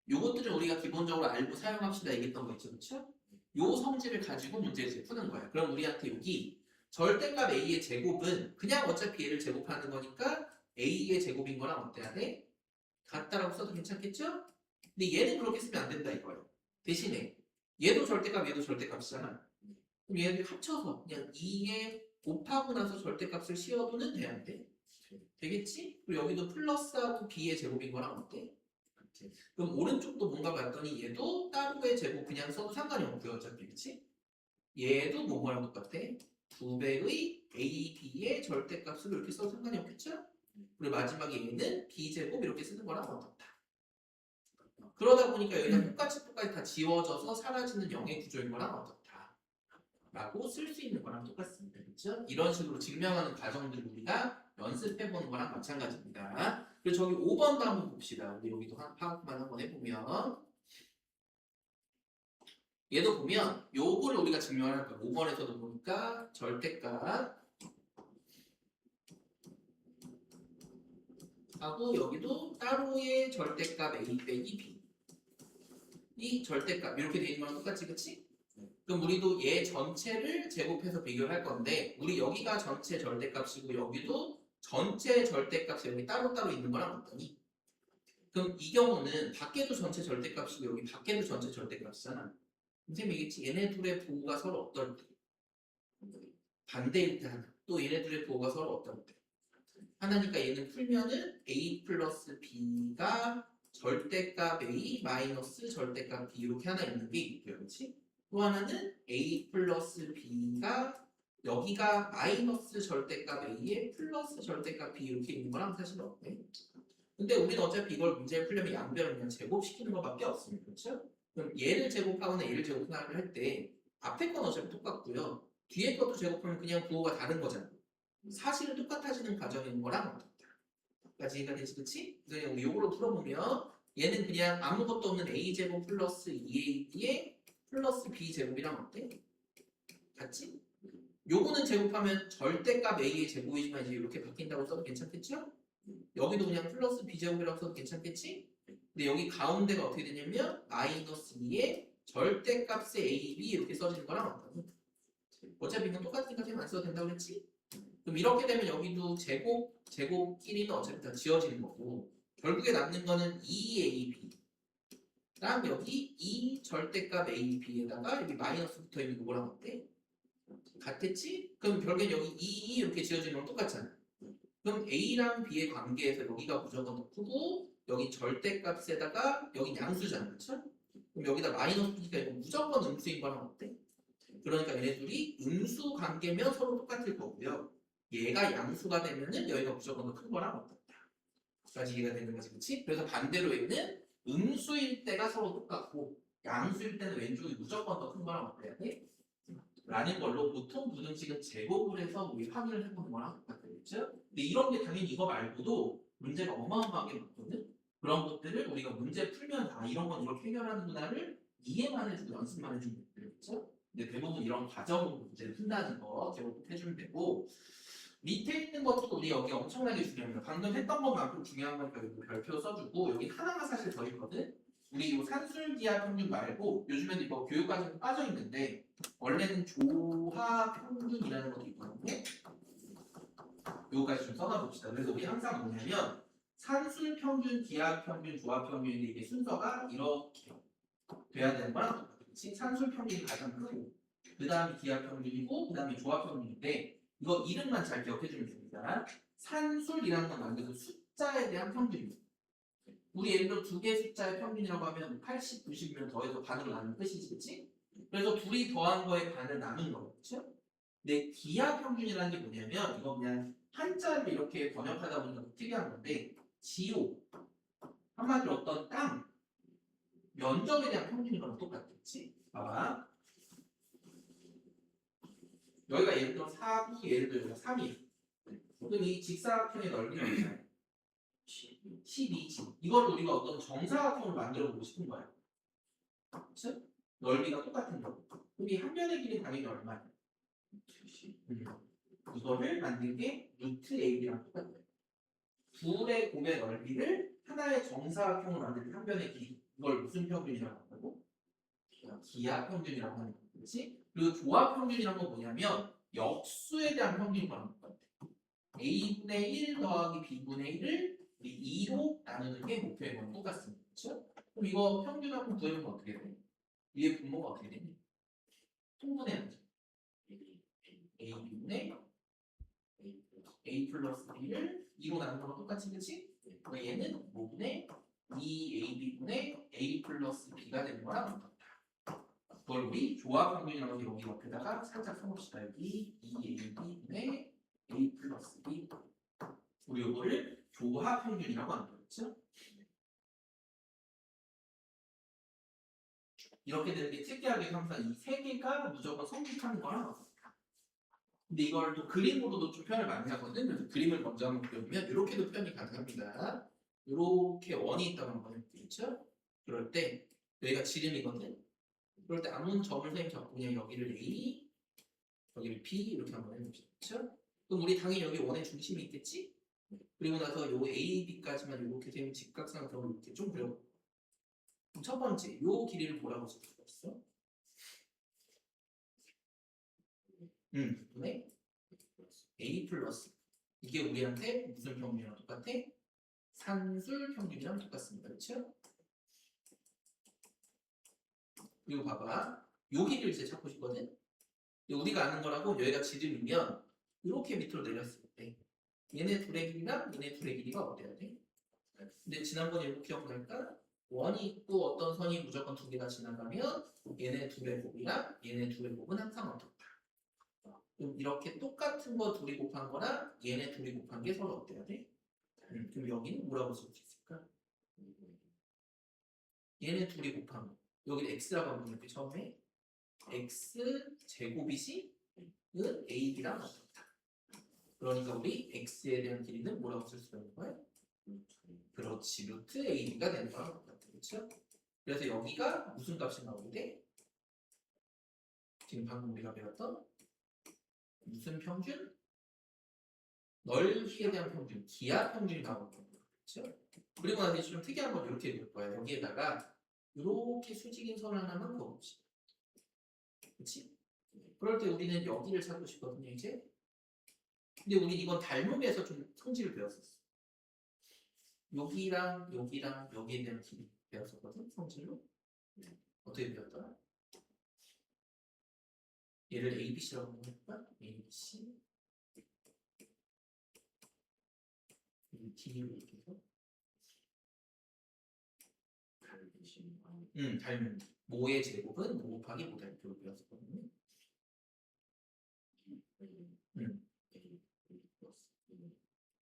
요것들은 우리가 기본적으로 알고 사용합시다 얘기했던 거 있죠, 그렇죠? 요 성질을 가지고 문제를 이제 푸는 거야. 그럼 우리한테 여기 절대값 a의 제곱은 그냥 어차피 얘를 제곱하는 거니까 a의 제곱인 거랑 어때야 돼? 같다라고 써도 괜찮겠죠? 근데 얘는 그렇게 쓰면 안 된다 이거예요. 대신에 얘도 절대값, 얘도 절대값이잖아. 그럼 얘를 합쳐서 그냥 2에 곱하고 나서 절대값을 씌워도는 돼, 안 돼? 되겠지? 그리고 여기도 플러스하고 b의 제곱인 거랑 어때? 그럼 오른쪽도 뭔가 봤더니 얘도 따로의 제곱 그냥 써도 상관이 없고요. 어차피 그치? 얘도 뭐랑 똑같아? 2배의 a, b의 절대값을 이렇게 써도 상관이 없겠죠? 그리고 마지막에 얘는 b제곱 이렇게 쓰는 거랑 어떻다. 그러다 보니까 여기가 똑같이 다 지워져서 사라지는 0의 구조인 거랑 어떻다. 라고 쓸 수 있는 거랑 똑같습니다. 그렇죠? 이런 식으로 증명하는 과정들 우리가 연습해보는 거랑 마찬가지입니다. 그리고 저기 5번도 한번 봅시다. 우리 여기도 파악만 한번 해보면 얘도 보면 요거를 우리가 증명을 할 거야. 5번에서도 보니까 절대값 하고 여기도 따로의 절대값 A 빼기 B 이 절대값 이렇게 돼 있는 거랑 똑같지, 그치? 그럼 우리도 얘 전체를 제곱해서 비교를 할 건데 우리 여기가 전체 절대값이고 여기도 전체 절대값이 여기 따로따로 있는 거랑 어떠니? 그럼 이 경우는 밖에도 전체 절대값이고 여기 밖에도 전체 절대값이잖아. 선생님이 얘기했지 얘네 둘의 부호가 서로 어떨 때 반대일 때 하나 또 얘네 둘의 부호가 서로 어떨 때 하나니까 얘는 풀면은 a 플러스 b가 절대값 a 마이너스 절대값 b 이렇게 하나 있는 게 있고요, 그렇지? 또 하나는 a 플러스 b가 여기가 마이너스 절대값 a에 플러스 절대값 b 이렇게 있는 거랑 사실 없네. 근데 우리는 어차피 이걸 문제에 풀려면 양변을 그냥 제곱시키는 것밖에 없습니다, 그렇죠? 그럼 얘를 제곱하거나 얘를 제곱하거나 할 때 앞에 건 어차피 똑같고요. 뒤에 것도 제곱하면 그냥 부호가 다른 거잖아. 사실은 똑같아지는 과정인 거랑 어떻다. 까지 이해가 되지, 그치? 그래서 우리 요거로 풀어보면 얘는 그냥 아무것도 없는 a제곱 플러스 2ab에 플러스 b제곱이랑 어때? 같지? 요거는 제곱하면 절대값 a의 제곱이지만 이제 이렇게 바뀐다고 써도 괜찮겠죠? 여기도 그냥 플러스 b제곱이라고 써도 괜찮겠지? 근데 여기 가운데가 어떻게 되냐면 마이너스 2의 절대값의 ab 이렇게 써지는 거랑 어떤? 어차피 이건 똑같으니까 그냥 안 써도 된다고 했지? 그럼 이렇게 되면 여기도 제곱끼리는 어차피 다 지워지는 거고 결국에 남는 거는 2ab랑 여기 2 절대값 ab에다가 여기 마이너스 붙어 있는 거랑 어때? 같았지? 그럼 결국엔 여기 2 이렇게 지워지는 건 똑같잖아. 그럼 a랑 b의 관계에서 여기가 무조건 높고 여기 절대값에다가 여기 양수잖아, 그렇죠? 그럼 여기다 마이너스 붙으니까 이거 무조건 음수인 거랑 어때? 그러니까 얘네 둘이 음수 관계면 서로 똑같을 거고요. 얘가 양수가 되면은 여기가 무조건 더 큰 거랑 어떻다. 까지 이해가 되는 거지, 그렇지? 그래서 반대로 얘는 음수일 때가 서로 똑같고 양수일 때는 왼쪽이 무조건 더 큰 거랑 어때야 돼? 라는 걸로 보통 부등식은 제곱을 해서 우리 확인을 해보는 거랑 똑같겠죠? 근데 이런 게 당연히 이거 말고도 문제가 어마어마하게 많거든? 그런 것들을 우리가 문제 풀면 아 이런 건 이렇게 해결하는구나를 이해만 해주고 연습만 해주면 되겠죠? 근데 대부분 이런 과정 문제를 푼다는 거 제곱 해주면 되고 밑에 있는 것도 우리 여기 엄청나게 중요합니다. 방금 했던 것만큼 중요한 거니까 여기 별표 써주고 여기 하나가 사실 더 있거든? 우리 이 산술기하 평균 말고 요즘에는 이거 교육과정에 빠져 있는데 원래는 조화 평균이라는 것도 있거든요. 요거까지 좀 써놔봅시다. 그래서 우리 항상 뭐냐면 산술 평균, 기하 평균, 조화 평균인데 이게 순서가 이렇게 돼야 되는 거랑 똑같이 산술 평균이 가장 크고 그 다음이 기하 평균이고 그 다음이 조화 평균인데 이거 이름만 잘 기억해주면 됩니다. 산술이라는 건 말 그대로 숫자에 대한 평균입니다. 우리 예를 들어 두 개 숫자의 평균이라고 하면 80, 90이면 더해서 반으로 나누는 뜻이지, 그치? 그래서 둘이 더한 거에 반을 나눈 거예요, 그쵸? 근데 기하 평균이라는 게 뭐냐면 이거 그냥 한자를 이렇게 번역하다 보니까 특이한 건데 지호, 한마디로 어떤 땅, 면적에 대한 평균인 거랑 똑같겠지? 봐봐. 여기가 예를 들어 4구, 예를 들어 여기가 3이야. 그럼 이 직사각형의 넓이가 얼마야? 12지. 이걸 우리가 어떤 정사각형을 만들어 보고 싶은 거야. 즉 넓이가 똑같은 거. 그럼 이 한 변의 길이 당연히 얼마야? 70. 이거를 만든 게 루트 AB랑 똑같아요. 둘의 곱의 넓이를 하나의 정사각형을 만든 한 변의 길이. 이걸 무슨 평균이라고 한다고? 기하 평균이라고 하는 거지. 그렇지? 그리고 조합 평균이란 건 뭐냐면 역수에 대한 평균인 거랑 똑같아. A분의 1 더하기 B분의 1을 우리 2로 나누는 게 목표인 건 똑같습니다. 그렇죠? 그럼 이거 평균 한번 구해보면 어떻게 돼? 위에 분모가 어떻게 되니? 통분해야죠. A분의 A 플러스 B를 2로 나누는 거랑 똑같이, 그치? 그러니까 얘는 5분의 2AB분의 A 플러스 B가 되는 거랑 똑같다. 그걸 우리 조합 평균이라고 해서 여기 옆에다가 살짝 써봅시다. 여기 2AB분의 A 플러스 B. 우리 이거를 조합 평균이라고 하는 거겠죠? 이렇게 되는 게 특이하게 항상 이 세 개가 무조건 성립하는 거랑 근데 이걸 또 그림으로도 좀 표현을 많이 하거든. 그래서 그림을 먼저 한번 그려보면 이렇게도 표현이 가능합니다. 이렇게 원이 있다고 한번 해보겠죠? 그럴 때 여기가 지름이거든. 그럴 때 아무 점을 선생님 잡고 그냥 여기를 A, 여기를 B 이렇게 한번 해보겠죠? 그럼 우리 당연히 여기 원의 중심이 있겠지? 그리고 나서 요 A, B까지만 이렇게 되면 직각삼각형을 이렇게 좀 그려. 그럼 첫 번째, 요 길이를 뭐라고 쓸 수가 있어? 네? A 플러스. 이게 우리한테 무슨 평균이랑 똑같아? 산술 평균이랑 똑같습니다. 그렇죠? 그리고 봐봐. 요 길이를 이제 찾고 싶거든? 우리가 아는 거라고 여기가 지름이면 이렇게 밑으로 내렸을 때 얘네 둘의 길이랑 얘네 둘의 길이가 어때야 돼? 근데 지난번에 이렇게 기억날까? 원이 있고 어떤 선이 무조건 두 개가 지나가면 얘네 둘의 곱이랑 얘네 둘의 곱은 항상 어떻다. 그럼 이렇게 똑같은 거 둘이 곱한 거랑 얘네 둘이 곱한 게 서로 어때야 돼? 그럼 여기는 뭐라고 쓸 수 있을까? 얘네 둘이 곱한 거. 여기는 x라고 하면 이렇게 처음에 x 제곱이지 는 ab랑 같다. 그러니까 우리 x에 대한 길이는 뭐라고 쓸 수 있는 거야? 그렇지, 루트 ab가 되는 거랑 같다. 그렇죠? 그래서 여기가 무슨 값이 나오는데? 지금 방금 우리가 배웠던 무슨 평균? 넓이에 대한 평균, 기하 평균이 나오는 거예요. 그렇죠? 그리고 나서 좀 특이한 건 이렇게 될 거예요. 여기에다가 이렇게 수직인 선 하나만 그어봅시다. 그렇지? 그럴 때 우리는 여기를 찾고 싶거든요, 이제. 근데 우리 이건 닮음에서 좀 성질을 배웠었어. 여기랑 여기랑 여기에 대한 길이 배웠었거든, 성질로. 어떻게 배웠더라? 얘를 ABC라고 한번 해볼까? ABC D로 이렇게 해서 닮은 모의 제곱은 모 곱하기 모 닮표로 배웠었거든요.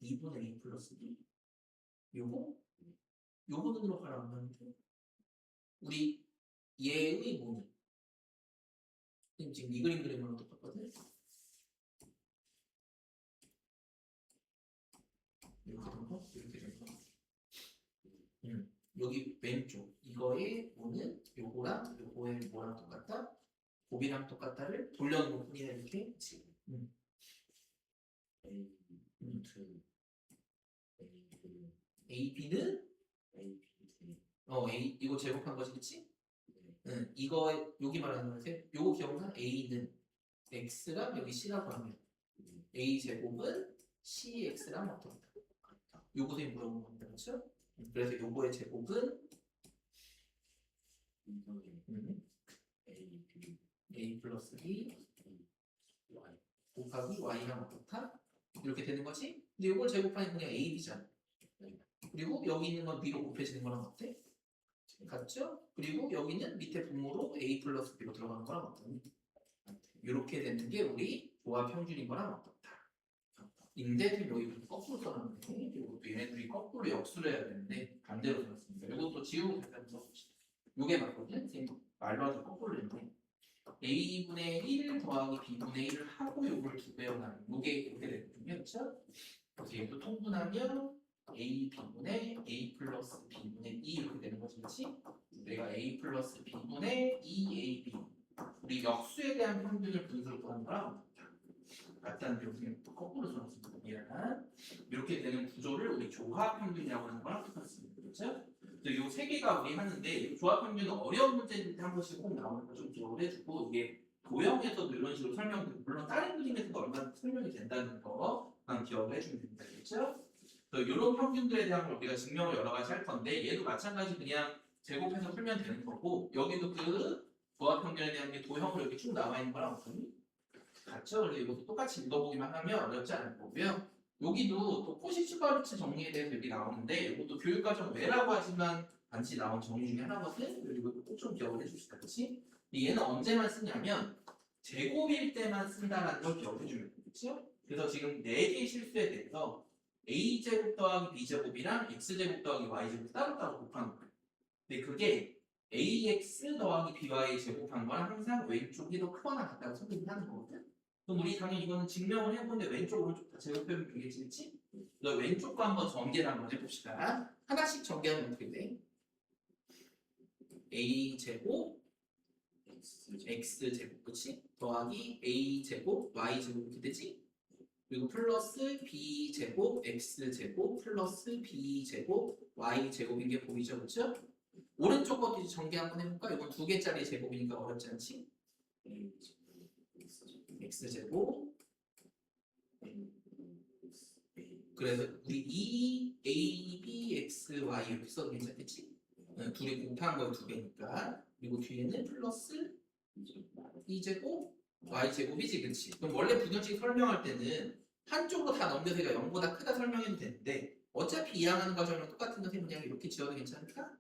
2분의 A 플러스 B 요거는 들어가라 안 하는데 우리 얘의 모는 지금 이 그림 그림으로 똑같거든. 이렇게 된 거. 여기 왼쪽 이거의 모는 요거랑 요거의 뭐랑 똑같다? 곱이랑 똑같다를 돌려놓은 뿐이야 이렇게. AB는 A 이거 제곱한 거지, 그치? 이거 여기 말하는 거지. 요거 기억나? A는 X랑 여기 C라고 하면 A 제곱은 CX랑 어떻다? 요거 선생님 물어본 겁니다, 그렇죠? 그래서 요거의 제곱은 A 플러스 B 곱하기 Y랑 어떻다? 이렇게 되는 거지? 근데 요걸 제곱하니까 그냥 AB잖아. 그리고 여기 있는 건 B로 곱해지는 거랑 어때? 같죠? 그리고 여기는 밑에 분모로 A 플러스 B로 들어가는 거랑 어떠니? 이렇게 되는 게 우리 조합 평균인 거랑 어떻다. 인데 여기 거꾸로 써놨는데 이것도 얘네들이 거꾸로 역수를 해야 되는데 반대로 써놨습니다. 이것도 지우고 다시 한번 써봅시다. 이게 맞거든? 지금 말로 하자 거꾸로 했는데 A분의 1 더하기 B분의 1을 하고 요걸 두 배로 나누는 이게 이렇게 되거든요. 그렇죠? 그래서 얘도 통분하면 A, B분의 A 플러스 B분의 2 이렇게 되는 거지, 그렇지? 내가 A 플러스 B분의 2AB 우리 역수에 대한 평균을 분수로 구하는 거랑 같다는 여기는 또 거꾸로 써놨습니다. 이렇게 되는 구조를 우리 조합 평균이라고 하는 거랑 똑같습니다. 그렇죠? 이 세 개가 우리 하는데 조합 평균은 어려운 문제일 때 한 번씩 꼭 나오는 거 좀 기억을 해주고 이게 도형에서도 이런 식으로 설명되고 물론 다른 그림에서도 얼마나 설명이 된다는 거만 기억을 해주면 됩니다. 그렇죠? 이런 평균들에 대한 걸 우리가 증명을 여러 가지 할 건데 얘도 마찬가지 그냥 제곱해서 풀면 되는 거고 여기도 그 조합 평균에 대한 게 도형으로 이렇게 쭉 나와 있는 거랑 어떠니? 같죠? 그래서 이것도 똑같이 읽어보기만 하면 어렵지 않을 거고요. 여기도 또 포시츠바르츠 정리에 대해서 여기 나오는데 이것도 교육과정 외라고 하지만 반드시 나온 정리 중에 하나거든. 그리고 꼭 좀 기억을 해주시다. 그렇지? 얘는 언제만 쓰냐면 제곱일 때만 쓴다는 걸 기억해 주면 돼. 그렇죠? 그래서 지금 4개의 실수에 대해서 a제곱 더하기 b제곱이랑 x제곱 더하기 y제곱 따로따로 곱하는 거예요. 근데 그게 ax 더하기 by 제곱한 거랑 항상 왼쪽이 더 크거나 같다고 선택하는 거거든. 그럼 우리 당연히 이거는 증명을 해보는데 왼쪽 오른쪽 다 제곱해보면 되겠지, 그렇지? 그래서 왼쪽과 한번 전개를 한번 해봅시다. 하나씩 전개하면 어떻게 돼? a제곱 x제곱, 그렇지? 더하기 a제곱 y제곱 이렇게 되지? 그리고 플러스 b제곱 x제곱 플러스 b제곱 y제곱인 게 보이죠, 그렇죠? 오른쪽 것도 이제 전개 한번 해볼까? 이건 2개짜리 제곱이니까 어렵지 않지? x제곱 그래서 우리 2abxy 이렇게 써도 괜찮겠지? 둘이 곱한 거에 2개니까 그리고 뒤에는 플러스 2제곱 y제곱이지, 그치? 그럼 원래 분열식 설명할 때는 한쪽으로 다 넘겨서 얘가 0보다 크다 설명해도 되는데 어차피 이해하는 과정이랑 똑같은 것에 그냥 이렇게 지어도 괜찮을까?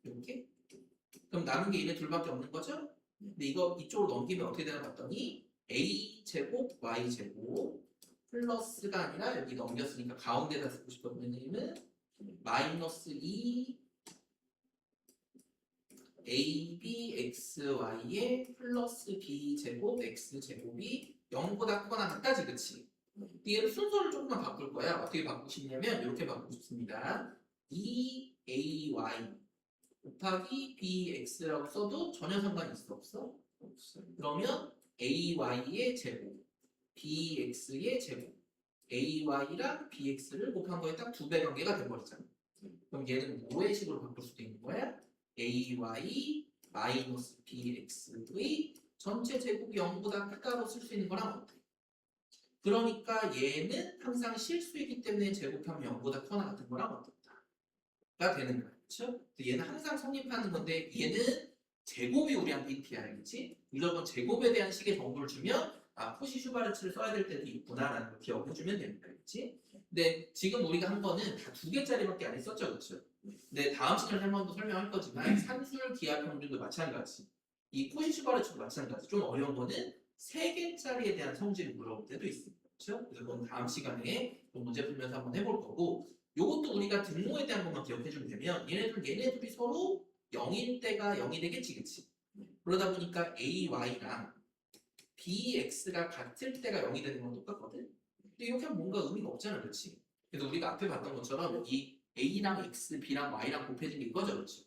이렇게? 그럼 남은 게 얘네 둘밖에 없는 거죠? 근데 이거 이쪽으로 넘기면 어떻게 되나 봤더니 a제곱 y제곱 플러스가 아니라 여기 넘겼으니까 가운데다 쓰고 싶었던 얘는 마이너스 2 abxy의 플러스 b제곱 x제곱이 0보다 크거나 같다지, 그치? 얘를 순서를 조금만 바꿀 거야. 어떻게 바꾸고 싶냐면 이렇게 바꾸고 싶습니다. 2ay 곱하기 bx라고 써도 전혀 상관이 있어, 없어? 없어요. 그러면 ay의 제곱, bx의 제곱, ay랑 bx를 곱한 거에 딱 두 배 관계가 돼버리잖아. 그럼 얘는 뭐의 식으로 바꿀 수도 있는 거야? ay 마이너스 bx의 전체 제곱이 0보다 크다고 쓸 수 있는 거랑 어때? 그러니까 얘는 항상 실수이기 때문에 제곱하면 0보다 크거나 같은 거랑 어떻다?가 되는 거야. 그렇죠? 얘는 항상 성립하는 건데 얘는 제곱이 우리한테 PT야, 알겠지? 무조건 제곱에 대한 식의 정보를 주면 아, 푸시 슈바르츠를 써야 될 때도 있구나라는 걸 기억해주면 됩니다, 알겠지? 근데 지금 우리가 한 거는 다 2개짜리밖에 안 했었죠, 그렇죠? 근데 다음 시간에 한 번 더 설명할 거지만 산술 기하 평균도 마찬가지, 이 푸시 슈바르츠도 마찬가지. 좀 어려운 거는 3개짜리에 대한 성질을 물어볼 때도 있습니다, 그렇죠? 그래서 그건 다음 시간에 또 문제 풀면서 한번 해볼 거고, 요것도 우리가 등호에 대한 것만 기억해주면 되면 얘네들이 서로 0일 때가 0이 되겠지, 그치? 그러다 보니까 AY랑 BX가 같을 때가 0이 되는 건 똑같거든? 근데 이렇게 하면 뭔가 의미가 없잖아, 그렇지? 그래서 우리가 앞에 봤던 것처럼 이 A랑 X, B랑 Y랑 곱해진 게 이거죠, 그렇지?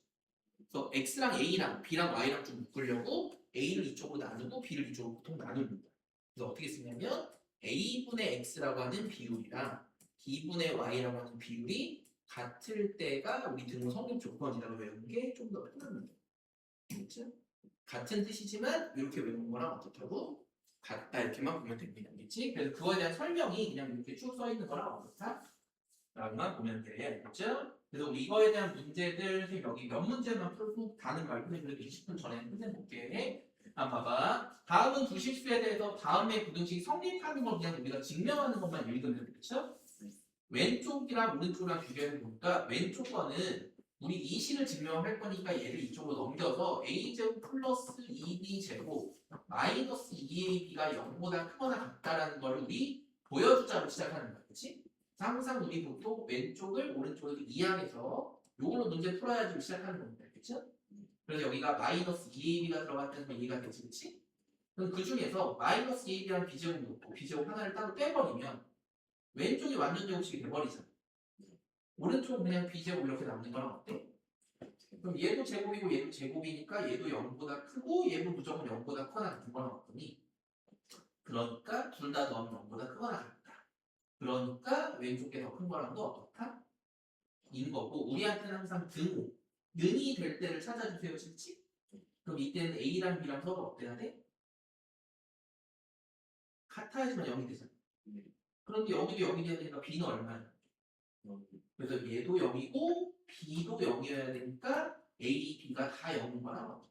그래서 X랑 A랑 B랑 Y랑 좀 묶으려고 A를 이쪽으로 나누고 B를 이쪽으로 보통 나눕니다. 그래서 어떻게 쓰냐면 A분의 X라고 하는 비율이랑 B분의 Y라고 하는 비율이 같을 때가 우리 등호 성립 조건이라고 외우는 게 좀 더 편합니다. 알겠죠? 같은 뜻이지만 이렇게 외우는 거랑 어떻다고? 같다 이렇게만 보면 됩니다. 알겠지? 그래서 그거에 대한 설명이 그냥 이렇게 쭉 써 있는 거랑 어떻다? 라고만 보면 돼. 알겠죠? 그래서 우리 이거에 대한 문제들 지금 여기 몇 문제만 풀고 다는 말고 그래도 20분 전에 끝내볼게. 한번 봐봐. 다음은 부실수에 대해서 다음에 부등식 성립하는 걸 그냥 우리가 증명하는 것만 읽으면 되겠죠? 왼쪽이랑 오른쪽이랑 비교해 보니까 왼쪽 거는 우리 이 식을 증명할 거니까 얘를 이쪽으로 넘겨서 a제곱 플러스 2b제곱 마이너스 2ab가 0보다 크거나 같다라는 걸 우리 보여주자로 시작하는 거야, 그렇지? 항상 우리 보통 왼쪽을 오른쪽에서 이항해서 요걸로 문제 풀어야지 시작하는 겁니다, 그렇죠? 그래서 여기가 마이너스 2ab가 들어갔다는 건 이해가 되지, 그렇지? 그럼 그 중에서 마이너스 2ab랑 b제곱 놓고 b제곱 하나를 따로 떼버리면 왼쪽이 완전 제곱식이 돼버리잖아. 오른쪽은 그냥 b제곱 이렇게 남는 거랑 어때? 그럼 얘도 제곱이고 얘도 제곱이니까 얘도 0보다 크고 얘도 무조건 0보다 크거나 같은 거랑 어떠니? 그러니까 둘 다 더하면 0보다 크거나 같다. 그러니까 왼쪽 게 더 큰 거랑도 어떻다? 인 거고, 우리한테는 항상 등호 능이 될 때를 찾아주세요, 실지? 그럼 이때는 A랑 B랑 서로 어때야 돼? 같아야지만 0이 되잖아. 그런데 여기도 0이 돼야 되니까 B는 얼마야? 그래서 얘도 0이고 B도 0이어야 되니까 A, B가 다 0인 거랑 어떻다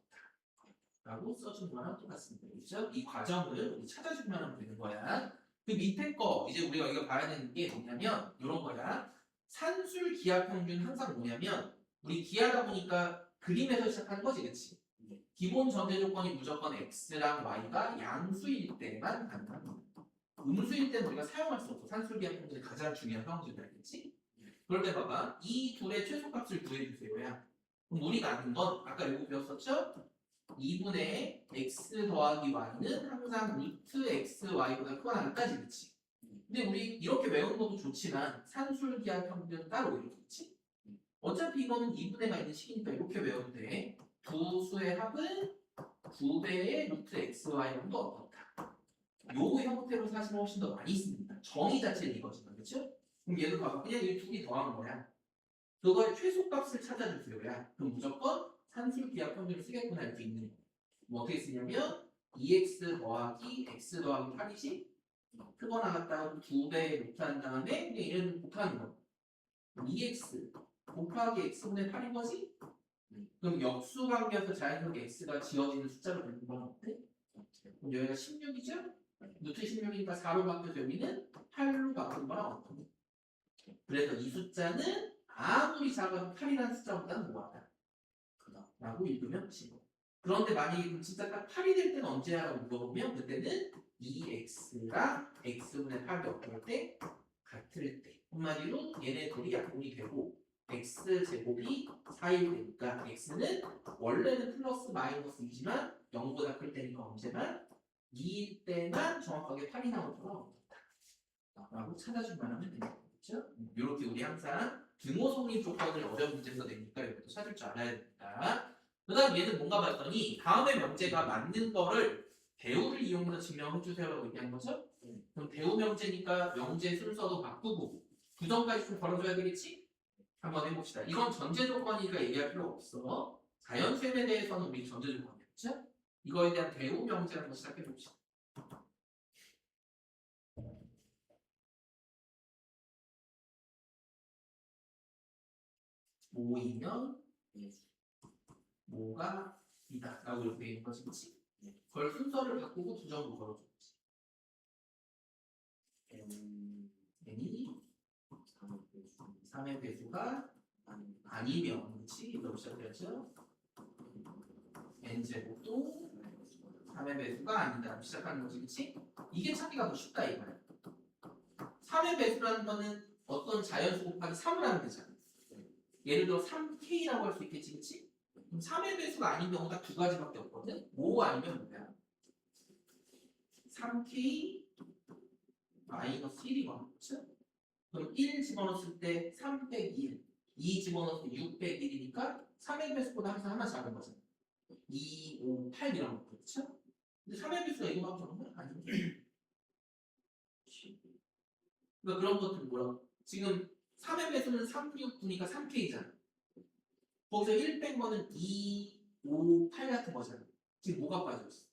라고 써준 거랑 똑같습니다. 그렇죠? 이 과정을 우리 찾아주면 하면 되는 거야. 그 밑에 거 이제 우리가 이거 봐야 되는 게 뭐냐면 이런 거야. 산술 기하 평균 항상 뭐냐면 우리 기하다 보니까 그림에서 시작하는 거지, 그렇지? 기본 전제 조건이 무조건 x랑 y가 양수일 때만 가능한 겁니다. 음수일 때는 우리가 사용할 수 없어. 산술 기하 평균이 가장 중요한 성질이 알겠지? 그럴 때 봐봐. 이 둘의 최소값을 구해주세요야. 그럼 우리가 아는 건 아까 이거 배웠었죠? 2분의 x 더하기 y는 항상 루트 x y보다 크거나 같다지, 그치? 근데 우리 이렇게 외우는 것도 좋지만 산술기하 평균 따로 외우겠지? 어차피 이거는 2분의가 있는 식이니까 이렇게 외워도 돼. 두 수의 합은 9배의 루트 x y는 또 어떻다? 요 형태로 사실 훨씬 더 많이 씁니다. 정의 자체는 이거지만, 그렇죠? 그럼 얘도 봐봐. 그냥 이 둘이 더한 거야. 그거의 최소값을 찾아주세요야. 그럼 무조건 산술기하 평균을 쓰겠구나 이렇게 있는 거. 뭐 어떻게 쓰냐면 2x 더하기 x 더하기 8이지? 크거나 같다고 2배 루트한 다음에 그냥 얘를 곱하는 거. 2x 곱하기 x분의 8인 거지? 그럼 역수 관계에서 자연스럽게 x가 지어지는 숫자로 되는 건 어때? 그럼 여기가 16이죠? 루트 16이니까 4로 바뀌어서 여기는 8로 바꾼 거랑 어때? 그래서 이 숫자는 아무리 작아도 8이라는 숫자보다는 뭐하다? 라고 읽으면 되고. 그런데 만약에 그럼 진짜 딱 8이 될 때는 언제야? 라고 물어보면 그때는 2x랑 x분의 8이 어떨 때? 같을 때. 한마디로 얘네 둘이 약분이 되고 x제곱이 4일 되니까 x는 원래는 플러스 마이너스 2지만 0보다 클 때니까 언제만 2일 때만 정확하게 8이 나오도록 라고 찾아주면 하면 됩니다. 그렇죠? 이렇게 우리 항상 등호성립 조건을 어려운 문제에서 내니까 이것도 찾을 줄 알아야 됩니다. 그 다음 얘는 뭔가 봤더니 다음의 명제가 맞는 거를 대우를 이용해서 증명해 주세요라고 얘기한 거죠? 그럼 대우 명제니까 명제 순서도 바꾸고 부정까지 좀 걸어줘야 되겠지? 한번 해봅시다. 이건 전제 조건이니까 얘기할 필요가 없어. 자연수에 대해서는 우리 전제 조건이었죠? 이거에 대한 대우 명제 한번 시작해 봅시다. 모이면 뭐가 이다 라고 이렇게 있는 거지, 그치? 그걸 순서를 바꾸고 부정으로 걸어줘야지. n이 3의 배수가 아니면, 그치? 이렇게 시작해야죠. n제곱도 3의 배수가 아니다 시작하는 거지, 그치? 이게 찾기가 더 쉽다 이거야. 3의 배수라는 거는 어떤 자연수 곱하기 3을 하면 되잖아. 예를 들어 3k라고 할 수 있겠지, 그치? 그럼 3의 배수가 아닌 경우가 두 가지밖에 없거든? 뭐 아니면 뭐야? 3k 마이너스 1이거나, 그쵸? 그럼 1 집어넣었을 때 3 빼기 1, 2 집어넣었을 때 6 빼기 1이니까 3의 배수보다 항상 하나 작은 거잖아. 2, 5, 8 이런 거, 그쵸? 근데 3의 배수가 이거만 적은 거야? 아니면 그러니까 그런 것들 뭐야? 지금 3의 배수는 3, 6, 9니까 3k잖아. 거기서 1 뺀 거는 2, 5, 8 같은 거잖아. 지금 뭐가 빠져있어?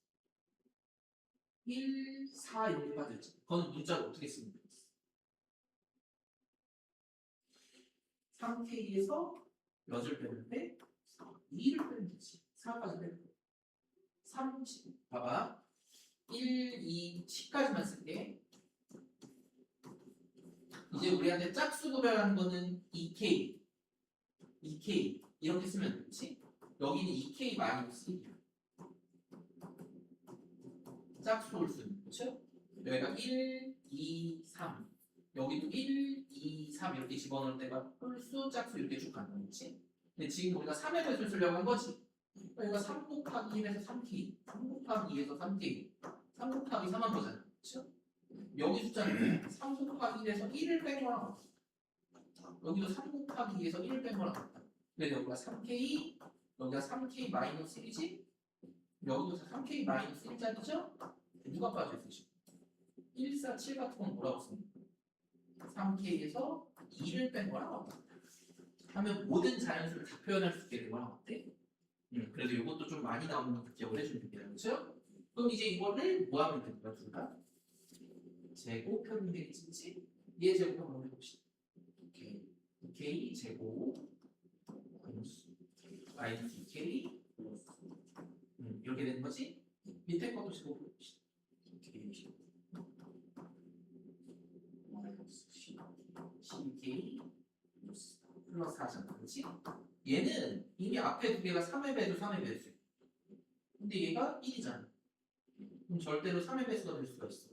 1, 4 이렇게 빠져있지. 그건 문자를 어떻게 쓰면 돼? 3k에서 몇을 빼는데 2를 빼면 되지. 4까지 빼면 돼. 30. 봐봐. 1, 2, 10까지만 쓸게. 이제 우리한테 짝수 구별하는 거는 2k, 2k 이렇게 쓰면 되지. 여기는 2k 마이너스 1이야. 짝수 홀수는, 그렇죠? 여기가 1, 2, 3. 여기도 1, 2, 3 이렇게 집어넣을 때가 홀수, 짝수 이렇게 쭉 가는 거지. 근데 지금 우리가 3의 배수를 쓰려고 한 거지. 여기가 3 곱하기 1에서 3k, 3 곱하기 2에서 3k, 3 곱하기 3한 거잖아. 그렇죠? 여기 숫자는 3 곱하기 1에서 1을 뺀 거랑 같아. 여기도 3 곱하기 2에서 1을 뺀 거랑 같다. 그래서 여기가 3k, 여기가 3k 마이너스 1이지? 여기도 3k 마이너스 1짜리죠? 누가 빠져있어? 1, 4, 7 같은 건 뭐라고 씁니까? 3k에서 2를 뺀 거랑 같다. 하면 모든 자연수를 다 표현할 수 있게 된 거랑 같대. 그래서 이것도 좀 많이 나오는 거 기억을 해주면 됩니다. 그렇죠? 그럼 이제 이거를 뭐 하면 됩니까? 둘 다? 제곱하면 되겠지? 얘 제곱 한번 해봅시다. k 제곱 마이너스 2k 이렇게 되는 거지? 밑에 것도 제곱 해봅시다. k 제곱 마이너스 12k 플러스 4잖아, 그렇지? 얘는 이미 앞에 두 개가 3의 배수, 3의 배수. 근데 얘가 1이잖아. 그럼 절대로 3의 배수가 될 수가 있어.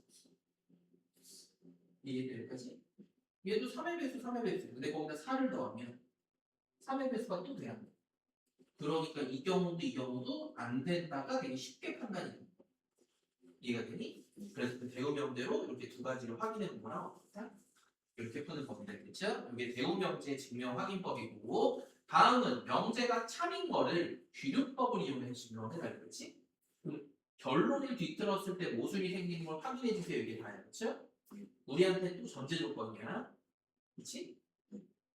이해돼 여기까지? 얘도 3의 배수, 3의 배수. 근데 거기다 4를 더하면 3의 배수가 또 돼야 돼. 그러니까 이 경우도 안 된다가 되게 쉽게 판단이 돼. 이해가 되니? 그래서 그 대우명제로 이렇게 두 가지를 확인해 본 거랑 어떻다? 이렇게 푸는 겁니다. 그렇죠? 이게 대우명제 증명 확인법이고 다음은 명제가 참인 거를 귀류법을 이용해서 증명해라. 그렇지? 결론을 뒤틀었을 때 모순이 생기는 걸 확인해 주세요. 이게 다야. 그렇죠? 우리한테 또 전제 조건이야. 그렇지?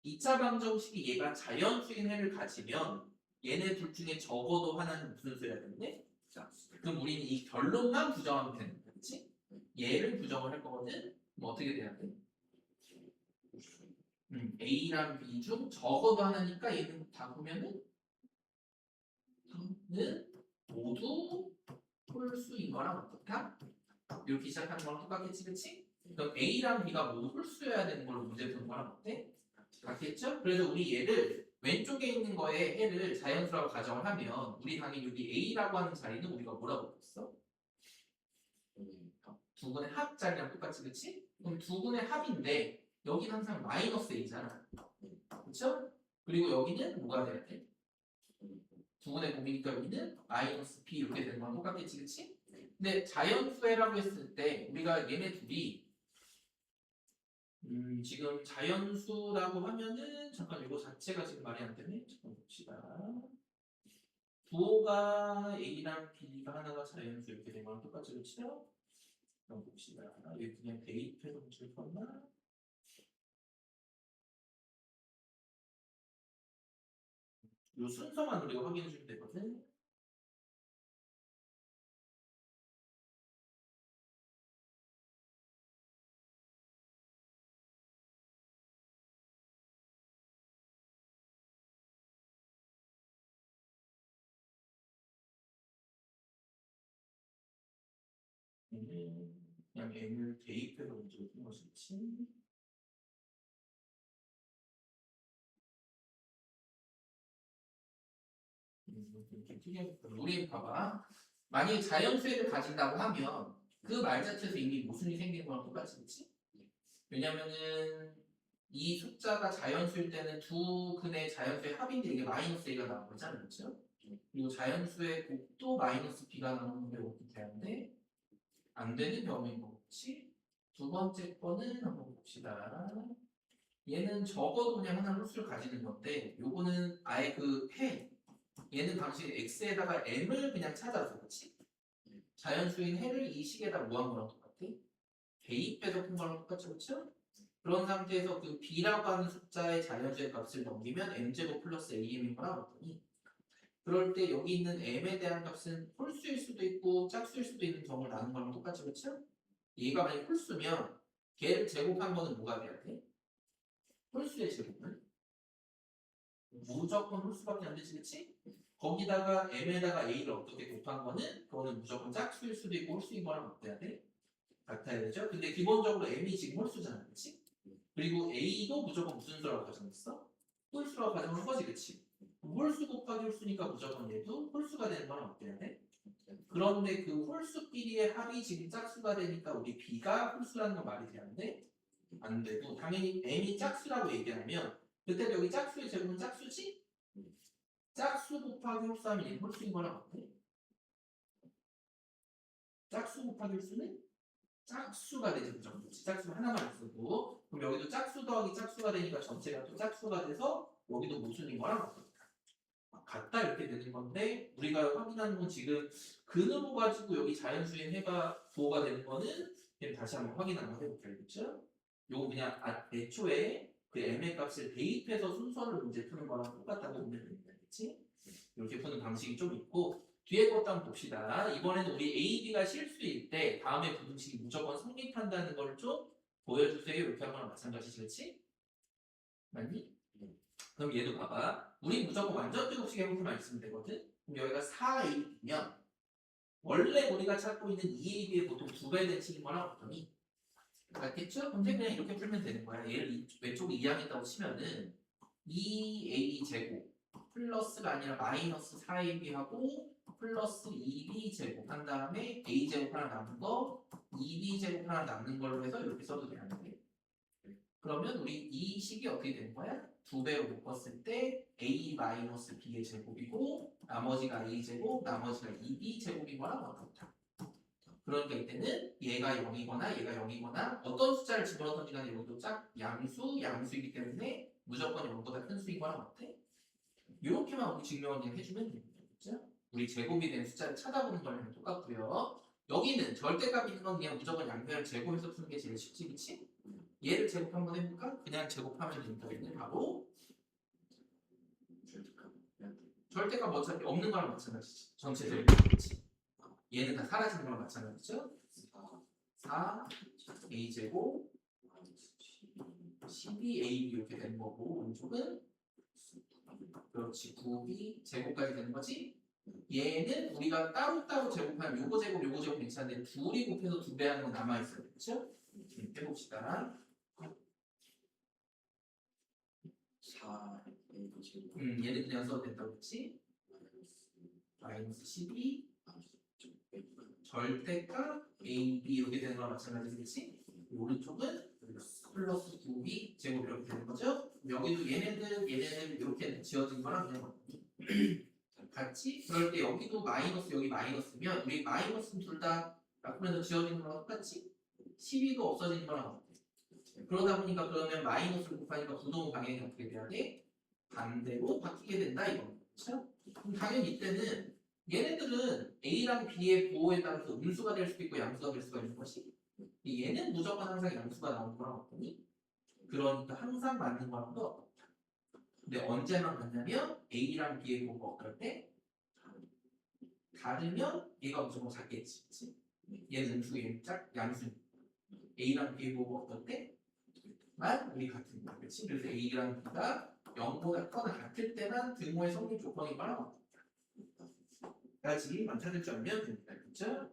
2차 방정식이 얘가 자연수인 해를 가지면 얘네 둘 중에 적어도 하나는 무슨 수여야 되는데? 자, 그럼 우리는 이 결론만 부정하면 되는 거야. 그렇지? 얘를 부정을 할 거거든? 그럼 어떻게 돼야 돼? A랑 B 중 적어도 하나니까 얘는 다 보면은 모두 홀수인 거랑 어떨까? 이렇게 시작하는 거랑 똑같겠지, 그치? 그럼 A랑 B가 모두 홀수여야 되는 걸로 문제 푸는 거랑 어때? 같겠죠? 그래서 우리 얘를 왼쪽에 있는 거에 해를 자연수라고 가정을 하면 우리 당연히 여기 A라고 하는 자리는 우리가 뭐라고 했어? 두 분의 합 자리랑 똑같이, 그치? 그럼 두 분의 합인데 여기는 항상 마이너스 A잖아. 그쵸? 그리고 여기는 뭐가 돼야 돼? 두분의 곱이니까 여기는 마이너스 b 이렇게 되는 거랑 똑같겠지, 그치? 근데 자연수해라고 했을 때 우리가 얘네 둘이 지금 자연수라고 하면은 잠깐 이거 자체가 지금 말이 안 되네. 잠깐 봅시다. 부호가 a랑 b가 하나가 자연수 이렇게 되는 거랑 똑같이 그치요? 그럼 봅시다. 여기 그냥 대입해서 붙일 거나 이 순서만 우리가 확인해 주면 되거든. 그냥 n을 대입해서 먼저 푸는 것이 좋지. 이렇게 튀겨서 우리 봐봐. 만약에 자연수를 가진다고 하면 그 말 자체에서 이미 모순이 생기는 거랑 똑같이 그치? 왜냐면은 이 숫자가 자연수일 때는 두 근의 자연수의 합인데 이게 마이너스 a가 나온 거잖아요, 그렇죠? 그리고 자연수의 곱도 마이너스 b가 나오는 게 어떻게 되는데 안 되는 경우인 거지. 두 번째 거는 한번 봅시다. 얘는 적어도 그냥 하나 홀수를 가지는 건데 요거는 아예 그 해. 얘는 당시 x에다가 m을 그냥 찾아서 그렇지? 자연수인 해를 이 식에다 뭐한 거랑 똑같아? 대입해서 푼 거랑 똑같죠, 그렇죠? 그런 상태에서 그 b라고 하는 숫자의 자연수의 값을 넘기면 m제곱 플러스 am인 거라 그랬더니 그럴 때 여기 있는 m에 대한 값은 홀수일 수도 있고 짝수일 수도 있는 경우를 나눈 거랑 똑같죠, 그렇죠? 얘가 만약 홀수면 걔를 제곱한 거는 뭐가 돼야 돼? 홀수의 제곱은 무조건 홀수밖에 안 되지, 그치? 거기다가 m에다가 a를 어떻게 곱한 거는 그거는 무조건 짝수일 수도 있고 홀수인 거랑 어때야 돼? 같아야 되죠? 근데 기본적으로 m이 지금 홀수잖아, 그치? 그리고 a도 무조건 무슨 수라고 가정했어? 홀수라고 가정한 거지, 그치? 홀수 곱하기 홀수니까 무조건 얘도 홀수가 되는 거랑 어때야 돼? 그런데 그 홀수끼리의 합이 지금 짝수가 되니까 우리 b가 홀수라는 건 말이 되는데 안 되고 당연히 m이 짝수라고 얘기하면 그때 여기 짝수의 제곱은 짝수지? 짝수 곱하기 홀수하면 얘는 홀수인 거랑 어때? 짝수 곱하기 홀수는 짝수가 되죠, 무조건. 짝수 하나만 쓰고 그럼 여기도 짝수 더하기 짝수가 되니까 전체가 또 짝수가 돼서 여기도 무슨인 거랑 어떨까? 같다 이렇게 되는 건데 우리가 확인하는 건 지금 근으로 가지고 여기 자연수인 해가 부호가 되는 거는 그냥 다시 한번 확인 한번 해볼게요, 그렇죠? 요거 그냥 애초에 그 m의 값을 대입해서 순서를 문제 푸는 거랑 똑같다고 보면 됩니다, 그렇지? 이렇게 푸는 방식이 좀 있고 뒤에 것도 한번 봅시다. 이번에는 우리 A, B가 실수일 때 다음에 부등식이 무조건 성립한다는 걸 좀 보여주세요. 이렇게 한 거랑 마찬가지지, 그렇지? 맞니? 그럼 얘도 봐봐. 우리 무조건 완전 제곱식 해볼수만 있으면 되거든? 그럼 여기가 4AB면 원래 우리가 찾고 있는 2AB의 보통 2배 된 식인 거랑 어떠니? 맞겠죠? 근데 그냥 이렇게 풀면 되는 거야. 얘를 왼쪽에 이항했다고 치면은 2A 제곱 플러스가 아니라 마이너스 4AB하고 플러스 2B 제곱 한 다음에 A 제곱 하나 남은 거 2B 제곱 하나 남는 걸로 해서 이렇게 써도 되는데 그러면 우리 이 식이 어떻게 되는 거야? 2배로 묶었을 때 A 마이너스 B의 제곱이고 나머지가 A 제곱, 나머지가 2B 제곱인 거랑 같다. 그러니까 이때는 얘가 0이거나 얘가 0이거나 어떤 숫자를 집어넣든지 간에 이것도 양수이기 때문에 무조건 0보다 큰 수인 거랑 어때? 이렇게만 우리 증명을 그냥 해주면 됩니다. 그렇죠? 우리 제곱이 된 숫자를 찾아보는 거랑 똑같고요. 여기는 절대값 있는 건 그냥 무조건 양변을 제곱해서 푸는 게 제일 쉽지, 그치? 얘를 제곱 한번 해볼까? 그냥 제곱하면 됩니다. 얘는 바로 절대값 어차피 없는 거랑 마찬가지지. 전체적으로 그렇지. 얘는 다 사라지는 거랑 마찬가지죠. 4 a제곱 12ab 이렇게 되는 거고 오른쪽은 그렇지 9b 제곱까지 되는 거지. 얘는 우리가 따로따로 제곱하면 요거 제곱 괜찮은데 둘이 곱해서 2배 하는 건 남아있어요. 그렇죠? 해봅시다. 4 A 제곱 얘는 그냥 써도 된다고 했지? 마이너스 12 절대값 A, B 이렇게 되는 거랑 마찬가지겠지? 오른쪽은 플러스 9B 제곱 이렇게 되는 거죠? 여기도 얘네들 이렇게 지어진 거랑 그냥 같이. 그럴 때 여기도 마이너스 여기 마이너스면 우리 마이너스는 둘 다 라프에서 지어지는 거랑 똑같이 12도 없어지는 거랑 같아. 그러다 보니까 그러면 마이너스를 곱하니까 부동 방향이 어떻게 돼야 돼? 반대로 바뀌게 된다 이거. 그렇죠? 그럼 당연히 이때는 얘네들은 A랑 B의 부호에 따라서 음수가 될 수도 있고 양수가 될 수가 있는 것이 얘는 무조건 항상 양수가 나오는 거랑 없더니 그러니까 항상 맞는 거랑 도 없다. 근데 언제만 맞냐면 A랑 B의 부호가 어떨 때 다르면 얘가 무조건 같겠지. 그치? 얘는 음수, 얘는 양수. A랑 B의 부호가 어떨 때만 우리 같은 거야. 그치? 그래서 A랑 B가 0보다 커나 같을 때만 등호의 성립 조건인 거랑 없다. 까지만 찾을 줄 알면 됩니다. 그쵸?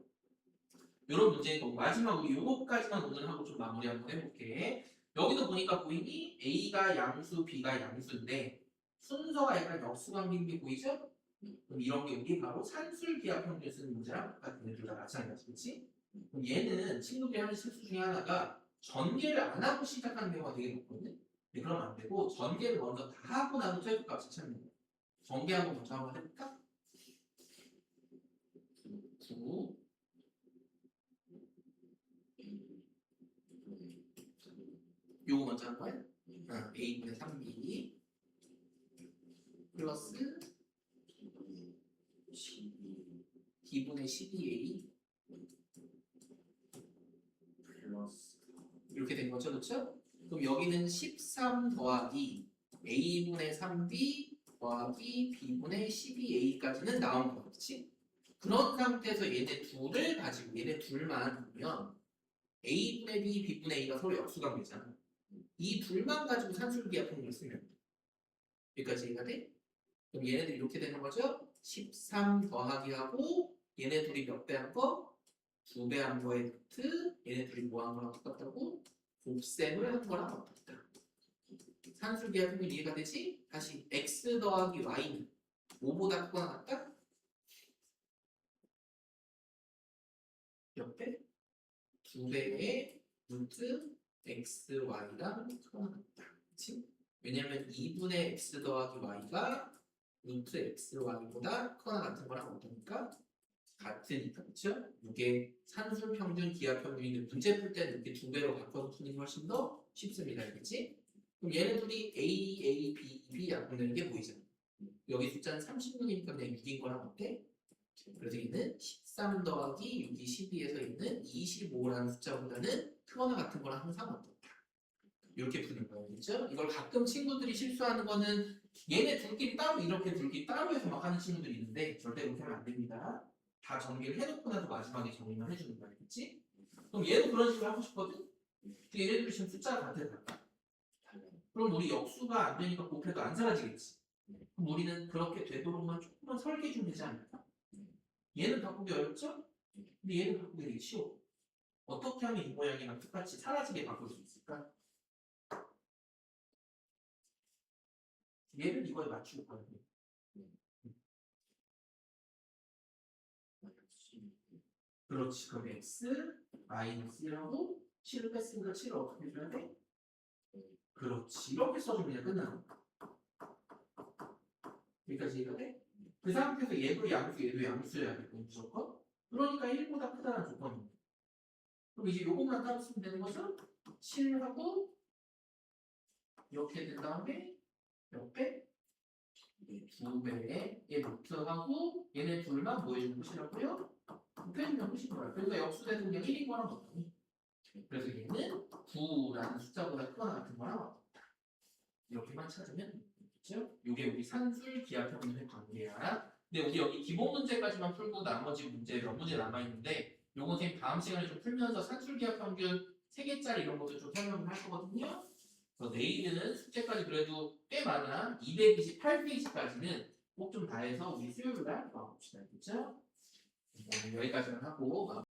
이런 문제고 마지막으로 요거까지만 오늘 하고 좀 마무리 한번 해볼게. 여기도 보니까 보이니? A가 양수, B가 양수인데 순서가 약간 역수관계인 게 보이죠? 그럼 이런 게 우리 바로 산술기하평균 쓰는 문제랑 똑같은 애들 다 마찬가지, 그렇지? 그럼 얘는 친구들이 하는 실수 중에 하나가 전개를 안 하고 시작하는 경우가 되게 높거든요. 근데 그러면 안 되고 전개를 먼저 다 하고 나서 최소값을 찾는 거예요. 전개하고 먼저 한번 해볼까? 9 요거 먼저 한 거예요? A분의 3B 플러스 B분의 12A 플러스 이렇게 된 거죠, 그렇죠? 그럼 여기는 13 더하기 A분의 3B 더하기 B분의 12A까지는 나온 거 그렇지? 그런 상태에서 얘네 둘을 가지고 얘네 둘만 보면 A분의 B, B분의 A가 서로 역수관계잖아. 이 둘만 가지고 산술기하평균을 쓰면 여기까지 이해가 돼? 그럼 얘네들이 이렇게 되는 거죠? 13 더하기 하고 얘네 둘이 몇 배 한 거? 2배 한 거에 루트 얘네 둘이 뭐 한 거랑 똑같다고? 곱셈을 한 거랑 똑같다. 산술기하평균 이해가 되지? 다시 x 더하기 y는 5보다 크거나 같다? 몇 배? 2배의 루트 x, y랑 크거나 같다. 그치? 왜냐면 2분의 x 더하기 y가 루트 x, y보다 크거나 같은 거랑 어떠니까? 같으니까, 그쵸? 이게 산술평균, 기하평균인데 문제 풀 때는 이렇게 두 배로 바꿔서 푸는 게 훨씬 더 쉽습니다. 알겠지? 그럼 얘네들이 A, A, B, B 약분되는 게 보이잖아. 여기 숫자는 30분이니까 그냥 6인 거랑 어때? 그래서 얘는 13 더하기 6이 12에서 얘는 25라는 숫자보다는 크거나 같은 거랑 항상 어떻다. 이렇게 푸는 거예요. 그렇죠? 이걸 가끔 친구들이 실수하는 거는 얘네 둘끼리 따로 이렇게 둘끼리 따로 해서 막 하는 친구들이 있는데 절대 그렇게 하면 안 됩니다. 다 정리를 해놓고 나서 마지막에 정리만 해주는 거야. 알겠지? 그럼 얘도 그런 식으로 하고 싶거든? 근데 얘네들이 지금 숫자가 같아. 그럼 우리 역수가 안 되니까 곱해도 안 사라지겠지. 그럼 우리는 그렇게 되도록만 조금만 설계해 주면 되지 않을까? 얘는 바꾸기 어렵죠? 근데 얘는 바꾸기 되게 쉬워. 어떻게 하면 이 모양이랑 똑같이 사라지게 바꿀 수 있을까? 얘를 이거에 맞출 거야. 그렇지. 그럼 x 마이너스 1하고 7을 뺐으니까 7을 어떻게 해줘야 돼? 그렇지. 이렇게 써주면 그냥 끝나는 거야. 여기까지 이해가 돼? 그 상태에서 얘도 양수, 얘도 양수여야 되고 무조건. 그러니까 1보다 크다는 조건입니다. 그럼 이제 요것만 따로 쓰면 되는 거죠? 7하고 이렇게 된 다음에 몇 배? 2배에 얘 루트하고 얘네 둘만 뭐 해주는 것이라고요? 곱해주면 끝인 거야. 그러니까 역수대도 그냥 1인 거랑 같더니. 그래서 얘는 9라는 숫자보다 크거나 같은 거랑 같다. 이렇게만 찾으면 되겠죠? 이게 우리 산술 기하평균의 관계야. 근데 우리 여기 기본 문제까지만 풀고 나머지 문제 몇 문제 남아있는데 요건 선생님 다음 시간에 좀 풀면서 산술 기하평균 3개짜리 이런 것도 좀 설명을 할 거거든요. 그래서 내일은 숙제까지 그래도 꽤 많아. 228페이지까지는 꼭 좀 다 해서 우리 수요일 날 와봅시다. 그렇죠? 여기까지만 하고